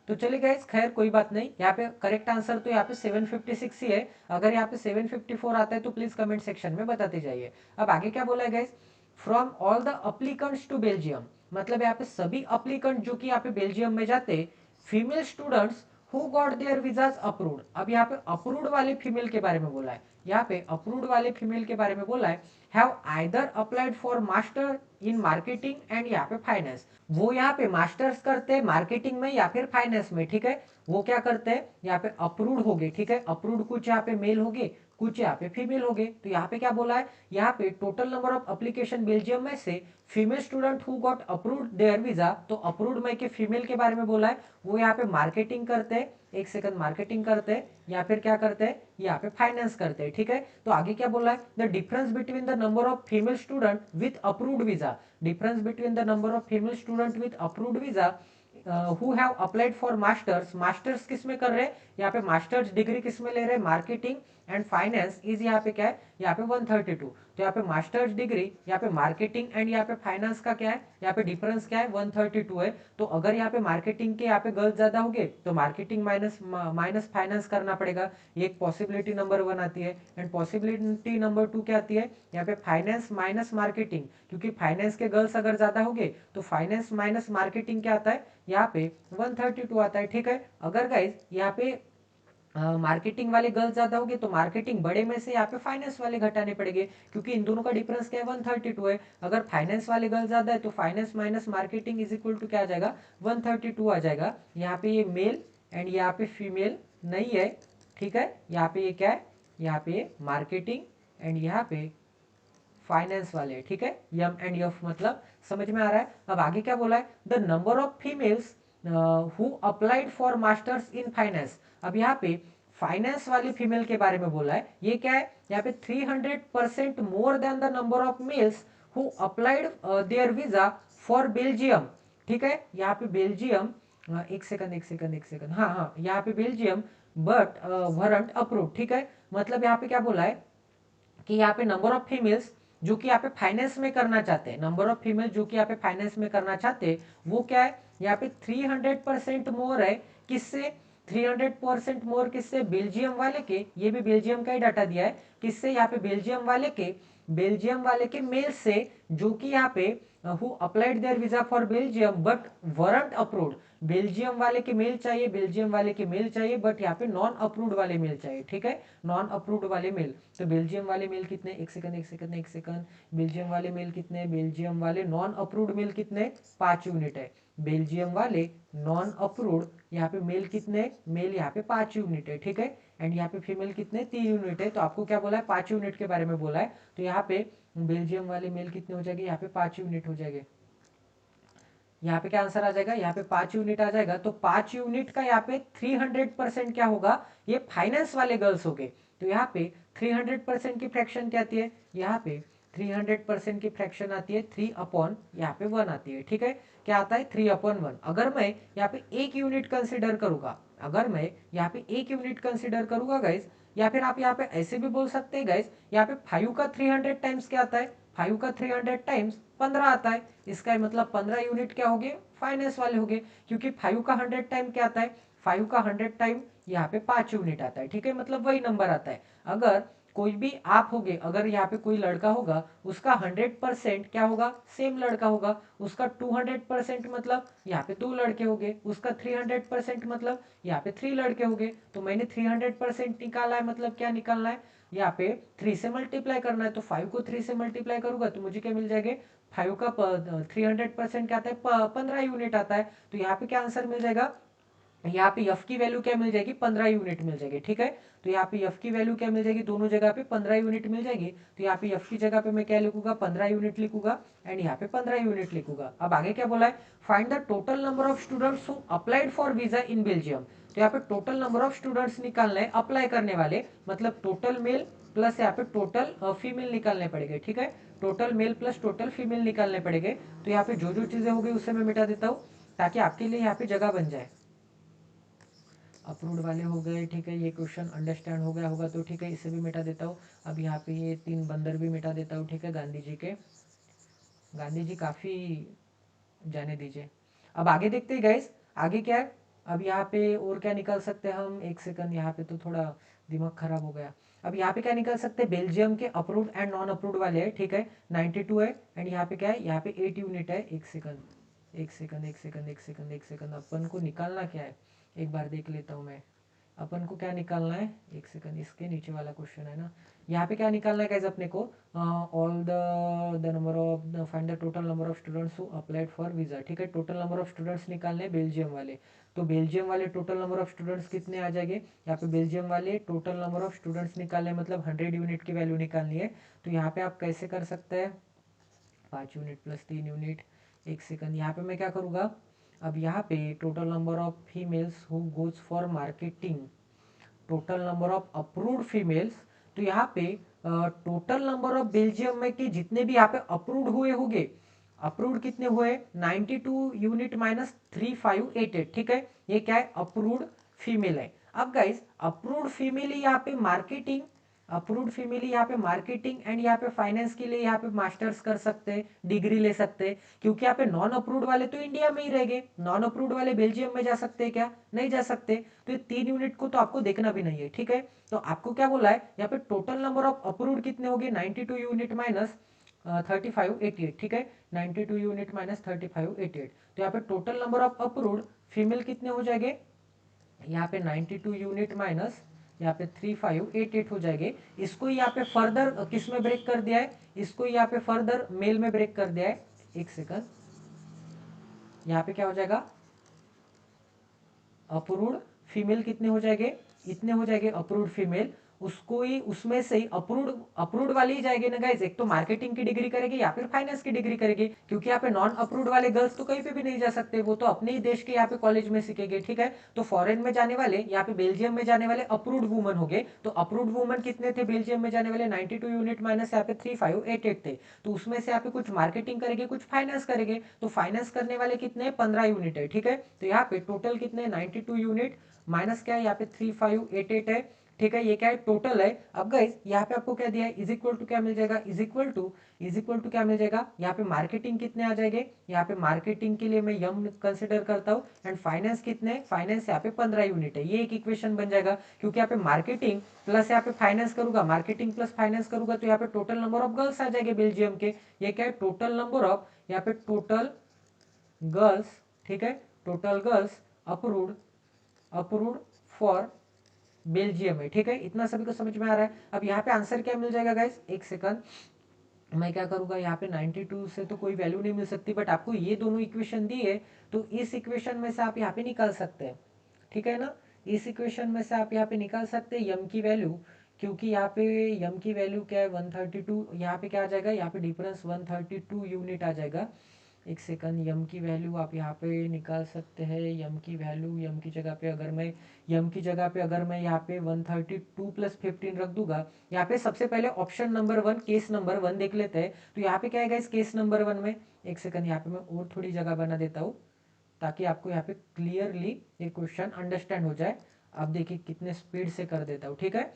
तो चलिए गाइस, खैर कोई बात नहीं, यहाँ पे करेक्ट आंसर तो यहाँ पे 756 ही है। अगर यहाँ पे 754 आता है तो प्लीज कमेंट सेक्शन में बताते जाइए। अब आगे क्या बोला है guys, from all the applicants to Belgium, मतलब यहाँ पे सभी अप्लीकेंट जो कि यहाँ पे बेल्जियम में जाते, female students who got their visas approved. अब यहाँ पे अप्रूव्ड वाले फीमेल के बारे में बोला है, यहाँ पे अप्रूव्ड वाले फीमेल के बारे में बोला है, have either applied for master in marketing and यहाँ पे फाइनेंस। वो यहाँ पे मास्टर्स करते हैं मार्केटिंग में या फिर फाइनेंस में, ठीक है। वो क्या करते हैं यहाँ पे अप्रूव्ड हो गए, ठीक है। अप्रूव्ड कुछ यहाँ पे मेल हो गए, कुछ यहाँ पे फीमेल हो गए। तो यहाँ पे क्या बोला है, यहाँ पे total number of application Belgium में से female student who got approved their visa, तो अप्रूव्ड में के फीमेल के बारे में बोला है। वो यहाँ पे मार्केटिंग करते हैं, एक सेकंड, मार्केटिंग करते हैं या फिर क्या करते हैं यहाँ पे फाइनेंस करते हैं, ठीक है। तो आगे क्या बोला है, the difference between the number of female student with approved visa, difference between the number of female student with approved visa who have applied for masters, masters किस में कर रहे हैं यहाँ पे, मास्टर्स डिग्री किस में ले रहे हैं, मार्केटिंग एंड फाइनेंस, इज यहाँ पे क्या है यहाँ पे 132। तो यहाँ पे मास्टर्स डिग्री, यहाँ पे मार्केटिंग एंड यहाँ पे फाइनेंस का क्या है, यहाँ पे डिफरेंस क्या है 132 है। तो अगर यहाँ पे मार्केटिंग के यहाँ पे गर्ल्स ज्यादा हो गए तो मार्केटिंग माइनस फाइनेंस करना पड़ेगा, ये एक पॉसिबिलिटी नंबर 1 आती है। एंड पॉसिबिलिटी नंबर 2 क्या आती है, यहाँ पे फाइनेंस माइनस मार्केटिंग, क्योंकि फाइनेंस के गर्ल्स अगर ज्यादा हो गए तो फाइनेंस माइनस मार्केटिंग क्या आता है यहाँ पे 132 आता है, ठीक है। अगर गाइज यहाँ पे मार्केटिंग वाले गर्ल्स ज्यादा होंगे तो मार्केटिंग बड़े में से यहाँ पे फाइनेंस वाले घटाने पड़ेंगे, क्योंकि इन दोनों का डिफरेंस क्या है 132 है। अगर फाइनेंस वाले गर्ल्स ज्यादा है तो finance minus marketing is equal to क्या आ जाएगा 132 आ जाएगा। यहाँ पे ये मेल एंड यहाँ पे फीमेल नहीं है, ठीक है। यहाँ पे ये क्या है, यहाँ पे मार्केटिंग एंड यहाँ पे फाइनेंस वाले, ठीक है। यम एंड यफ मतलब समझ में आ रहा है। अब आगे क्या बोला है, the number of females who applied for masters in finance. अब यहाँ पे फाइनेंस वाली फीमेल के बारे में बोला है, ये क्या है यहाँ पे 300% more than the number of males who applied their visa for Belgium, ठीक है। यहाँ पे बेल्जियम, एक सेकंड एक सेकंड एक सेकंड, हाँ हाँ, यहाँ पे बेल्जियम बट वरंट अप्रूव, ठीक है। मतलब यहाँ पे क्या बोला है कि यहाँ पे नंबर ऑफ फीमेल्स जो कि यहाँ पे फाइनेंस में करना चाहते हैं, नंबर ऑफ फीमेल जो कि यहाँ पे फाइनेंस में करना चाहते हैं, वो क्या है यहाँ पे 300% मोर है, किससे 300% मोर, किससे बेल्जियम वाले के, ये भी बेल्जियम का ही डाटा दिया है, किससे यहाँ पे बेल्जियम वाले के मेल से, जो कि यहाँ पे who applied their visa for Belgium but weren't approved, Belgium वाले के मेल चाहिए, बेल्जियम वाले के मेल चाहिए, बट यहाँ पे नॉन अप्रूव्ड वाले मेल चाहिए, ठीक है। नॉन अप्रूव्ड वाले मेल, तो बेल्जियम वाले मेल कितने, एक सेकंड एक सेकंड एक सेकंड, बेल्जियम वाले मेल कितने, बेल्जियम वाले नॉन अप्रूव्ड मेल कितने 5 यूनिट है, बेल्जियम वाले नॉन अप्रूव्ड यहाँ पे मेल कितने, मेल यहाँ पे 5 यूनिट है, ठीक है। एंड यहाँ पे फीमेल कितने 3 यूनिट है। तो आपको क्या बोला है 5 यूनिट के बारे में बोला है, तो यहाँ पे बेल्जियम वाले मेल कितने हो जाएंगे, यहाँ पे 5 यूनिट हो जाएंगे। यहाँ पे क्या आंसर आ जाएगा, यहाँ पे 5 यूनिट आ जाएगा। तो 5 यूनिट का यहाँ पे 300% क्या होगा, ये फाइनेंस वाले गर्ल्स हो गए। तो यहाँ पे 300% की फ्रैक्शन क्या आती है, यहाँ पे 300% की फ्रैक्शन आती है 3 अपॉन यहाँ पे 1 आती है, ठीक है। क्या आता है 3 अपॉन 1। अगर मैं यहाँ पे 1 यूनिट कंसिडर करूंगा, अगर मैं यहाँ पे 1 यूनिट कंसिडर करूंगा गाइज, या फिर आप यहाँ पे ऐसे भी बोल सकते हैं गाइज, यहाँ पे 5 का 300 टाइम्स क्या आता है, 5 का 300 टाइम्स 15 आता है। इसका मतलब 15 यूनिट क्या हो गए, फाइनेंस वाले हो गए, क्योंकि 5 का 100 टाइम क्या आता है, 5 का 100 टाइम यहाँ पे 5 यूनिट आता है, ठीक है। मतलब वही नंबर आता है। अगर कोई भी आप होगे, अगर यहाँ पे कोई लड़का होगा, उसका 100% क्या होगा, सेम लड़का होगा। उसका 200% मतलब यहाँ पे 2 लड़के हो गए, उसका 300% मतलब यहाँ पे 3 लड़के हो गए। तो मैंने 300% निकाला है, मतलब क्या निकालना है, यहाँ पे 3 से मल्टीप्लाई करना है। तो 5 को 3 से मल्टीप्लाई करूंगा तो मुझे क्या मिल जाएगा, 5 का 300% क्या आता है 15 यूनिट आता है। तो यहाँ पे क्या आंसर मिल जाएगा, यहाँ पे एफ की वैल्यू क्या मिल जाएगी 15 यूनिट मिल जाएगी, ठीक है। तो यहाँ पे एफ की वैल्यू क्या मिल जाएगी, दोनों जगह पे 15 यूनिट मिल जाएगी। तो यहाँ पे एफ की जगह पे मैं क्या लिखूंगा 15 यूनिट लिखूंगा, एंड यहाँ पे 15 यूनिट लिखूंगा। अब आगे क्या बोला है, find the total number of students who applied for visa in Belgium. तो यहाँ पे टोटल नंबर ऑफ स्टूडेंट्स निकालना है, अप्लाई करने वाले, मतलब टोटल मेल प्लस यहाँ पे टोटल फीमेल निकालने पड़ेंगे, ठीक है। Total male plus total female निकालने पड़ेंगे। तो यहाँ पे जो जो चीजें हो गई उससे मैं मिटा देता हूँ, ताकि आपके लिए यहाँ पे जगह बन जाए। अप्रूव्ड वाले हो गए, ठीक है। ये क्वेश्चन अंडरस्टैंड हो गया होगा तो ठीक है, इसे भी मिटा देता हूँ। अब यहाँ पे ये 3 बंदर भी मिटा देता हूँ, ठीक है। गांधी जी के, गांधी जी काफी जाने दीजिए। अब आगे देखते हैं गाइस, आगे क्या है। अब यहाँ पे और क्या निकाल सकते हैं हम, एक सेकंड, यहाँ पे तो थोड़ा दिमाग खराब हो गया। अब यहाँ पे क्या निकाल सकते हैं, बेल्जियम के अप्रूव्ड एंड नॉन अप्रूव्ड वाले है, ठीक है। 92 है, एंड यहाँ पे क्या है, यहाँ पे 8 यूनिट है। एक सेकंड एक सेकंड एक सेकंड एक सेकंड एक सेकंड, अपन को निकालना क्या है एक बार देख लेता हूँ मैं। अपन को क्या निकालना है, एक सेकंड, इसके नीचे वाला क्वेश्चन है ना, यहाँ पे क्या निकालना है गाइस अपने को, all the number of find the total number of students who applied for visa. ठीक है, टोटल नंबर ऑफ स्टूडेंट्स निकालने हैं बेल्जियम वाले। तो बेल्जियम वाले टोटल नंबर ऑफ स्टूडेंट्स कितने आ जाएंगे, यहाँ पे बेल्जियम वाले टोटल नंबर ऑफ स्टूडेंट्स निकालने मतलब 100 यूनिट की वैल्यू निकालनी है। तो यहाँ पे आप कैसे कर सकते हैं, 5 यूनिट प्लस 3 यूनिट, एक सेकंड, यहाँ पे मैं क्या करूँगा, अब यहाँ पे total number of females who goes for marketing, total number of approved females, तो यहाँ पे टोटल नंबर ऑफ बेल्जियम में के जितने भी यहाँ पे अप्रूव्ड हुए होंगे, अप्रूव्ड कितने हुए, 92 यूनिट माइनस 3588। ठीक है, ये क्या है, अप्रूव्ड फीमेल है। अब गाइस अप्रूव्ड फीमेल यहाँ पे मार्केटिंग, अप्रूव्ड फीमेल यहाँ पे मार्केटिंग एंड यहाँ पे फाइनेंस के लिए यहाँ पे मास्टर्स कर सकते हैं, डिग्री ले सकते हैं, क्योंकि यहाँ पे नॉन अप्रूव्ड वाले तो इंडिया में ही रहेंगे, नॉन अप्रूव्ड वाले बेल्जियम में जा सकते हैं क्या, नहीं जा सकते। तो ये 3 यूनिट को तो आपको देखना भी नहीं है। ठीक है, तो आपको क्या बोला है यहाँ पे, टोटल नंबर ऑफ अप्रूव्ड कितने हो गए, 92 यूनिट माइनस 3588। ठीक है, 92 यूनिट माइनस 3588, तो यहाँ पे total number of approved female कितने हो जाएंगे, यहाँ पे 92 यूनिट माइनस यहाँ पे 3588 हो जाएंगे। इसको यहाँ पे फर्दर किस में ब्रेक कर दिया है, इसको यहाँ पे फर्दर मेल में ब्रेक कर दिया है, एक सेकंड, यहाँ पे क्या हो जाएगा, अप्रूव्ड फीमेल कितने हो जाएंगे, इतने हो जाएंगे अप्रूव्ड फीमेल, उसको ही उसमें से ही अप्रूव्ड, अप्रूव्ड वाले ही जाएंगे ना गाइस, एक तो मार्केटिंग की डिग्री करेगी या फिर फाइनेंस की डिग्री करेगी, क्योंकि यहाँ पे नॉन अप्रूव्ड वाले गर्ल्स तो कहीं पे भी नहीं जा सकते, वो तो अपने ही देश के यहाँ पे कॉलेज में सीखेंगे। ठीक है, तो फॉरेन में जाने वाले, यहाँ पे बेल्जियम में जाने वाले अप्रूव्ड वुमन हो गए, तो अप्रूव्ड वुमन कितने थे बेल्जियम में जाने वाले, 92 यूनिट माइनस यहाँ पे 3588 थे, तो उसमें से यहाँ पे कुछ मार्केटिंग करेंगे कुछ फाइनेंस करेंगे, तो फाइनेंस करने वाले कितने, 15 यूनिट है। ठीक है, तो यहाँ पे टोटल कितने, 92 यूनिट माइनस क्या है, यहाँ पे 3588 है। ठीक है, ये क्या है, टोटल है। अब गाइस यहाँ पे आपको क्या दिया है, इज इक्वल टू क्या मिल जाएगा, इज इक्वल टू क्या मिल जाएगा, यहाँ पे मार्केटिंग कितने आ जाएंगे, यहाँ पे मार्केटिंग के लिए मैं यम कंसिडर करता हूँ, एंड फाइनेंस कितने, फाइनेंस यहाँ पे 15 यूनिट है, ये एक इक्वेशन बन जाएगा, क्योंकि यहाँ पे मार्केटिंग प्लस यहाँ पे फाइनेंस करूंगा, मार्केटिंग प्लस फाइनेंस करूंगा, तो यहाँ पे टोटल नंबर ऑफ गर्ल्स आ जाएंगे बेल्जियम के, ये क्या है, टोटल नंबर ऑफ, यहाँ पे टोटल गर्ल्स, ठीक है, total girls approved, approved for Belgium है। ठीक है, इतना सभी को समझ में आ रहा है। अब यहाँ पे आंसर क्या मिल जाएगा गाइस, एक सेकंड, मैं क्या करूंगा, यहाँ पे 92 से तो कोई वैल्यू नहीं मिल सकती, बट आपको ये दोनों इक्वेशन दी है, तो इस इक्वेशन में से आप यहाँ पे निकाल सकते हैं। ठीक है ना, इस इक्वेशन में से आप यहाँ पे निकाल सकते हैं यम की वैल्यू, क्योंकि यहाँ पे यम की वैल्यू क्या है, 132, यहाँ पे क्या आ जाएगा, यहाँ पे डिफरेंस 132 यूनिट आ जाएगा। एक सेकंड, यम की वैल्यू आप यहाँ पे निकाल सकते हैं, यम की वैल्यू, यम की जगह पे अगर मैं, यम की जगह पे अगर मैं यहाँ पे 132 प्लस 15 रख दूंगा, यहाँ पे सबसे पहले ऑप्शन नंबर 1 केस नंबर 1 देख लेते हैं, तो यहाँ पे क्या है इस केस नंबर 1 में, एक सेकंड यहाँ पे मैं और थोड़ी जगह बना देता हूँ, ताकि आपको यहाँ पे क्लियरली ये क्वेश्चन अंडरस्टैंड हो जाए। अब देखिए कितने स्पीड से कर देता हूँ। ठीक है,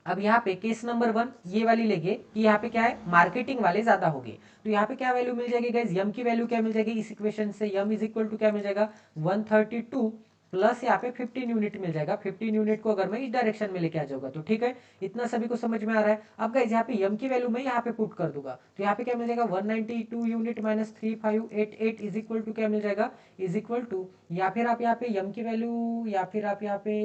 अब यहाँ पे केस नंबर 1 ये वाली लेंगे कि यहाँ पे क्या है, मार्केटिंग वाले ज्यादा हो गए, तो यहाँ पे क्या वैल्यू मिल जाएगी गाइस, यम की वैल्यू क्या मिल जाएगी, इस इक्वेशन से यम इज इक्वल टू क्या मिल जाएगा, 132 प्लस यहाँ पे 15 यूनिट मिल जाएगा, 15 यूनिट को अगर मैं इस डायरेक्शन में लेके आ जाऊंगा तो। ठीक है, इतना सभी को समझ में आ रहा है। अब गाइस यहाँ पे यम की वैल्यू मैं यहाँ पे पुट कर दूंगा, तो यहाँ पे क्या मिल जाएगा, 192 unit minus 3588 is equal to क्या मिल जाएगा, इज इक्वल टू, या फिर आप यहाँ पे यम की वैल्यू, या फिर आप यहाँ पे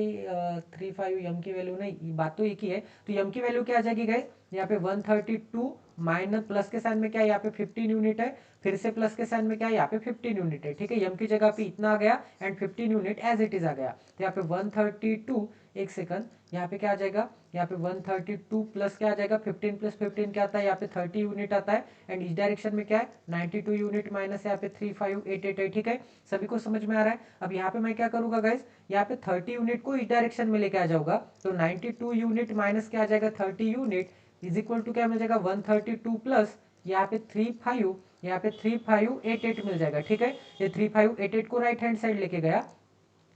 35 यम की वैल्यू, नहीं बात तो एक ही है, तो यम की वैल्यू क्या आ जाएगी गाइस, यहाँ पे 132 माइनस प्लस के साइन में क्या है, यहाँ पे 15 यूनिट है, फिर से प्लस के साइन में क्या है, यहाँ पे 15 यूनिट है। ठीक है, यम की जगह पे इतना आ गया and 15 unit as it is आ गया, तो यहाँ पे 132, एक सेकंड, यहाँ पे क्या आ जाएगा, यहाँ पे 132 प्लस क्या आ जाएगा, 15 प्लस 15 क्या आता है, यहाँ पे 30 यूनिट आता है, एंड इस डायरेक्शन में क्या है, 92 यूनिट माइनस यहाँ पे 3588 है। ठीक है, सभी को समझ में आ रहा है। अब यहाँ पे मैं क्या करूंगा गाइस, यहाँ पे 30 यूनिट को इस डायरेक्शन में लेके आ जाऊंगा, तो 92 यूनिट माइनस क्या आ जाएगा, 30 यूनिट इज इक्वल टू क्या मिल जाएगा, 132 प्लस यहाँ पे 35, यहाँ पे 3588 मिल जाएगा। ठीक है, ये 3588 को राइट हैंड साइड लेके गया,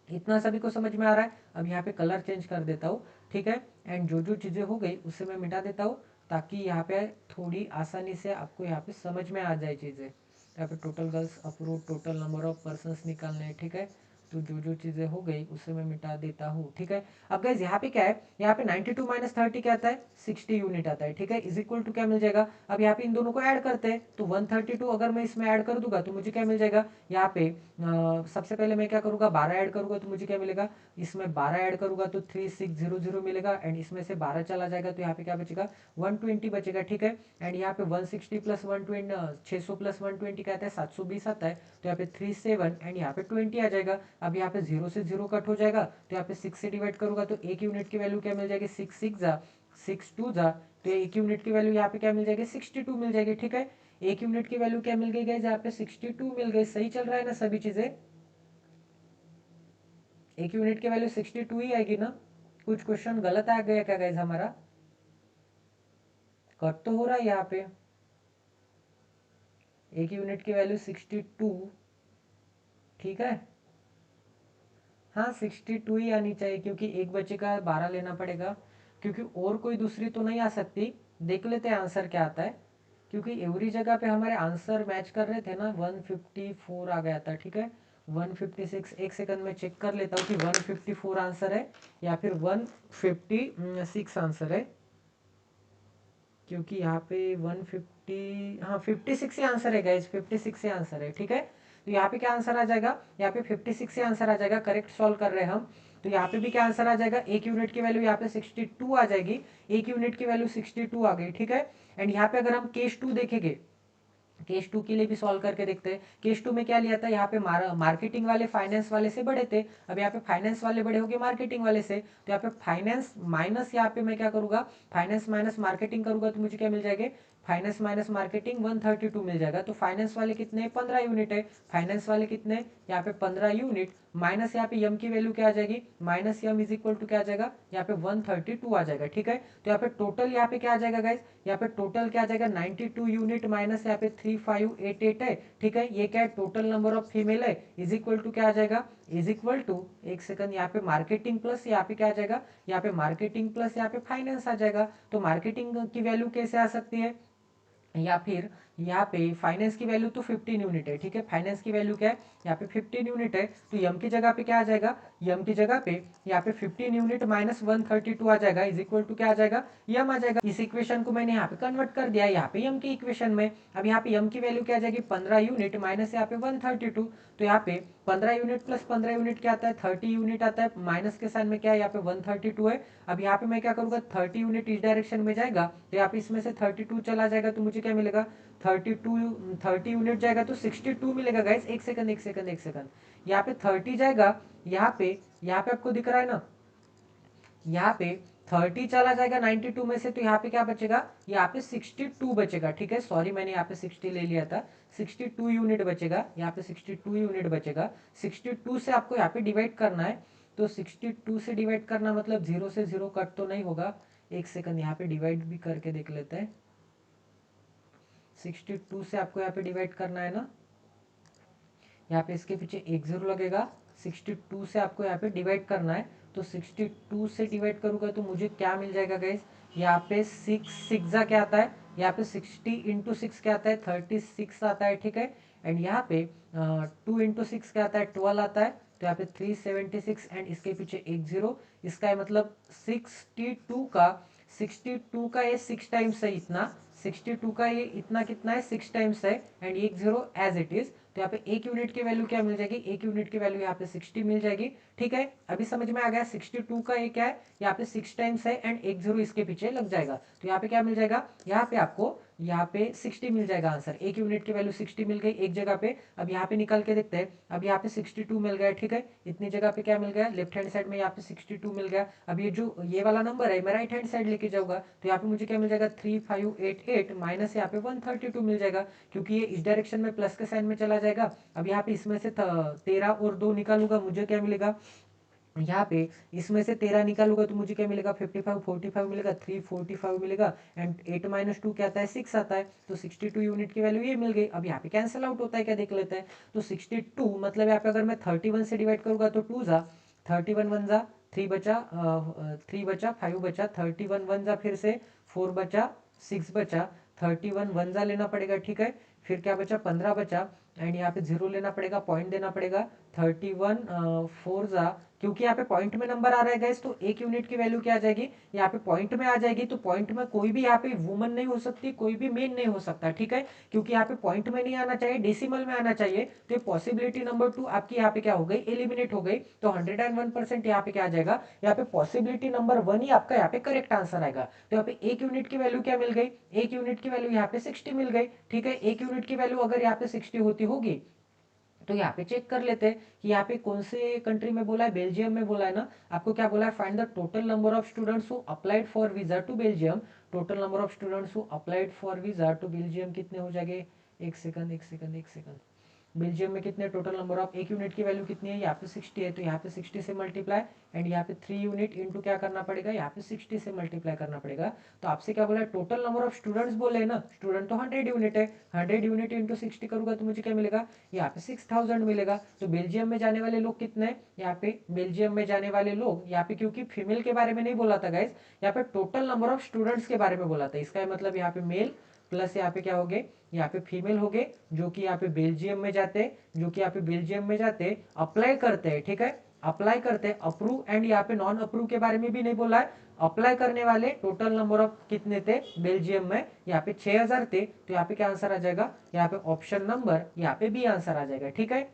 इतना सभी को समझ में आ रहा है। अब यहाँ पे कलर चेंज कर देता हूँ। ठीक है, एंड जो जो चीज़ें हो गई उससे मैं मिटा देता हूँ, ताकि यहाँ पे थोड़ी आसानी से आपको यहाँ पे समझ में आ जाए चीज़ें। यहाँ पे total girls approve, total number of persons निकालने हैं। ठीक है, तो जो जो चीज़ें हो गई उसे मैं मिटा देता हूँ, ठीक है। अब गाइज यहाँ पे क्या है, यहाँ पे 92 माइनस 30 क्या आता है, 60 यूनिट आता है, ठीक है। इज इक्वल टू क्या मिल जाएगा, अब यहाँ पे इन दोनों को ऐड करते हैं, तो 132 अगर मैं इसमें ऐड कर दूंगा तो मुझे क्या मिल जाएगा, यहाँ पे सबसे पहले मैं क्या करूँगा, 12 ऐड करूँगा तो मुझे क्या मिलेगा, इसमें 12 ऐड करूँगा तो 3600 मिलेगा, एंड इसमें से 12 चला जाएगा तो यहाँ पे क्या बचेगा, 120 बचेगा, ठीक है। एंड यहाँ पे 160 प्लस 120, 600 प्लस 120 क्या आता है, 720 आता है, तो यहाँ पे 37 एंड यहाँ पे 20 आ जाएगा। अब यहाँ पे 0 से 0 कट हो जाएगा, तो यहाँ पे 6 से डिवाइड करूंगा तो एक यूनिट की वैल्यू क्या मिल जाएगी, 6 जा 6 2 जा, तो एक यूनिट की वैल्यू यहाँ पे क्या मिल जाएगी, 62 मिल जाएगी, ठीक है। एक यूनिट की वैल्यू क्या मिल गई गाइस, यहाँ पे 62 मिल गई। सही चल रहा है ना सभी चीजें, एक यूनिट की वैल्यू 62 ही आएगी ना। कुछ क्वेश्चन गलत आ गया क्या गाइस हमारा, कट तो हो रहा है यहाँ पे, एक यूनिट की वैल्यू 62, ठीक है। हाँ 62 ही आनी चाहिए, क्योंकि एक बच्चे का 12 लेना पड़ेगा, क्योंकि और कोई दूसरी तो नहीं आ सकती। देख लेते हैं आंसर क्या आता है, क्योंकि एवरी जगह पे हमारे आंसर मैच कर रहे थे ना। 154 आ गया था, ठीक है। 156, एक सेकंड में चेक कर लेता हूँ कि 154 आंसर है या फिर 156 आंसर है, क्योंकि यहाँ पे 150, हाँ 56 ही आंसर है गाइज, 56 ही आंसर है, ठीक है। तो यहाँ पे क्या आंसर आ जाएगा, यहाँ पे 56 ही आंसर आ जाएगा, करेक्ट सॉल्व कर रहे हैं हम। तो यहाँ पे भी क्या आंसर आ जाएगा, एक यूनिट की वैल्यू यहाँ पे 62 आ जाएगी, एक यूनिट की वैल्यू 62 आ गई, ठीक है। एंड यहाँ पे अगर हम केस 2 देखेंगे, केस 2 के लिए भी सॉल्व करके देखते हैं। केस 2 में क्या लिया था, यहाँ पे मार्केटिंग वाले फाइनेंस वाले से बड़े थे, अब यहाँ पे फाइनेंस वाले बड़े हो गए मार्केटिंग वाले से, तो यहाँ पे फाइनेंस माइनस, यहाँ पे मैं क्या करूंगा, फाइनेंस माइनस मार्केटिंग करूंगा तो मुझे क्या मिल जाएगा, फाइनेंस माइनस मार्केटिंग 132 मिल जाएगा। तो फाइनेंस वाले कितने, 15 यूनिट है, फाइनेंस वाले कितने, यहाँ पे 15 यूनिट, माइनस यहाँ पे यम की वैल्यू क्या आ जाएगी, माइनस यम इज इक्वल टू क्या आ जाएगा, यहाँ पे 132 आ जाएगा, ठीक है। तो यहाँ पे टोटल यहाँ पे क्या आ जाएगा गाइस, यहाँ पे टोटल क्या आ जाएगा, 92 यूनिट माइनस यहाँ पे 3588 है, ठीक है। ये क्या है, टोटल नंबर ऑफ फीमेल है, इज इक्वल टू क्या आ जाएगा, इज इक्वल टू, एक सेकंड, यहाँ पे मार्केटिंग प्लस यहाँ पे क्या आ जाएगा, यहाँ पे मार्केटिंग प्लस यहाँ पे फाइनेंस आ जाएगा। तो मार्केटिंग की वैल्यू कैसे आ सकती है, या फिर यहाँ पे फाइनेंस की वैल्यू तो 15 यूनिट है, ठीक है। फाइनेंस की वैल्यू क्या है, यहाँ पे 15 यूनिट है, तो यम की जगह पे क्या आ जाएगा, यम की जगह पे यहाँ पे 15 यूनिट माइनस 132 आ जाएगा, इज इक्वल टू क्या आ जाएगा, यम आ जाएगा। इस इक्वेशन को मैंने यहाँ पे कन्वर्ट कर दिया यहाँ पे यम की इक्वेशन में। अब यहाँ पे यम की वैल्यू क्या आ जाएगी, 15 यूनिट माइनस यहाँ पे 132, तो यहाँ पे 15 यूनिट प्लस 15 यूनिट क्या आता है, 30 यूनिट आता है, माइनस के साइन में क्या है, यहाँ पे 132 है। अब यहाँ पे मैं क्या करूंगा, 30 यूनिट इस डायरेक्शन में जाएगा, तो यहाँ पे इसमें से 32 चला जाएगा तो मुझे क्या मिलेगा, 30 यूनिट जाएगा तो 62 मिलेगा गाइस। एक सेकंड एक सेकंड एक सेकंड, यहाँ पे 30 जाएगा, यहाँ पे आपको दिख रहा है ना, यहाँ पे 30 चला जाएगा 92 में से, तो यहाँ पे क्या बचेगा, यहाँ पे 62 बचेगा, ठीक है। सॉरी मैंने यहाँ पे 60 ले लिया था, 62 यूनिट बचेगा, यहाँ पे 62 यूनिट बचेगा। 62 से आपको यहाँ पे डिवाइड करना है, तो 62 से डिवाइड करना मतलब 0 से 0 कट तो नहीं होगा। एक सेकंड यहाँ पे डिवाइड भी करके देख लेते हैं। 62 से आपको यहाँ पे डिवाइड करना है ना, यहाँ पे इसके पीछे एक जीरो लगेगा। 62 से आपको यहाँ पे डिवाइड करना है, तो 62 से डिवाइड करूंगा तो मुझे क्या मिल जाएगा गाइस, यहाँ पे 6 क्या आता है, यहाँ पे 60 इंटू 6 क्या आता है, 36 आता है, ठीक है। एंड यहाँ पे 2 इंटू 6 क्या आता है, 12 आता है, तो यहाँ पे 376 एंड इसके पीछे एक जीरो, इसका है मतलब 62 का ये 6 टाइम्स है इतना, 62 का ये इतना कितना है, 6 टाइम्स है, एंड एक जीरो एज इट इज। तो यहाँ पे एक यूनिट की वैल्यू क्या मिल जाएगी, एक यूनिट की वैल्यू यहाँ पे 60 मिल जाएगी, ठीक है। अभी समझ में आ गया, 62 का ये क्या है, यहाँ पे 6 टाइम्स है एंड एक जीरो इसके पीछे लग जाएगा, तो यहाँ पे क्या मिल जाएगा, यहाँ पे आपको यहाँ पे 60 मिल जाएगा आंसर। एक यूनिट की वैल्यू 60 मिल गई एक जगह पे। अब यहाँ पे निकल के देखते हैं, अब यहाँ पे 62 मिल गया, ठीक है। इतनी जगह पे क्या मिल गया, लेफ्ट हैंड साइड में यहाँ पे 62 मिल गया। अब ये जो ये वाला नंबर है मैं राइट हैंड साइड लेके जाऊंगा, तो यहाँ पे मुझे क्या मिल जाएगा, 3588 माइनस यहाँ पे 132 मिल जाएगा, क्योंकि ये इस डायरेक्शन में प्लस के साइन में चला जाएगा। अब यहाँ पे इसमें से 13 और 2 निकालूंगा, मुझे क्या मिलेगा, यहाँ पे इसमें से 13 निकालूंगा तो मुझे क्या मिलेगा, 55 45 मिलेगा, 345 मिलेगा, एंड 8 माइनस 2 क्या आता है, 6 आता है, तो 62 यूनिट की वैल्यू ये मिल गई। अब यहाँ पे कैंसिल आउट होता है क्या देख लेते हैं, तो 62 मतलब यहाँ पे अगर मैं 31 से डिवाइड करूंगा तो 2 जा 31 1 जा 3 बचा, 3 बचा 5 बचा, 31 1 जा फिर से 4 बचा 6 बचा, 31 1 जा लेना पड़ेगा, ठीक है। फिर क्या बचा, 15 बचा, एंड यहाँ पे जीरो लेना पड़ेगा, पॉइंट देना पड़ेगा, 31 4 जा, क्योंकि यहाँ पे पॉइंट में नंबर आ रहा है गाइस, तो एक यूनिट की वैल्यू क्या आ जाएगी, यहाँ पे पॉइंट में आ जाएगी। तो पॉइंट में कोई भी यहाँ पे वुमन नहीं हो सकती, कोई भी मेन नहीं हो सकता, ठीक है, क्योंकि यहाँ पे पॉइंट में नहीं आना चाहिए, डेसिमल में आना चाहिए। तो ये पॉसिबिलिटी नंबर 2 आपकी यहाँ पे क्या हो गई, एलिमिनेट हो गई। तो 101% यहाँ पे क्या आ जाएगा, यहाँ पे पॉसिबिलिटी नंबर 1 ही आपका यहाँ पे करेक्ट आंसर आएगा। तो यहाँ पे एक यूनिट की वैल्यू क्या मिल गई, एक यूनिट की वैल्यू यहाँ पे 60 मिल गई, ठीक है। एक यूनिट की वैल्यू अगर यहाँ पे 60 होती होगी, तो यहाँ पे चेक कर लेते हैं कि यहाँ पे कौन से कंट्री में बोला है, बेल्जियम में बोला है ना। आपको क्या बोला है, find the total number of students who applied for visa to Belgium. Total number of students who applied for visa to Belgium कितने हो जाएंगे, एक सेकंड एक सेकंड एक सेकंड। बेल्जियम में कितने टोटल नंबर ऑफ, एक यूनिट की वैल्यू कितनी है, यहाँ पे 60 है, तो यहाँ पे 60 से मल्टीप्लाई एंड यहाँ पे 3 यूनिट इंटू क्या करना पड़ेगा, यहाँ पे 60 से मल्टीप्लाई करना पड़ेगा। तो आपसे क्या बोला है, टोटल नंबर ऑफ स्टूडेंट्स बोले ना, स्टूडेंट तो 100 यूनिट है, 100 यूनिट इंटू 60 करूंगा तो मुझे क्या मिलेगा, यहाँ पे 6000 मिलेगा। तो बेल्जियम में जाने वाले लोग कितने हैं, यहाँ पे बेल्जियम में जाने वाले लोग, यहाँ पे क्योंकि फीमेल के बारे में नहीं बोला था गाइस, यहाँ पे टोटल नंबर ऑफ स्टूडेंट्स के बारे में बोला था। इसका मतलब यहाँ पे मेल प्लस यहाँ पे क्या हो गए, यहाँ पे फीमेल हो गए, जो कि यहाँ पे बेल्जियम में जाते, जो कि यहाँ पे बेल्जियम में जाते अप्लाई करते हैं, ठीक है, अप्लाई करते हैं। अप्रूव एंड यहाँ पे नॉन अप्रूव के बारे में भी नहीं बोला है। अप्लाई करने वाले टोटल नंबर ऑफ कितने थे बेल्जियम में, यहाँ पे 6000 थे। तो यहाँ पे क्या आंसर आ जाएगा, यहाँ पे ऑप्शन नंबर यहाँ पे बी आंसर आ जाएगा, ठीक है।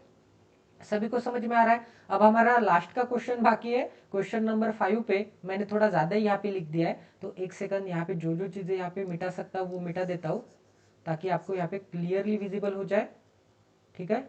सभी को समझ में आ रहा है। अब हमारा लास्ट का क्वेश्चन बाकी है, क्वेश्चन नंबर 5 पे मैंने थोड़ा ज्यादा ही यहाँ पे लिख दिया है, तो एक सेकंड यहाँ पे जो जो चीजें यहाँ पे मिटा सकता हूँ वो मिटा देता हूँ, ताकि आपको यहाँ पे क्लियरली विजिबल हो जाए, ठीक है।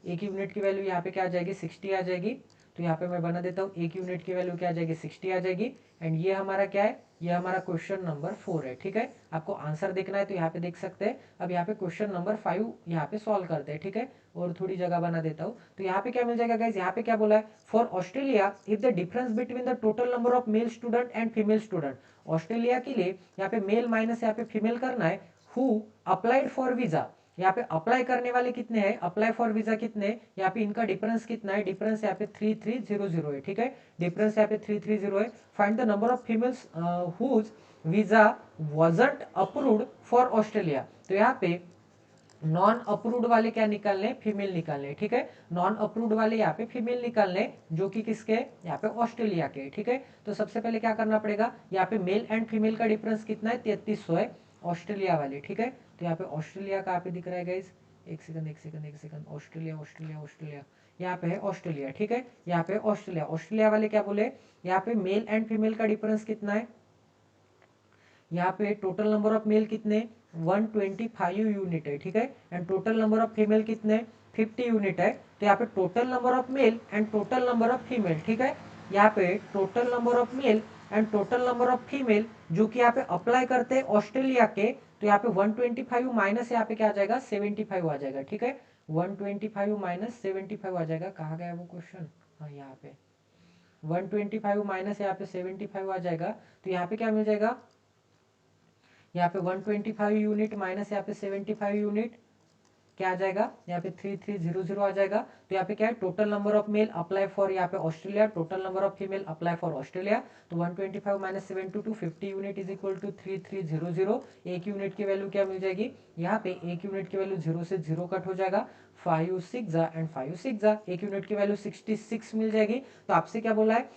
एक यूनिट की वैल्यू यहाँ पे क्या आ जाएगी, 60 आ जाएगी। तो यहाँ पे मैं बना देता हूँ, एक यूनिट की वैल्यू क्या आ जाएगी, 60 आ जाएगी। एंड ये हमारा क्या है, ये हमारा क्वेश्चन नंबर 4 है, ठीक है। आपको आंसर देखना है तो यहाँ पे देख सकते हैं। अब यहाँ पे क्वेश्चन नंबर 5 यहाँ पे सॉल्व करते हैं, ठीक है, और थोड़ी जगह बना देता हूँ। तो यहाँ पे क्या मिल जाएगा गाइज, यहाँ पे क्या बोला है, for Australia if the difference between the total number of male student and female student. Australia के लिए यहाँ पे मेल माइनस यहाँ पे फीमेल करना है। हु अप्लाइड फॉर वीजा, यहाँ पे अप्लाई करने वाले कितने हैं, अप्लाई फॉर वीजा कितने, यहाँ पे इनका डिफरेंस कितना है, डिफरेंस यहाँ पे 3300 है, ठीक है, डिफरेंस यहाँ पे 330 है। Find the number of females whose visa wasn't approved for Australia. तो यहाँ पे नॉन अप्रूव्ड वाले क्या निकालने, फीमेल निकालने, ठीक है। नॉन अप्रूव्ड वाले यहाँ पे फीमेल निकालने, जो कि किसके, यहाँ पे ऑस्ट्रेलिया के, ठीक है। तो सबसे पहले क्या करना पड़ेगा, यहाँ पे मेल एंड फीमेल का डिफरेंस कितना है, 3300 है, ऑस्ट्रेलिया वाले, ठीक है। तो यहाँ पे ऑस्ट्रेलिया कहाँ पे दिख रहा है गाइज, एक सेकंड एक सेकंड एक सेकंड, ऑस्ट्रेलिया ऑस्ट्रेलिया ऑस्ट्रेलिया, यहाँ पे है ऑस्ट्रेलिया, ठीक है। यहाँ पे ऑस्ट्रेलिया, ऑस्ट्रेलिया वाले क्या बोले, यहाँ पे मेल एंड फीमेल का डिफरेंस कितना है, यहाँ पे टोटल नंबर ऑफ मेल कितने, 125 यूनिट है, ठीक है। And total number of female कितने, 50 यूनिट है। तो यहाँ पे total number of male and total number of female, ठीक है। यहाँ पे total number of male and total number of female जो कि यहाँ पे अप्लाई करते हैं ऑस्ट्रेलिया के, तो यहाँ पे 125 माइनस यहाँ पे क्या आ जाएगा, 75 आ जाएगा, ठीक है। 125 माइनस 75 आ जाएगा, कहाँ गया वो क्वेश्चन, हाँ यहाँ पे 125 माइनस यहाँ पे 75 आ जाएगा। तो यहाँ पे क्या मिल जाएगा, यहाँ पे 125 यूनिट माइनस यहाँ पे 75 यूनिट क्या आ जाएगा, यहाँ पे 3300 आ जाएगा। तो यहाँ पे क्या है, total number of male apply for यहाँ पे Australia, total number of female apply for Australia. तो 125 minus 722 50 unit is equal to 3300। एक यूनिट की वैल्यू क्या मिल जाएगी, यहाँ पे एक यूनिट की वैल्यू 0 से 0 कट हो जाएगा, 5 6 एंड 5 6 एक यूनिट की वैल्यू 66 मिल जाएगी। तो आपसे क्या बोला है,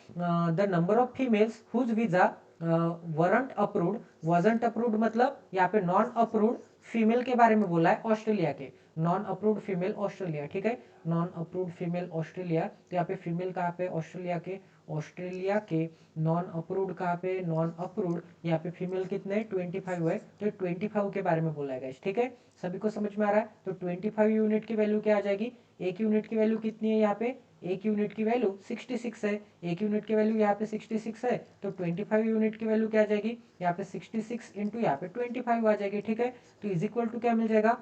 the number of females whose visa weren't approved, wasn't approved मतलब यहाँ पे नॉन अप्रूव्ड फीमेल के बारे में बोला है, ऑस्ट्रेलिया के, नॉन अप्रूव्ड फीमेल ऑस्ट्रेलिया, ठीक है, नॉन अप्रूव्ड फीमेल ऑस्ट्रेलिया। तो यहाँ पे फीमेल कहाँ पे, ऑस्ट्रेलिया के, ऑस्ट्रेलिया के नॉन अप्रूव्ड कहाँ पे, नॉन अप्रूव्ड, यहाँ पे फीमेल कितने 25 है, तो 25 के बारे में बोला है, ठीक है। सभी को समझ में आ रहा है। तो 25 यूनिट की वैल्यू क्या आ जाएगी, एक यूनिट की वैल्यू कितनी है, यहाँ पे एक यूनिट की वैल्यू 66 है, एक यूनिट की वैल्यू यहाँ पे 66 है, तो 25 यूनिट की वैल्यू क्या आ जाएगी, यहाँ पे 66 इंटू यहाँ पे 25 आ जाएगी, ठीक है। तो इज इक्वल टू क्या मिल जाएगा,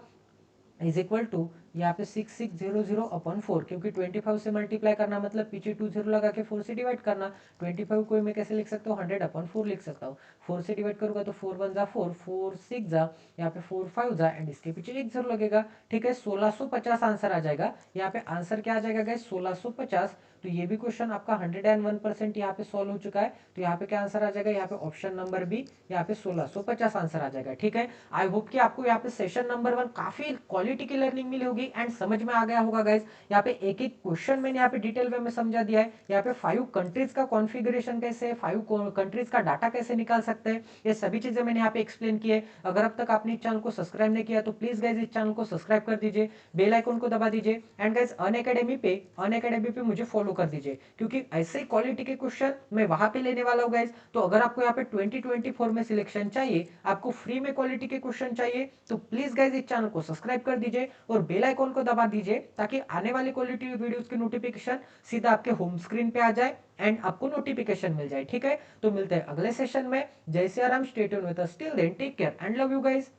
इज इक्वल टू यहाँ पे 6600 अपॉन 4, क्योंकि 25 से मल्टीप्लाई करना मतलब पीछे 20 लगा के 4 से डिवाइड करना। 25 को मैं कैसे लिख सकता हूँ, 100 अपॉन 4 लिख सकता हूँ। 4 से डिवाइड करूंगा तो 4 1 जा 4, 4 6 जा, यहाँ पे 4 5 जा एंड इसके पीछे एक 0 लगेगा, ठीक है। 1650 आंसर आ जाएगा। यहाँ पे आंसर क्या आ जाएगा गाइस, 1650। तो ये भी क्वेश्चन आपका 101% यहाँ पे सॉल्व हो चुका है। तो यहाँ पे क्या आंसर आ जाएगा, यहाँ पे ऑप्शन नंबर बी, यहाँ पे 1650 आंसर आ जाएगा, ठीक है। आई होप कि आपको यहाँ पे सेशन नंबर 1 काफी क्वालिटी की लर्निंग मिली होगी। होगी एंड समझ में आ गया होगा गाइज। यहाँ पे एक एक क्वेश्चन मैंने यहाँ पे डिटेल वे में समझा दिया है। यहाँ पे 5 कंट्रीज का कॉन्फ़िगरेशन कैसे है, 5 कंट्रीज का डाटा कैसे निकाल सकते हैं, ये सभी चीजें मैंने यहाँ पे एक्सप्लेन की है। अगर अब तक आपने इस चैनल को सब्सक्राइब नहीं किया तो प्लीज गाइज इस चैनल को सब्सक्राइब कर दीजिए, बेल आइकन को दबा दीजिए एंड गाइज अनअकैडमी पे मुझे फॉलो कर दीजिए, क्योंकि ऐसे ही क्वालिटी के क्वेश्चन मैं वहां पे लेने वाला हूँ गाइज। तो अगर आपको यहाँ पे 2024 में सिलेक्शन चाहिए, आपको फ्री में क्वालिटी के क्वेश्चन चाहिए, तो प्लीज गाइज इस चैनल को सब्सक्राइब कर दीजिए और बेल आइकन को दबा दीजिए, ताकि आने वाली क्वालिटी वीडियोस की नोटिफिकेशन सीधा आपके होम स्क्रीन पे आ जाए एंड आपको नोटिफिकेशन मिल जाए। ठीक है, तो मिलते हैं अगले सेशन में। जय Siya Ram, stay tuned with us, till then take care and love you guys.